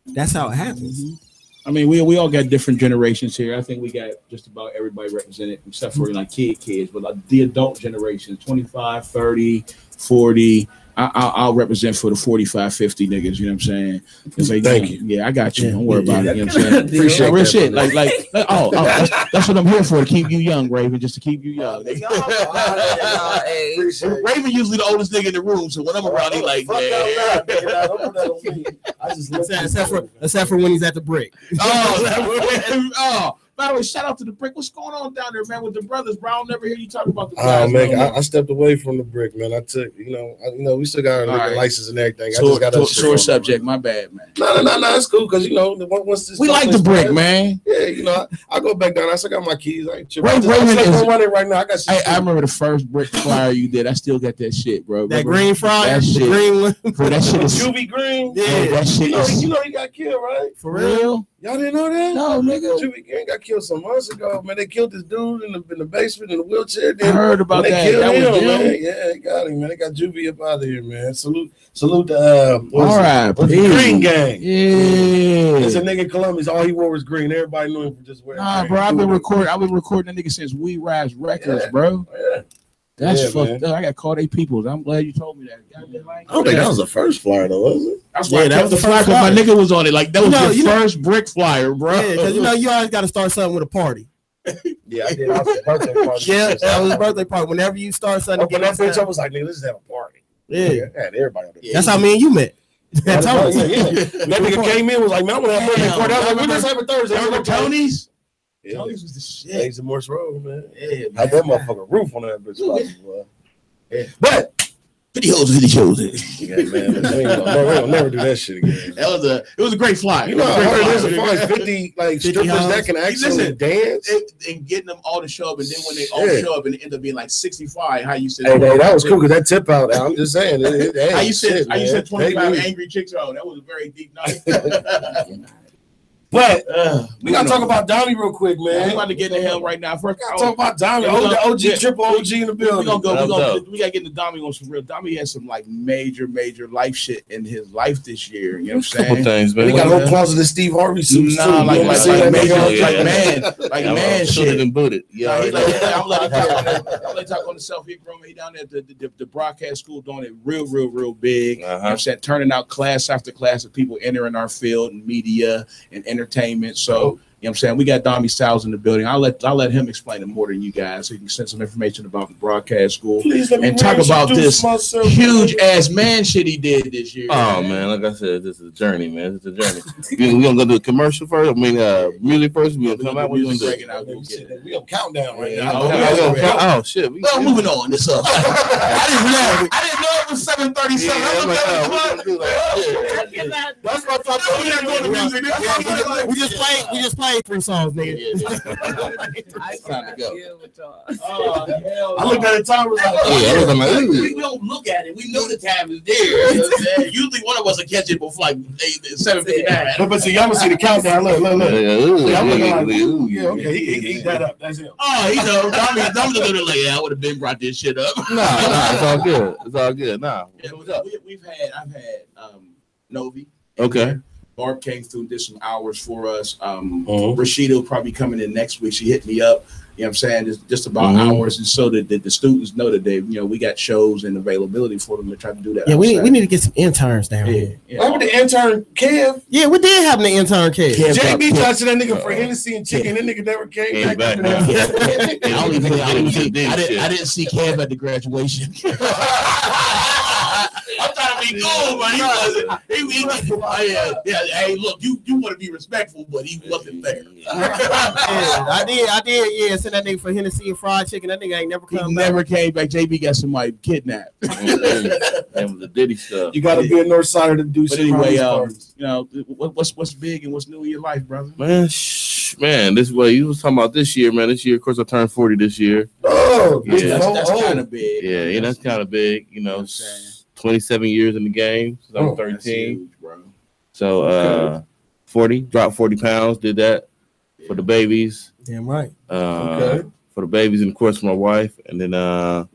[SPEAKER 8] That's how it happens.
[SPEAKER 9] I mean, we all got different generations here. I think we got just about everybody represented, except for like kids, but like the adult generation, 25, 30, 40. I'll represent for the 45, 50 niggas. You know what I'm saying? It's like, thank you. Yeah, I got you. Don't worry about it. You know what I'm saying? Appreciate real shit. That's what I'm here for, to keep you young, Raven. Just to keep you young. Raven usually the oldest nigga in the room, so when I'm around, he like,
[SPEAKER 8] except for when he's at the brick.
[SPEAKER 9] By the way, shout out to the brick. What's going on down there, man, with the brothers, bro? I don't never hear you talk about the
[SPEAKER 10] guys. Man, I stepped away from the brick, man. I took, we still got our license and everything. I just got
[SPEAKER 9] short subject. My bad, man.
[SPEAKER 10] No, it's cool because once this
[SPEAKER 9] we like the brick, man.
[SPEAKER 10] Yeah, I go back down. I still got my keys. I ain't
[SPEAKER 9] I'm running right now. I remember the first brick flyer you did. I still got that shit, bro.
[SPEAKER 8] That green flyer,
[SPEAKER 9] that shit.
[SPEAKER 8] The green one.
[SPEAKER 9] Bro, that shit is
[SPEAKER 10] Juvie Green.
[SPEAKER 9] Yeah, that shit is.
[SPEAKER 10] You know he got killed, right?
[SPEAKER 8] For real?
[SPEAKER 10] Y'all didn't know that?
[SPEAKER 9] No, nigga.
[SPEAKER 10] Juvie Green got killed some months ago, man. They killed this dude in the basement in the wheelchair.
[SPEAKER 9] I heard about that.
[SPEAKER 10] That was him, man. Yeah, they got him, man. They got Juvie up out of here, man. Salute to the Green Gang.
[SPEAKER 9] Yeah.
[SPEAKER 10] It's a nigga in Columbus. All he wore was green. Everybody knew him for just wearing.
[SPEAKER 9] Nah, bro. I've been recording that nigga since We Rise Records, bro.
[SPEAKER 10] Yeah.
[SPEAKER 9] That's fucked up. I got called 8 people. I'm glad you told me that.
[SPEAKER 10] I don't think that was the first flyer though, was it?
[SPEAKER 9] That's why I kept the flyer, because my nigga was on it. Like that was the first brick flyer, bro.
[SPEAKER 8] Yeah, because you always got to start something with a party.
[SPEAKER 10] Yeah, I did. I was birthday party.
[SPEAKER 8] Yeah, that was a birthday party. Whenever you start something,
[SPEAKER 10] But that bitch, I was like, nigga, let's just have a party.
[SPEAKER 8] Yeah,
[SPEAKER 10] had everybody on the
[SPEAKER 8] that's how me and you met.
[SPEAKER 10] That nigga came in was like, man, I want to have a birthday party. I was like, we just have a Thursday.
[SPEAKER 9] Remember Tony's?
[SPEAKER 10] Yeah.
[SPEAKER 9] Tony's was the shit.
[SPEAKER 10] Days of Morse Road, man.
[SPEAKER 9] Yeah, man.
[SPEAKER 10] Had that motherfucking roof on that bitch.
[SPEAKER 9] Yeah.
[SPEAKER 10] But
[SPEAKER 9] videos.
[SPEAKER 10] Yeah, man, we'll never do that shit again.
[SPEAKER 9] It was a great fly.
[SPEAKER 10] You know how hard it is to find 50 like strippers that can actually dance
[SPEAKER 9] and getting them all to show up, and then when they all show up and it end up being like 65, how you said
[SPEAKER 10] hey, that was cool because that tip out. I'm just saying.
[SPEAKER 9] How you said 25 angry chicks. Oh, that was a very deep night.
[SPEAKER 10] But we gotta talk about Dommy real quick, man.
[SPEAKER 9] We about to get into him right now. First,
[SPEAKER 10] talk about Dommy, OG, triple OG in the building.
[SPEAKER 9] We gotta get into Dommy on some real. Dommy has some like major life shit in his life this year. You know what I'm saying?
[SPEAKER 18] Couple things, man.
[SPEAKER 10] He got a whole closet of Steve Harvey suits too.
[SPEAKER 9] Like man shit
[SPEAKER 18] and booted. Yeah,
[SPEAKER 9] I'm letting talk on the self-hit room. He down there at the broadcast school doing it real big. You know what I'm saying? Turning out class after class of people entering our field and media and entertainment. So, you know what I'm saying? We got Dommy Styles in the building. I'll let him explain it more than you guys so you can send some information about the broadcast school and talk about this huge ass man shit he did this year.
[SPEAKER 18] Oh man, like I said, this is a journey, man. It's a journey. we gonna go do a commercial first. I mean music first. We gonna come out. We gonna do it.
[SPEAKER 10] We gonna count down right now.
[SPEAKER 18] Oh shit.
[SPEAKER 9] Well, moving on. This up. I didn't know it was 7:37.
[SPEAKER 10] That's what I thought.
[SPEAKER 8] We just played 3 songs, nigga.
[SPEAKER 9] It's time to go.
[SPEAKER 10] I looked at the time.
[SPEAKER 9] We don't look at it. We know the time is there. You know what I'm saying? Usually one of us will catch it before like 7:59.
[SPEAKER 10] But see, y'all gonna see the countdown. Look. I'm looking like,
[SPEAKER 18] yeah,
[SPEAKER 10] okay, he that up. That's him.
[SPEAKER 9] Oh, you know, Dom's looking like, yeah, I would have been brought this shit up.
[SPEAKER 18] Nah, it's all good. It's all good. Nah.
[SPEAKER 9] Yeah, I've had Novi.
[SPEAKER 18] Okay.
[SPEAKER 9] Barb came through and did some hours for us. Rashida will probably coming in next week. She hit me up. You know what I'm saying? It's just about hours, and so that the students know that we got shows and availability for them to try to do that.
[SPEAKER 8] Yeah, we need to get some interns down here.
[SPEAKER 10] What with the intern Kev?
[SPEAKER 8] Yeah, we did have an intern Kev.
[SPEAKER 10] JB touching that nigga for Hennessy and chicken. That nigga never came back.
[SPEAKER 9] I didn't see Kev at the graduation. I'm trying to be cool, but he wasn't. Hey, look, you want to be respectful, but he wasn't there.
[SPEAKER 8] I did. Yeah, send that nigga for Hennessy and fried chicken. That nigga ain't never come back.
[SPEAKER 9] Never came back. JB got somebody kidnapped.
[SPEAKER 18] And the Diddy stuff.
[SPEAKER 10] You got to be a North Sider to do
[SPEAKER 9] shit. Anyway, you know, what's big and what's new in your life, brother?
[SPEAKER 18] Man, this way you was talking about this year, man. This year, of course, I turned 40 this year.
[SPEAKER 10] Oh,
[SPEAKER 18] yeah,
[SPEAKER 9] that's kind of big.
[SPEAKER 18] Yeah, that's kind of big. You know, 27 years in the game since I'm 13.
[SPEAKER 9] Huge, bro.
[SPEAKER 18] So 40, dropped 40 pounds, did that for the babies.
[SPEAKER 8] Damn right.
[SPEAKER 18] For the babies and of course for my wife. And then man,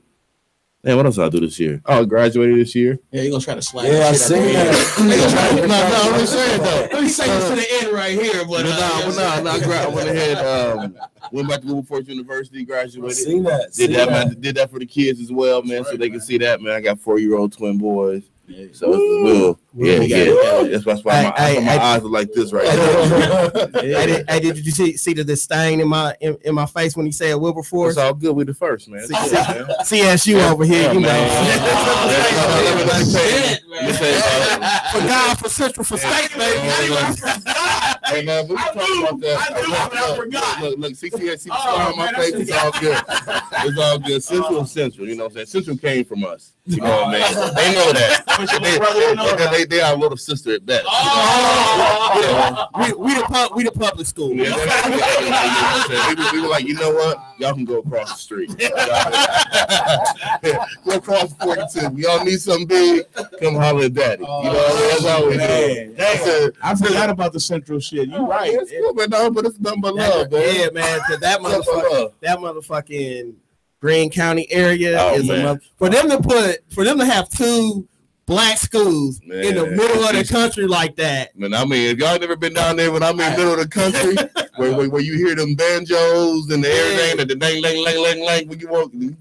[SPEAKER 18] what else did I do this year? Oh, I graduated this year.
[SPEAKER 9] Yeah, you're gonna try to slide.
[SPEAKER 10] Yeah, I see that.
[SPEAKER 18] No, let me say it though.
[SPEAKER 9] Let me say this to the end right here, but
[SPEAKER 18] I went ahead, went back to Wilberforce University, graduated.
[SPEAKER 10] Seen that.
[SPEAKER 18] Did that for the kids as well, man, so they can see that, man. I got 4-year-old twin boys. So it's yeah. That's why my eyes are like this right now.
[SPEAKER 8] Hey, did you see the disdain in my face when he said Wilberforce?
[SPEAKER 18] It's all good. We the first, man.
[SPEAKER 8] CSU over here, you know. For God, for Central, for State, baby.
[SPEAKER 18] Hey man, we talk about that. I forgot. Look, CCSC on my face. It's all good. It's all good. Central. You know what I'm saying? Central came from us. You know what I mean? They know that. They are a little sister at best.
[SPEAKER 8] We the public school.
[SPEAKER 18] We were like, you know what? Y'all can go across the street. Go across 42. Y'all need something big? Come holler at daddy. You know, that's all we do.
[SPEAKER 9] I forgot about the Central shit. You're right.
[SPEAKER 18] It's cool, but it's nothing but love, man.
[SPEAKER 8] Yeah, man. Because that motherfucking Greene County area is for them to have 2 black schools in the middle of the country like that.
[SPEAKER 18] Man, I mean, if y'all never been down there when I'm in the middle of the country, where you hear them banjos and the everything, and the lang, when you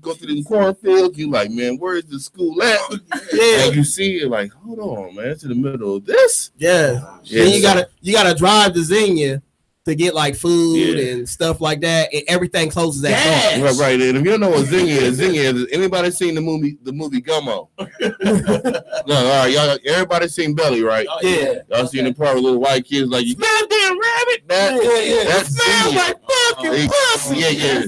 [SPEAKER 18] go through the cornfields, you like, man, where's the school at? Yeah, and you see it like, hold on, man, it's in the middle of this.
[SPEAKER 8] Yeah. Then you gotta drive to Xenia to get like food and stuff like that, and everything closes at dark.
[SPEAKER 18] Right. And if you don't know what Zing is, anybody seen the movie Gummo? No, all right, y'all. Everybody seen Belly, right?
[SPEAKER 8] Oh, yeah.
[SPEAKER 18] Y'all seen the part with little white kids like you smell damn rabbit. That smells like fucking pussy. Yeah.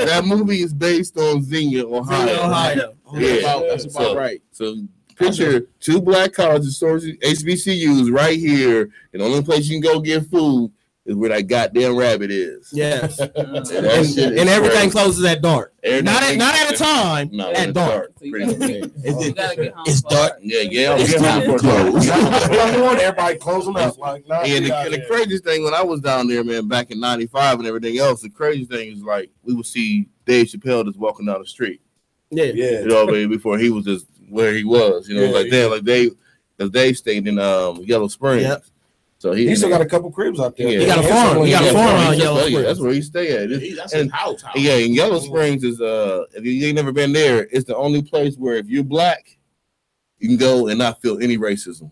[SPEAKER 18] That movie is based on Xenia, Ohio.
[SPEAKER 9] That's about right.
[SPEAKER 18] So picture two black colleges, HBCUs right here, and the only place you can go get food is where that goddamn rabbit is.
[SPEAKER 8] Yes.
[SPEAKER 18] and
[SPEAKER 8] everything closes at dark. Not at a time.
[SPEAKER 18] No,
[SPEAKER 8] at dark.
[SPEAKER 9] It's dark.
[SPEAKER 18] Yeah.
[SPEAKER 10] Everybody closing up.
[SPEAKER 18] And the craziest thing when I was down there, man, back in '95 and everything else, the craziest thing is like we would see Dave Chappelle just walking down the street.
[SPEAKER 8] Yeah.
[SPEAKER 18] You know what I mean? Before he was just where he was. You know, because Dave stayed in Yellow Springs. Yep. So he
[SPEAKER 10] still got a couple cribs out there.
[SPEAKER 8] He got a farm. He got a farm out in Yellow Springs.
[SPEAKER 18] That's where he stay at.
[SPEAKER 9] That's his house.
[SPEAKER 18] Yeah, and Yellow Springs is if you ain't never been there, it's the only place where if you're black, you can go and not feel any racism.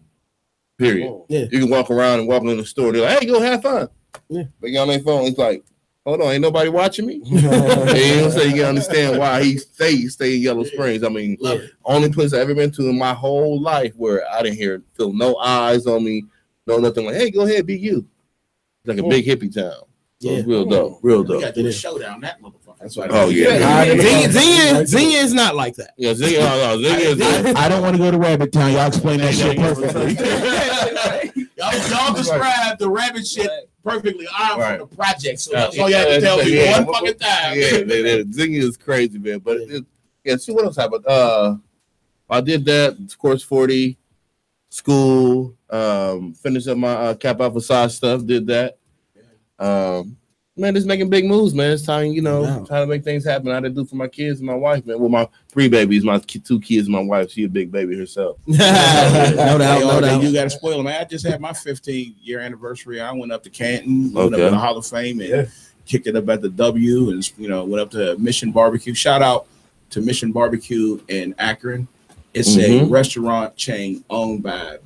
[SPEAKER 18] Period.
[SPEAKER 8] Yeah.
[SPEAKER 18] You can walk around and walk in the store. They're like, "Hey, go have fun."
[SPEAKER 8] Yeah.
[SPEAKER 18] They get on their phone. It's like, hold on, ain't nobody watching me. You know, so you can understand why he stay in Yellow Springs. I mean, only place I've ever been to in my whole life where I didn't feel no eyes on me. No, nothing like, hey, go ahead, be you. It's like a big hippie town. So it's real dope. Real dope.
[SPEAKER 9] We got to do a showdown, that motherfucker.
[SPEAKER 18] That's right. Oh, yeah.
[SPEAKER 8] Zenia is not like that.
[SPEAKER 18] Yeah, Zenia is
[SPEAKER 12] I don't want to go to Rabbit Town. Y'all explain that shit perfectly.
[SPEAKER 9] Y'all described the rabbit shit perfectly. I'm from the project, so that's all you have to tell me one fucking time.
[SPEAKER 18] Yeah, Zenia is crazy, man. But, see what else happened? I did that, of course, 40, school, finished up my Cap Alpha Psi stuff, did that. Man, just making big moves, man. It's time, trying to make things happen. I had to do for my kids and my wife, man. Well, my 3 babies, my 2 kids and my wife. She a big baby herself.
[SPEAKER 8] No doubt.
[SPEAKER 9] You got to spoil them. I just had my 15-year anniversary. I went up to Canton, went up to the Hall of Fame, and kicked it up at the W, and went up to Mission Barbecue. Shout out to Mission Barbecue in Akron. It's a restaurant chain owned by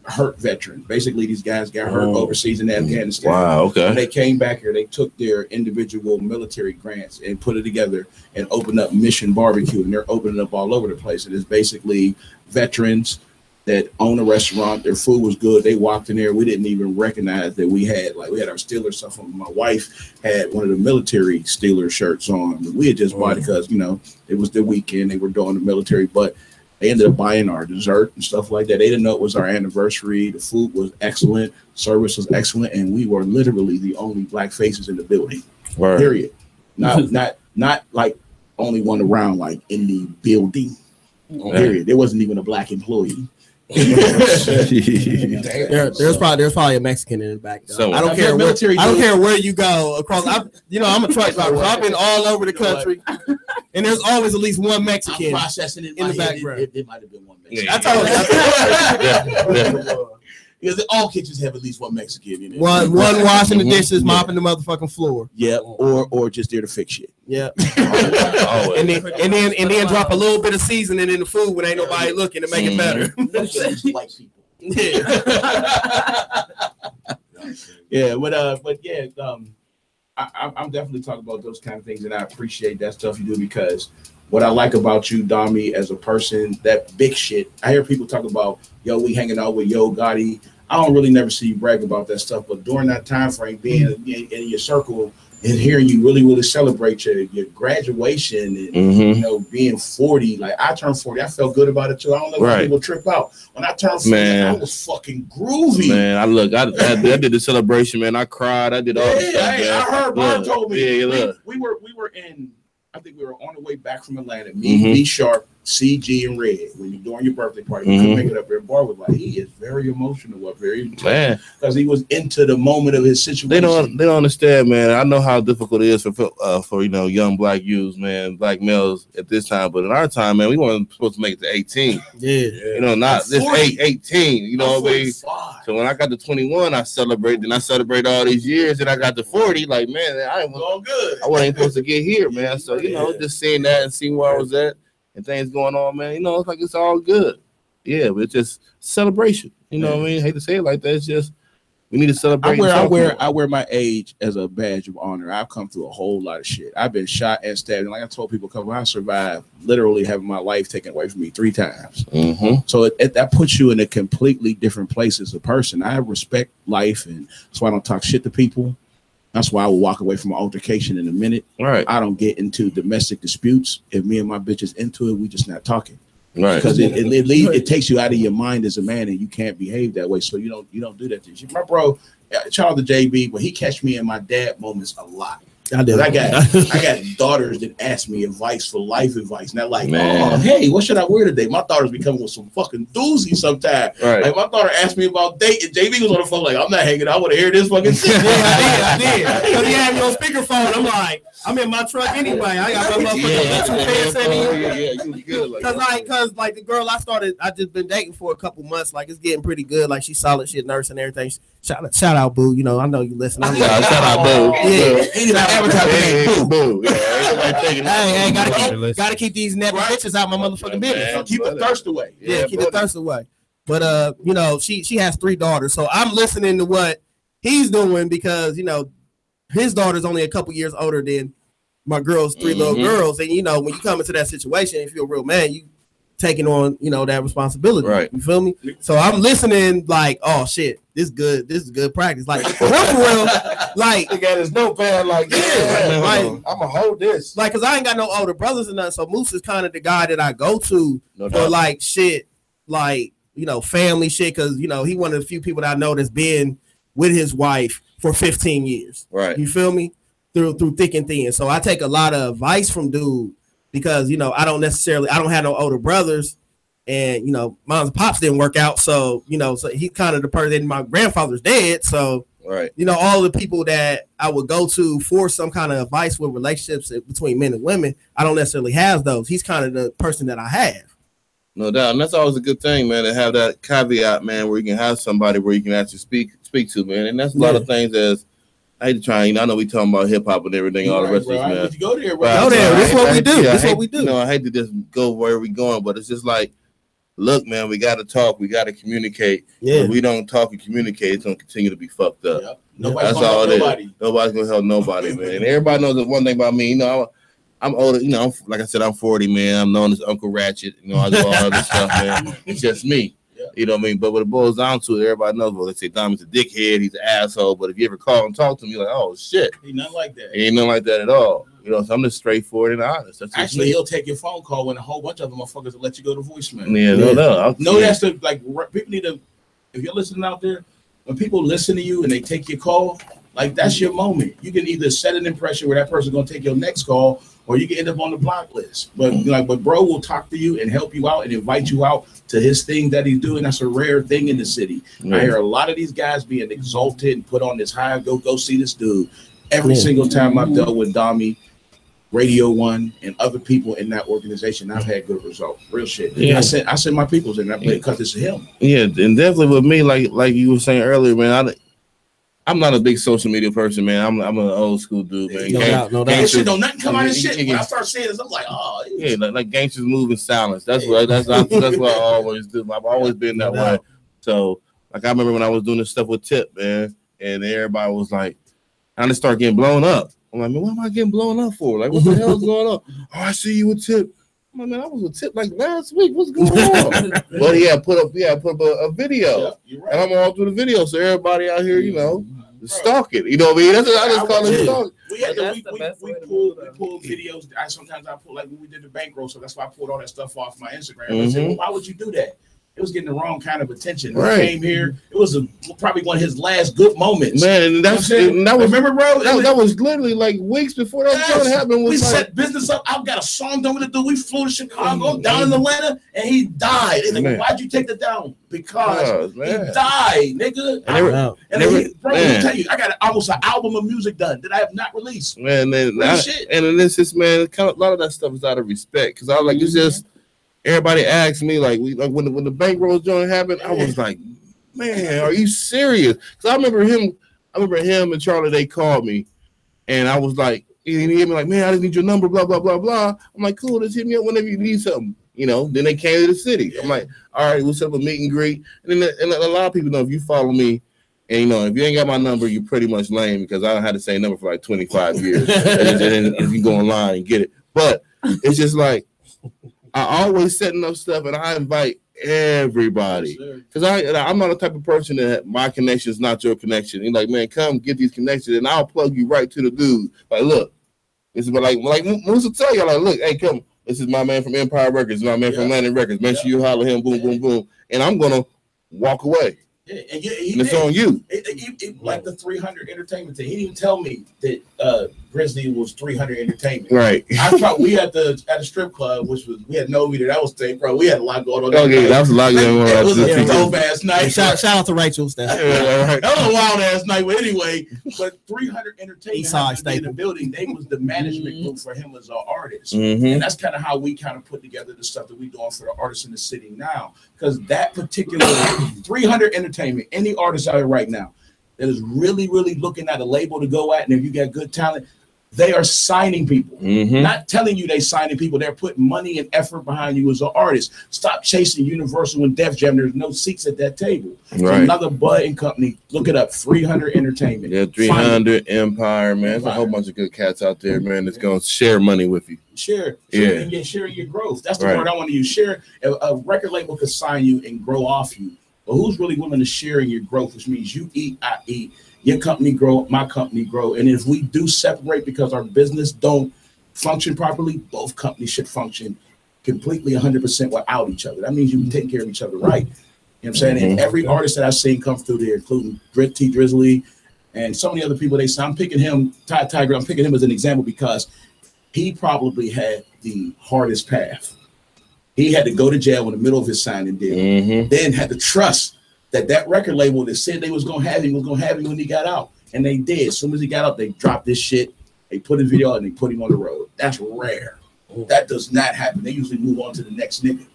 [SPEAKER 9] hurt veteran. Basically, these guys got hurt overseas in Afghanistan.
[SPEAKER 18] Wow, okay.
[SPEAKER 9] When they came back here, they took their individual military grants and put it together and opened up Mission Barbecue, and they're opening up all over the place. And it's basically veterans that own a restaurant. Their food was good. They walked in there. We didn't even recognize that we had our Steelers stuff on. My wife had one of the military Steelers shirts on. We had just bought it because, it was the weekend. They were doing the military, but they ended up buying our dessert and stuff like that. They didn't know it was our anniversary. The food was excellent. Service was excellent. And we were literally the only black faces in the building.
[SPEAKER 18] Word.
[SPEAKER 9] Period. Not like only one around, like in the building. Period. There wasn't even a black employee.
[SPEAKER 8] There's probably a Mexican in the back.
[SPEAKER 18] So
[SPEAKER 8] I don't care where you go across. I'm a truck driver. I've been all over the country, and there's always at least one Mexican
[SPEAKER 9] processing it
[SPEAKER 8] in the background.
[SPEAKER 9] It might have been one Mexican.
[SPEAKER 8] I told you.
[SPEAKER 9] Because all kitchens have at least one Mexican in it.
[SPEAKER 8] One washing the dishes, mopping the motherfucking floor.
[SPEAKER 9] Yeah, or just there to fix shit.
[SPEAKER 8] Yeah. and then drop a little bit of seasoning in the food when ain't nobody looking to make it better.
[SPEAKER 9] White people. I'm definitely talking about those kind of things, and I appreciate that stuff you do, because what I like about you, Dami, as a person, that big shit. I hear people talk about, yo, we hanging out with Yo Gotti. I don't really never see you brag about that stuff, but during that time frame, being in your circle and hearing you really celebrate your graduation and being 40, like I turned 40, I felt good about it too. I don't know why people trip out. When I turned 40, I was fucking groovy.
[SPEAKER 18] Man, I did the celebration, man. I cried. I did all the stuff.
[SPEAKER 9] I heard Ron told me. We were in. I think we were on the way back from Atlanta. Me, B Sharp, CG, and Red. When you're doing your birthday party, you couldn't make it up there. Bar was like, he is very emotional up there, because he was into the moment of his situation.
[SPEAKER 18] They don't understand, man. I know how difficult it is for young black youths, man, black males at this time. But in our time, man, we weren't supposed to make it to 18. Not this 18. You know what I mean? So when I got to 21, I celebrated. Then I celebrated all these years, and I got to 40. Like, man, I wasn't supposed to get here, man. So just seeing that and seeing where I was at and things going on, man. It's like it's all good. Yeah, but it's just celebration. You know what I mean? I hate to say it like that. It's just We need to celebrate.
[SPEAKER 9] I wear my age as a badge of honor. I've come through a whole lot of shit. I've been shot and stabbed. And like I told people, I survived literally having my life taken away from me 3 times. So that puts you in a completely different place as a person. I respect life, and that's why I don't talk shit to people. That's why I will walk away from an altercation in a minute.
[SPEAKER 18] Right.
[SPEAKER 9] I don't get into domestic disputes. If me and my bitch is into it, we just not talking.
[SPEAKER 18] Right.
[SPEAKER 9] Because it takes you out of your mind as a man, and you can't behave that way. So you don't do that to you. My bro, shout out to JB, but he catch me in my dad moments a lot. I got daughters that ask me advice for life advice. Now, like, oh, hey, what should I wear today? My daughter's be coming with some fucking doozy sometimes.
[SPEAKER 18] Right.
[SPEAKER 9] Like, my daughter asked me about dating. JB was on the phone like, I'm not hanging out. I want to hear this fucking shit.
[SPEAKER 8] I did. Because he had me on speakerphone. I'm like, I'm in my truck anyway. I got my motherfucking Because the girl I just been dating for a couple months. Like, it's getting pretty good. Like, she's solid shit nurse and everything. Shout out, Boo. You know, I know you listen. Shout
[SPEAKER 18] out, Boo.
[SPEAKER 8] Yeah.
[SPEAKER 18] Boo.
[SPEAKER 8] Hey, gotta keep these never bitches out my motherfucking business.
[SPEAKER 9] Keep the thirst away.
[SPEAKER 8] Yeah, keep the thirst away. But you know, she has 3 daughters, so I'm listening to what he's doing because you know his daughter's only a couple years older than my girl's 3 little girls, and you know when you come into that situation, if you're a real man, you taking on that responsibility.
[SPEAKER 18] Right.
[SPEAKER 8] You feel me? So I'm listening like, oh shit, this is good practice. Like for real, like
[SPEAKER 10] he got his notepad like I'm gonna hold this.
[SPEAKER 8] Like, cause I ain't got no older brothers and nothing. So Moose is kind of the guy that I go to for like shit, like family shit. Cause he one of the few people that I know that's been with his wife for 15 years.
[SPEAKER 18] Right.
[SPEAKER 8] You feel me? Through thick and thin. So I take a lot of advice from dude. Because I don't have no older brothers, and mom's pops didn't work out, so so he's kind of the person. My grandfather's dead, so
[SPEAKER 18] right.
[SPEAKER 8] All the people that I would go to for some kind of advice with relationships between men and women, I don't necessarily have those. He's kind of the person that I have.
[SPEAKER 18] No doubt, and that's always a good thing, man, to have that caveat, man, where you can have somebody where you can actually speak to, man, and that's a lot of things as. I hate to try. I know we talking about hip hop and everything, all the rest of this, man.
[SPEAKER 9] Go there,
[SPEAKER 8] bro. Go there. That's what we do. That's what we do.
[SPEAKER 18] I hate to just go where we going, but it's just like, look, man, we got to talk. We got to communicate. Yeah. If we don't talk and communicate, it's gonna continue to be fucked up. Yep. That's all it is. Nobody's gonna help nobody, man. And everybody knows that one thing about me. I'm older. Like I said, I'm 40, man. I'm known as Uncle Ratchet. I do all this stuff, man. It's just me. You know what I mean? But what it boils down to, everybody knows, well, they say Domi's a dickhead, he's an asshole. But if you ever call and talk to him, you're like, oh, shit.
[SPEAKER 9] He nothing like that.
[SPEAKER 18] He ain't nothing like that at all. So I'm just straightforward and honest. That's
[SPEAKER 9] actually, he'll take your phone call when a whole bunch of them motherfuckers will let you go to voicemail.
[SPEAKER 18] Yeah, no.
[SPEAKER 9] That's people need to, if you're listening out there, when people listen to you and they take your call, like that's your moment. You can either set an impression where that person's going to take your next call, or you can end up on the block list. But but bro will talk to you and help you out and invite you out to his thing that he's doing. That's a rare thing in the city. I hear a lot of these guys being exalted and put on this high, go see this dude. Every single time I've dealt with Domi, Radio One, and other people in that organization, I've had good results. Real shit. Yeah. I send my peoples in that because it's him.
[SPEAKER 18] Yeah, and definitely with me, like you were saying earlier, man, I'm not a big social media person, man. I'm an old school dude, man.
[SPEAKER 9] No doubt. Shit don't nothing come out of shit. When I start saying this, I'm like, oh
[SPEAKER 18] yeah, like gangsters move in silence. That's what I always do. I've always been that way. So like I remember when I was doing this stuff with Tip, man, and everybody was like, I just start getting blown up. I'm like, man, what am I getting blown up for? Like, what the hell is going on? Oh, I see you with Tip. I'm like, man, I was with Tip like last week. What's going on? But he had put up a video, and I'm all through the video, so everybody out here, stalking. You know what I mean? That's what I just call it stalking.
[SPEAKER 9] We pull videos. Sometimes I pull, like when we did the bankroll, so that's why I pulled all that stuff off my Instagram. I said, well, why would you do that? It was getting the wrong kind of attention. Right. He came here. It was probably one of his last good moments.
[SPEAKER 18] Man, that was
[SPEAKER 9] remember, bro?
[SPEAKER 18] That was literally like weeks before that happened.
[SPEAKER 9] We set business up. I've got a song done with the dude. We flew to Chicago, down in Atlanta, and he died. And like, why'd you take it down? Because he died, nigga. Bro, let me tell you, I got almost an album of music done that I have not released.
[SPEAKER 18] Man, and this is, man, kind of, a lot of that stuff is out of respect because I was like, it's just. Everybody asked me like when the bankroll joint happened, I was like, man, are you serious? Because I remember him and Charlie, they called me, and I was like, he hit me like, man, I just need your number, blah blah blah blah. I'm like, cool, just hit me up whenever you need something. Then they came to the city. I'm like, all right, we'll set up a meet and greet. And then a lot of people know if you follow me And you know, if you ain't got my number, you pretty much lame because I had the same number for like 25 years. and you go online and get it. But it's just like I always setting up stuff and I invite everybody because I'm not the type of person that my connection is not your connection. You're like, man, come get these connections and I'll plug you right to the dude. Like, look, this is like Musa tell you, like, look, hey, come, this is my man from Empire Records, my man from Landon Records. Make sure you holler him, boom, boom, boom, and I'm gonna walk away.
[SPEAKER 9] Yeah, and
[SPEAKER 18] it's on you.
[SPEAKER 9] Like the 300 Entertainment thing. He didn't tell me that Grizzly was 300 Entertainment.
[SPEAKER 18] Right.
[SPEAKER 9] We at the strip club, which was we had no meter. That was thing, bro. We had a lot going on.
[SPEAKER 18] Okay, that was a lot going on.
[SPEAKER 9] It was a dope ass night.
[SPEAKER 8] Shout out to Rachel. That
[SPEAKER 9] was a wild ass night. But anyway, but 300 Entertainment in the building. They was the management group for him as an artist, and that's kind of how we kind of put together the stuff that we doing for the artists in the city now. Because that particular 300 Entertainment, any artist out here right now that is really, really looking at a label to go at, and if you got good talent, they are signing people. Not telling you they signing people. They're putting money and effort behind you as an artist. Stop chasing Universal and Def Jam. There's no seats at that table.
[SPEAKER 18] Right.
[SPEAKER 9] So another budding company. Look it up. 300 Entertainment.
[SPEAKER 18] Yeah, 300 Empire, man. There's a whole bunch of good cats out there, man, that's going to share money with you.
[SPEAKER 9] Share your growth. That's the
[SPEAKER 18] Right.
[SPEAKER 9] word I want to use. Share. A record label could sign you and grow off you. But who's really willing to share in your growth, which means you eat, I eat, your company grow, my company grow. And if we do separate because our business don't function properly, both companies should function completely 100% without each other. That means you can take care of each other right. You know what I'm saying? And every artist that I've seen come through there, including T Drizzly and so many other people they say, I'm picking him, Ty Tiger, I'm picking him as an example because he probably had the hardest path. He had to go to jail in the middle of his signing deal, then had to trust that record label that said they was gonna have him when he got out, and they did. As soon as he got out, they dropped this shit. They put his video out and they put him on the road. That's rare. That does not happen. They usually move on to the next nigga.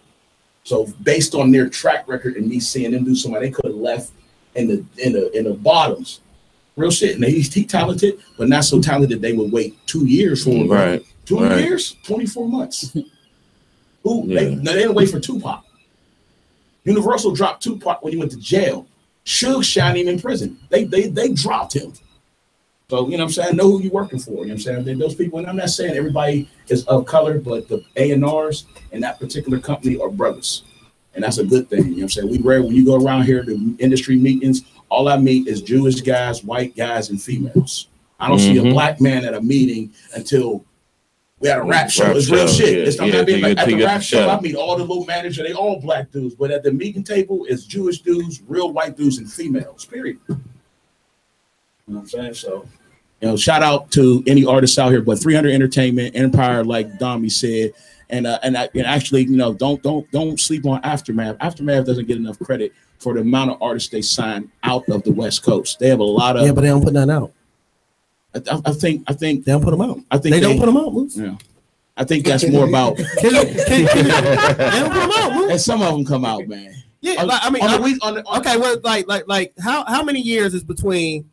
[SPEAKER 9] So based on their track record and me seeing them do something, they could have left in the bottoms. Real shit. And he's talented, but not so talented they would wait 2 years for him.
[SPEAKER 18] Right.
[SPEAKER 9] 2 years, 24 months. They didn't wait for Tupac. Universal dropped Tupac when he went to jail. Suge shot him in prison. They dropped him. So, you know what I'm saying? Know who you're working for. You know what I'm saying? Those people, and I'm not saying everybody is of color, but the A&Rs in that particular company are brothers. And that's a good thing. You know what I'm saying? We rare when you go around here to industry meetings, all I meet is Jewish guys, white guys, and females. I don't see a black man at a meeting until we had a rap show. It's real shit. It's not being like at the rap show. I meet all the little managers. They all black dudes, but at the meeting table, it's Jewish dudes, real white dudes, and females. Period. You know what I'm saying? So, you know, shout out to any artists out here. But 300 Entertainment, Empire, like Domi said, and actually, you know, don't sleep on Aftermath. Aftermath doesn't get enough credit for the amount of artists they sign out of the West Coast. They have a lot of
[SPEAKER 8] but they don't put nothing out.
[SPEAKER 9] I think they
[SPEAKER 8] don't put them out.
[SPEAKER 9] I think
[SPEAKER 8] they don't put them out. Moose.
[SPEAKER 9] Yeah, I think that's more about.
[SPEAKER 8] They don't put them out, Moose.
[SPEAKER 9] And some of them come out, man.
[SPEAKER 8] Yeah, okay. Well, like how many years is between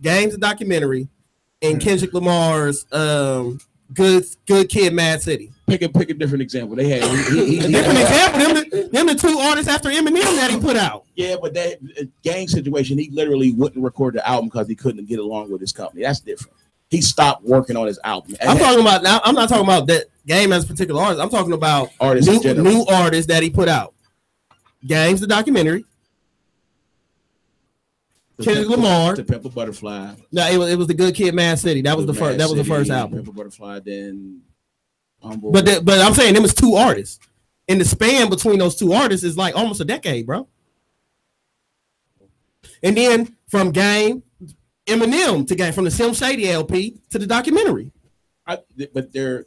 [SPEAKER 8] Games and Documentary and Kendrick Lamar's Good Kid, Mad City?
[SPEAKER 9] Pick a different example. They had
[SPEAKER 8] a different example. Them the two artists after Eminem that he put out.
[SPEAKER 9] Yeah, but that Gang situation, he literally wouldn't record the album because he couldn't get along with his company. That's different. He stopped working on his album.
[SPEAKER 8] I'm talking about now. I'm not talking about that Game as a particular artist. I'm talking about new artists that he put out. Games, the documentary. Kendrick Lamar,
[SPEAKER 9] The Pimp a Butterfly.
[SPEAKER 8] No, it was the Good Kid, Mad City. That was the first. That was the first album.
[SPEAKER 9] Pimp a Butterfly, then.
[SPEAKER 8] But I'm saying them was two artists. And the span between those two artists is like almost a decade, bro. And then from Game, Eminem to Game, from the Slim Shady LP to the documentary.
[SPEAKER 9] But they're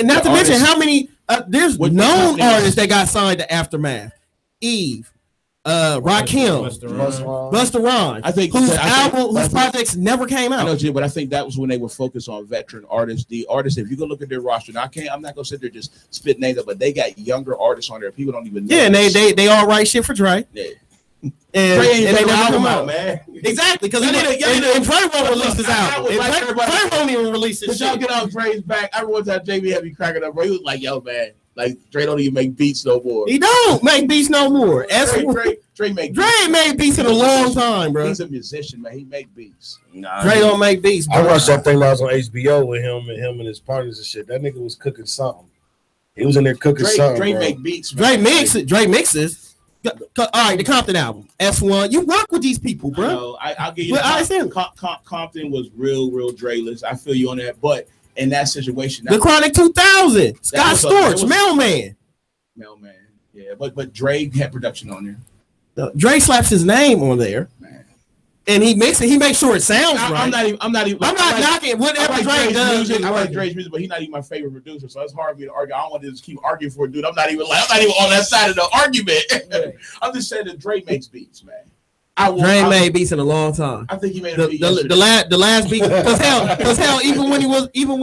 [SPEAKER 8] not to mention how many there's known artists that got signed to Aftermath. Eve, Rakim, Busta Rhymes.
[SPEAKER 9] I think
[SPEAKER 8] whose projects never came out.
[SPEAKER 9] I know, Jim, but I think that was when they were focused on veteran artists. The artists, if you go look at their roster, now I'm not gonna sit there just spit names up, but they got younger artists on there. People don't even know.
[SPEAKER 8] Yeah, and they all write shit for Dre.
[SPEAKER 9] Yeah.
[SPEAKER 8] And
[SPEAKER 9] Dre ain't
[SPEAKER 8] they never
[SPEAKER 9] album
[SPEAKER 8] come
[SPEAKER 9] out,
[SPEAKER 8] out,
[SPEAKER 9] man.
[SPEAKER 8] Exactly, because Dre won't release his album. Dre won't even release his shit.
[SPEAKER 9] Y'all get off Dre's back. Everyone's at JB had me cracking up. Bro, he was like, "Yo, man, Like Dre don't even make beats no more.
[SPEAKER 8] He don't make beats no more.
[SPEAKER 9] Dre make
[SPEAKER 8] beats in a long time, bro.
[SPEAKER 9] He's a musician, man. He make beats.
[SPEAKER 8] Nah, Dre don't make beats, bro.
[SPEAKER 10] I watched that thing that was on HBO with him and his partners and shit. That nigga was cooking something. He was in there cooking something.
[SPEAKER 9] Dre
[SPEAKER 10] bro.
[SPEAKER 9] make beats. Man.
[SPEAKER 8] Dre mixes. All right, the Compton album, S1. You rock with these people, bro.
[SPEAKER 9] I'll give you. Compton was real Dre-less. I feel you on that, but in that situation,
[SPEAKER 8] the Chronic 2000, Scott Storch, Mailman,
[SPEAKER 9] yeah, but Dre had production on there.
[SPEAKER 8] Dre slaps his name on there, man. And he makes sure it sounds right.
[SPEAKER 9] I'm not
[SPEAKER 8] knocking whatever Dre does.
[SPEAKER 9] I like Dre's music, but he's not even my favorite producer, so it's hard for me to argue. I don't want to just keep arguing for a dude. I'm not even on that side of the argument. I'm just saying that Dre makes beats, man.
[SPEAKER 8] Dre made beats in a long time.
[SPEAKER 9] I think he made a beat
[SPEAKER 8] the last beat. Because hell, even when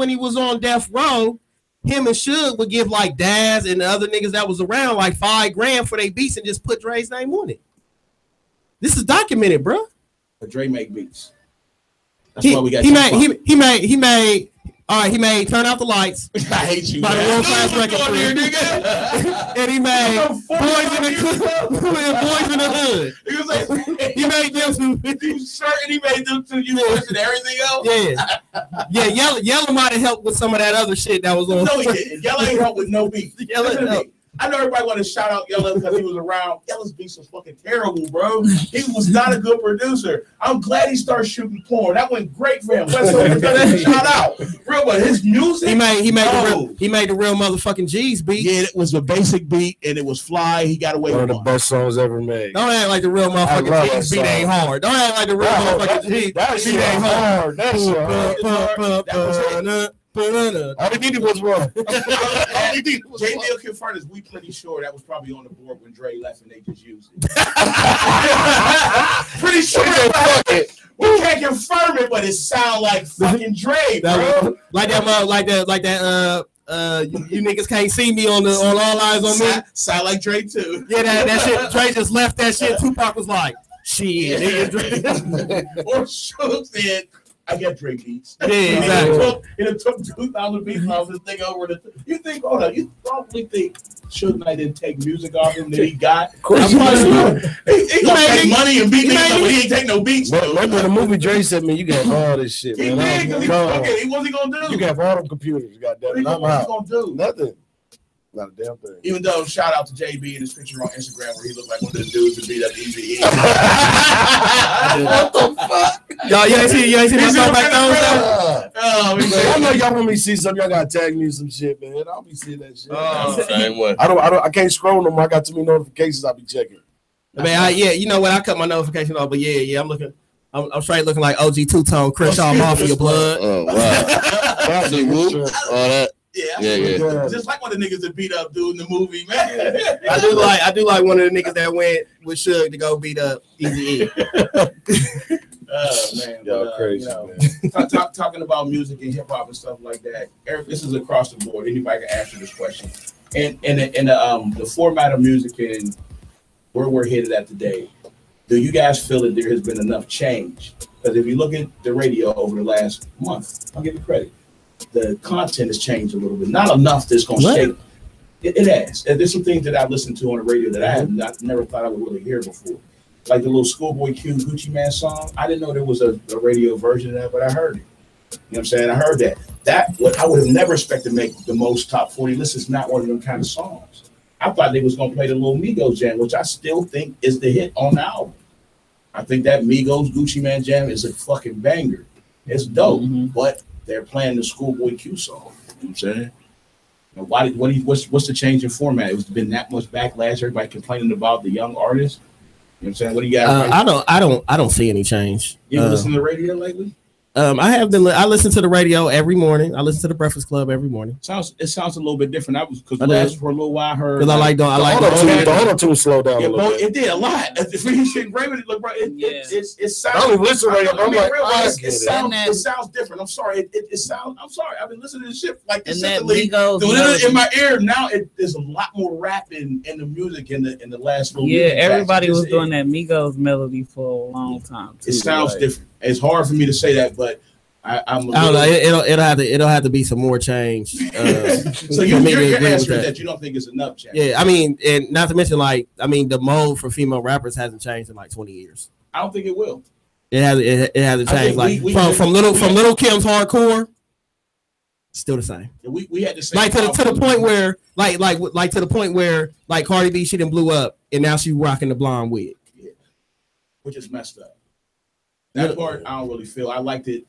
[SPEAKER 8] he was on Death Row, him and Suge would give like Daz and the other niggas that was around like $5,000 for their beats and just put Dre's name on it. This is documented, bro.
[SPEAKER 9] But Dre make beats. That's why we got. He
[SPEAKER 8] made. All right, he made Turn Out the Lights.
[SPEAKER 9] I hate you.
[SPEAKER 8] By the World Class Record Crew. And he made Boys in the Hood.
[SPEAKER 9] He was like,
[SPEAKER 8] he made them
[SPEAKER 9] two certain he made them two universe and everything else.
[SPEAKER 8] Yeah. Yellow might have helped with some of that other shit that was on.
[SPEAKER 9] No, he didn't. Yellow ain't helped with no beats. I know everybody want to shout out Yellow because he was around. Yellow's beats was fucking terrible, bro. He was not a good producer. I'm glad he started shooting porn. That went great for him. Shout out, real, but his music.
[SPEAKER 8] He made the real motherfucking G's beat.
[SPEAKER 9] Yeah, it was a basic beat and it was fly. He got away with
[SPEAKER 10] one of the best songs ever made.
[SPEAKER 8] Don't act like the real motherfucking G's beat ain't hard. Don't act like the real motherfucking G's beat ain't hard.
[SPEAKER 10] That's hard. All he needed was one.
[SPEAKER 9] J. Bill confirmed is we pretty sure that was probably on the board when Dre left and they just used it. Pretty sure. We can't confirm it, but it sounds like fucking Dre, bro.
[SPEAKER 8] Like that. You niggas can't see me on All Eyes on Me.
[SPEAKER 9] Sound like Dre too.
[SPEAKER 8] Yeah, that shit. Dre just left that shit. Tupac was like, shit.
[SPEAKER 9] Or Suge said, I get Dre beats.
[SPEAKER 8] Yeah, exactly.
[SPEAKER 9] It took 2,000 beats when I was this thing over. You probably think Suge Knight didn't take music off him that he got? Of course, he gonna take money and beat niggas, but he ain't take no beats.
[SPEAKER 10] Remember the movie Dre said, man, you got all this shit.
[SPEAKER 9] He
[SPEAKER 10] man.
[SPEAKER 9] did, because he wasn't gonna do.
[SPEAKER 10] You got all them computers, goddamn.
[SPEAKER 9] What he gonna do?
[SPEAKER 10] Nothing. Not a damn thing.
[SPEAKER 9] Even though, shout out to JB and his picture on Instagram where he looked like one of the dudes that beat up Easy.
[SPEAKER 10] What the fuck?
[SPEAKER 8] Y'all, you ain't see my throwback those?
[SPEAKER 10] I know y'all want me to see something. Y'all gotta tag me some shit, man. I'll be seeing that shit.
[SPEAKER 18] Same way.
[SPEAKER 10] I can't scroll no more. I got too many notifications. I'll be checking.
[SPEAKER 8] Man, you know what? I cut my notification off, but yeah, I'm looking. I'm straight looking like OG Two-Tone, Crenshaw Mafia blood.
[SPEAKER 18] Oh wow! See, whoop, all that.
[SPEAKER 9] Yeah. Just like one of the niggas that beat up dude in the movie, man.
[SPEAKER 8] I do like one of the niggas that went with Suge to go beat up Eazy-E.
[SPEAKER 9] Oh man,
[SPEAKER 10] y'all crazy,
[SPEAKER 9] man. Talking about music and hip hop and stuff like that. Eric, this is across the board. Anybody can answer this question. And the format of music and where we're headed at today. Do you guys feel that there has been enough change? Because if you look at the radio over the last month, I'll give you credit. The content has changed a little bit. Not enough that's going to stay. It has. And there's some things that I've listened to on the radio that I never thought I would really hear before. Like the little Schoolboy Q Gucci Man song. I didn't know there was a radio version of that, but I heard it. You know what I'm saying? I heard that. I would have never expected to make the most top 40 list. It's not one of them kind of songs. I thought they was going to play the little Migos jam, which I still think is the hit on the album. I think that Migos Gucci Man jam is a fucking banger. It's dope, but they're playing the Schoolboy Q song. You know what I'm saying? What's the change in format? It's been that much backlash. Everybody complaining about the young artists. You know what I'm saying? What do you guys?
[SPEAKER 8] I don't see any change.
[SPEAKER 9] You listen to the radio lately?
[SPEAKER 8] I listen to the radio every morning. I listen to the Breakfast Club every morning.
[SPEAKER 9] It sounds a little bit different. Because for a little while I heard.
[SPEAKER 8] Because I like the
[SPEAKER 10] auto-tune slow down a little bit.
[SPEAKER 9] It did a lot. It sounds.
[SPEAKER 10] I don't listen to radio. I'm like,
[SPEAKER 9] it sounds different. I'm sorry. I'm sorry. I've been listening to this shit like
[SPEAKER 11] consistently
[SPEAKER 9] in my ear. Now there's a lot more rapping in the music in the last little.
[SPEAKER 11] Yeah, everybody was doing that Migos melody for a long time.
[SPEAKER 9] It sounds different. It's hard for me to say that, but I don't
[SPEAKER 8] know. It'll have to be some more change.
[SPEAKER 9] So your answer is that you don't think it's enough change?
[SPEAKER 8] Yeah, I mean, and not to mention, like, I mean, the mode for female rappers hasn't changed in like 20 years.
[SPEAKER 9] I don't think it will.
[SPEAKER 8] It hasn't changed. Like from Little Kim's hardcore, still the same.
[SPEAKER 9] We had the same.
[SPEAKER 8] Like to the point where like to the point where like Cardi B, she done blew up, and now she rocking the blonde wig.
[SPEAKER 9] Yeah, which is messed up. That part I don't really feel. I liked it.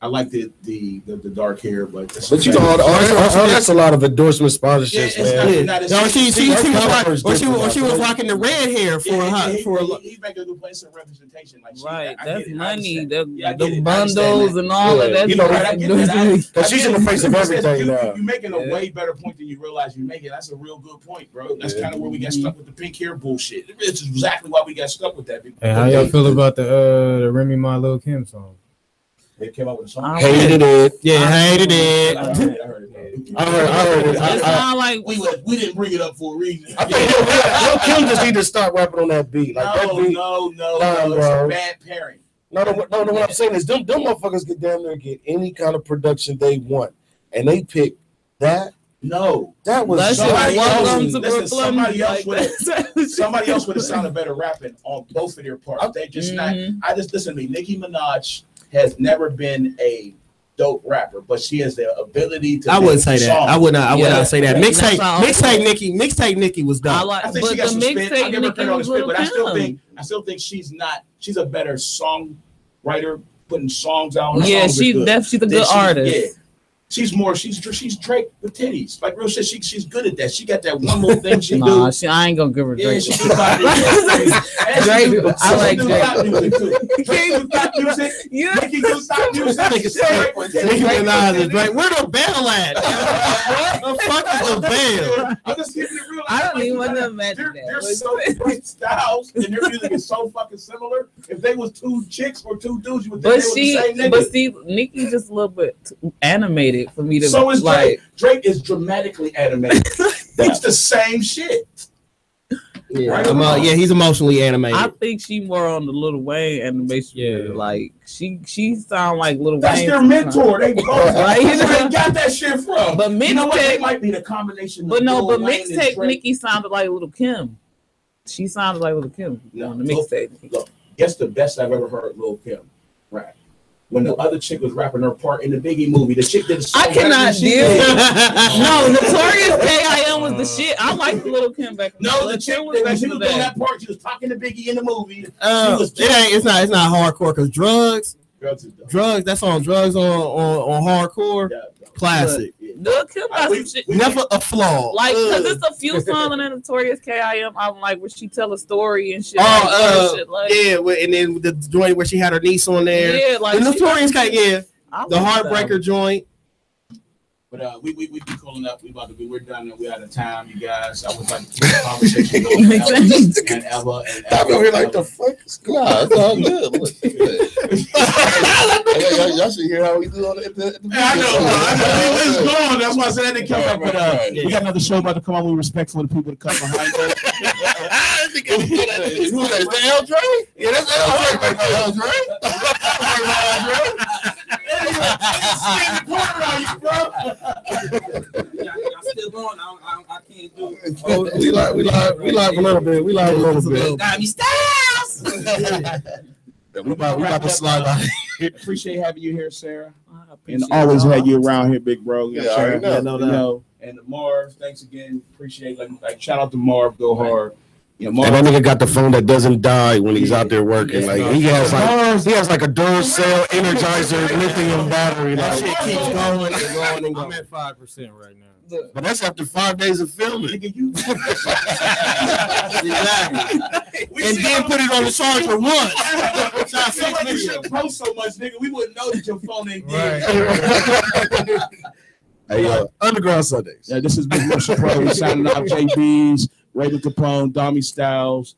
[SPEAKER 9] I liked the dark hair, but
[SPEAKER 10] you know, that's a lot of endorsement sponsorships, man.
[SPEAKER 8] She was rocking the red hair for
[SPEAKER 9] he's making a good place of representation. Like
[SPEAKER 11] right, that's money. The bundles and all of that.
[SPEAKER 10] You know, because she's in the face of everything now.
[SPEAKER 9] You're making a way better point than you realize you're making. That's a real good point, bro. That's kind of where we got stuck with the pink hair bullshit. It's exactly why we got stuck with that.
[SPEAKER 13] Hey, how y'all feel about the Remy Ma Lil Kim song?
[SPEAKER 9] They came up with a song.
[SPEAKER 10] Hated it.
[SPEAKER 8] Yeah, hated it.
[SPEAKER 9] I heard it.
[SPEAKER 10] I heard it.
[SPEAKER 11] It sound like
[SPEAKER 9] we didn't bring it up for a reason.
[SPEAKER 10] I think Lil Kim just need to start rapping on that beat. Like that beat.
[SPEAKER 9] No. It's a bad pairing.
[SPEAKER 10] No. What I'm saying is, them motherfuckers get down there and get any kind of production they want, and they pick that.
[SPEAKER 9] No,
[SPEAKER 10] that was
[SPEAKER 9] somebody else would have sounded better rapping on both of their parts. They just not. I just listen to me. Nicki Minaj has never been a dope rapper, but she has the ability to.
[SPEAKER 8] I wouldn't say that. I would not say that. Mixtape Nicki was dope.
[SPEAKER 9] I think she got some spin. I give her credit on the spin, but I still think she's not. She's a better songwriter, putting songs out.
[SPEAKER 11] Yeah, she's a good artist.
[SPEAKER 9] Yeah. She's Drake with titties. Like real shit, she's good at that. She got that one little thing she do.
[SPEAKER 11] I ain't gonna give her Drake.
[SPEAKER 9] Yeah, Drake.
[SPEAKER 11] I like Drake.
[SPEAKER 9] King with pop music. Nicki do pop music.
[SPEAKER 8] Nicki Minaj and Drake. Where the bell at? The fuck is the bell?
[SPEAKER 9] I'm just keeping it real.
[SPEAKER 11] I don't even want to imagine that.
[SPEAKER 9] They're so different styles, and their music is so fucking similar. If they was two chicks or two dudes, you would think they was the same nigga.
[SPEAKER 11] But see, Nicki's just a little bit animated for me to.
[SPEAKER 9] So is Drake. Drake is dramatically animated. It's the same shit.
[SPEAKER 8] Yeah, right? He's emotionally animated.
[SPEAKER 11] I think she more on the Lil Wayne animation. Yeah, like she sound like Lil Wayne.
[SPEAKER 9] That's their mentor. They both right? They got that shit from.
[SPEAKER 11] But mixtape,
[SPEAKER 9] you know what? They might be the combination.
[SPEAKER 11] But no, but mixtape Nicki sounded like Lil Kim. She sounded like Lil Kim on the mixtape.
[SPEAKER 9] Look, guess the best I've ever heard Lil Kim rap. When the other chick was rapping her part in the Biggie movie, the chick did.
[SPEAKER 11] I cannot deal. No, Notorious K.I.M. was the shit. I liked Lil Kim back.
[SPEAKER 9] No, the chick was doing that part. She was talking to Biggie in the movie.
[SPEAKER 8] It's not hardcore because drugs. That's on drugs on hardcore. Classic.
[SPEAKER 11] Lil Kim got some shit.
[SPEAKER 8] Never a flaw.
[SPEAKER 11] Like, because it's a few songs in the Notorious K.I.M. album, like where she tell a story and shit.
[SPEAKER 8] And then the joint where she had her niece on there.
[SPEAKER 11] Yeah, like
[SPEAKER 8] the Notorious K.I.M. The Heartbreaker joint.
[SPEAKER 9] But we be calling up. We're done. We're out of time, you guys. I would like to keep the conversation going and ever.
[SPEAKER 10] I'm over here like the fuck is going on? It's all good. Y'all should hear how we do on the
[SPEAKER 9] I know. It's gone. That's why I said I didn't come back. But we got another show about to come on. We're respectful of the people that come behind us.
[SPEAKER 10] Who is that? Is that El Dre? Yeah, that's El Dre.
[SPEAKER 5] Y'all still going? I can't do it.
[SPEAKER 10] We live a little bit.
[SPEAKER 5] Got me styles.
[SPEAKER 10] We about to slide by.
[SPEAKER 9] Appreciate having you here, Sarah. And always had you around here, big bro.
[SPEAKER 10] Yeah, I know.
[SPEAKER 9] And Marv, thanks again. Appreciate like shout out to Marv. Go hard.
[SPEAKER 10] Yeah, and that nigga got the phone that doesn't die when he's out there working. Like he has like a Duracell Energizer lithium battery.
[SPEAKER 8] That shit keeps going and going and going.
[SPEAKER 13] I'm at 5% right now.
[SPEAKER 10] But that's after 5 days of filming.
[SPEAKER 8] Exactly. And then put it on the charge for once.
[SPEAKER 9] Somebody shouldn't post so much, nigga. We wouldn't know that your phone ain't dead.
[SPEAKER 10] Hey, Underground Sundays.
[SPEAKER 9] Yeah, this is Big Motion Pro signing off. JB's, Raven Capone, Dommy Styles,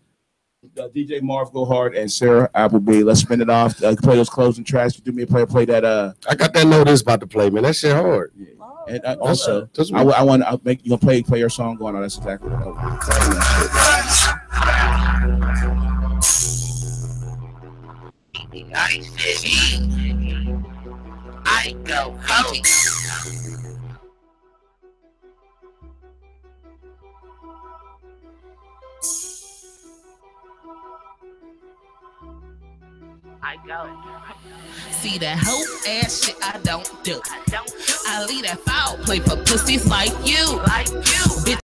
[SPEAKER 9] DJ Marv Go Hard, and Sarah Appleby. Let's spin it off. Play those closing tracks. Do me a play that.
[SPEAKER 10] I got that notice about to play, man. That shit hard. Yeah.
[SPEAKER 9] And also, I want to make you play your song going on. That's exactly what I want.
[SPEAKER 15] I go. I go. See that hoe ass shit I don't do. I leave that foul play for pussies like you. Bitch,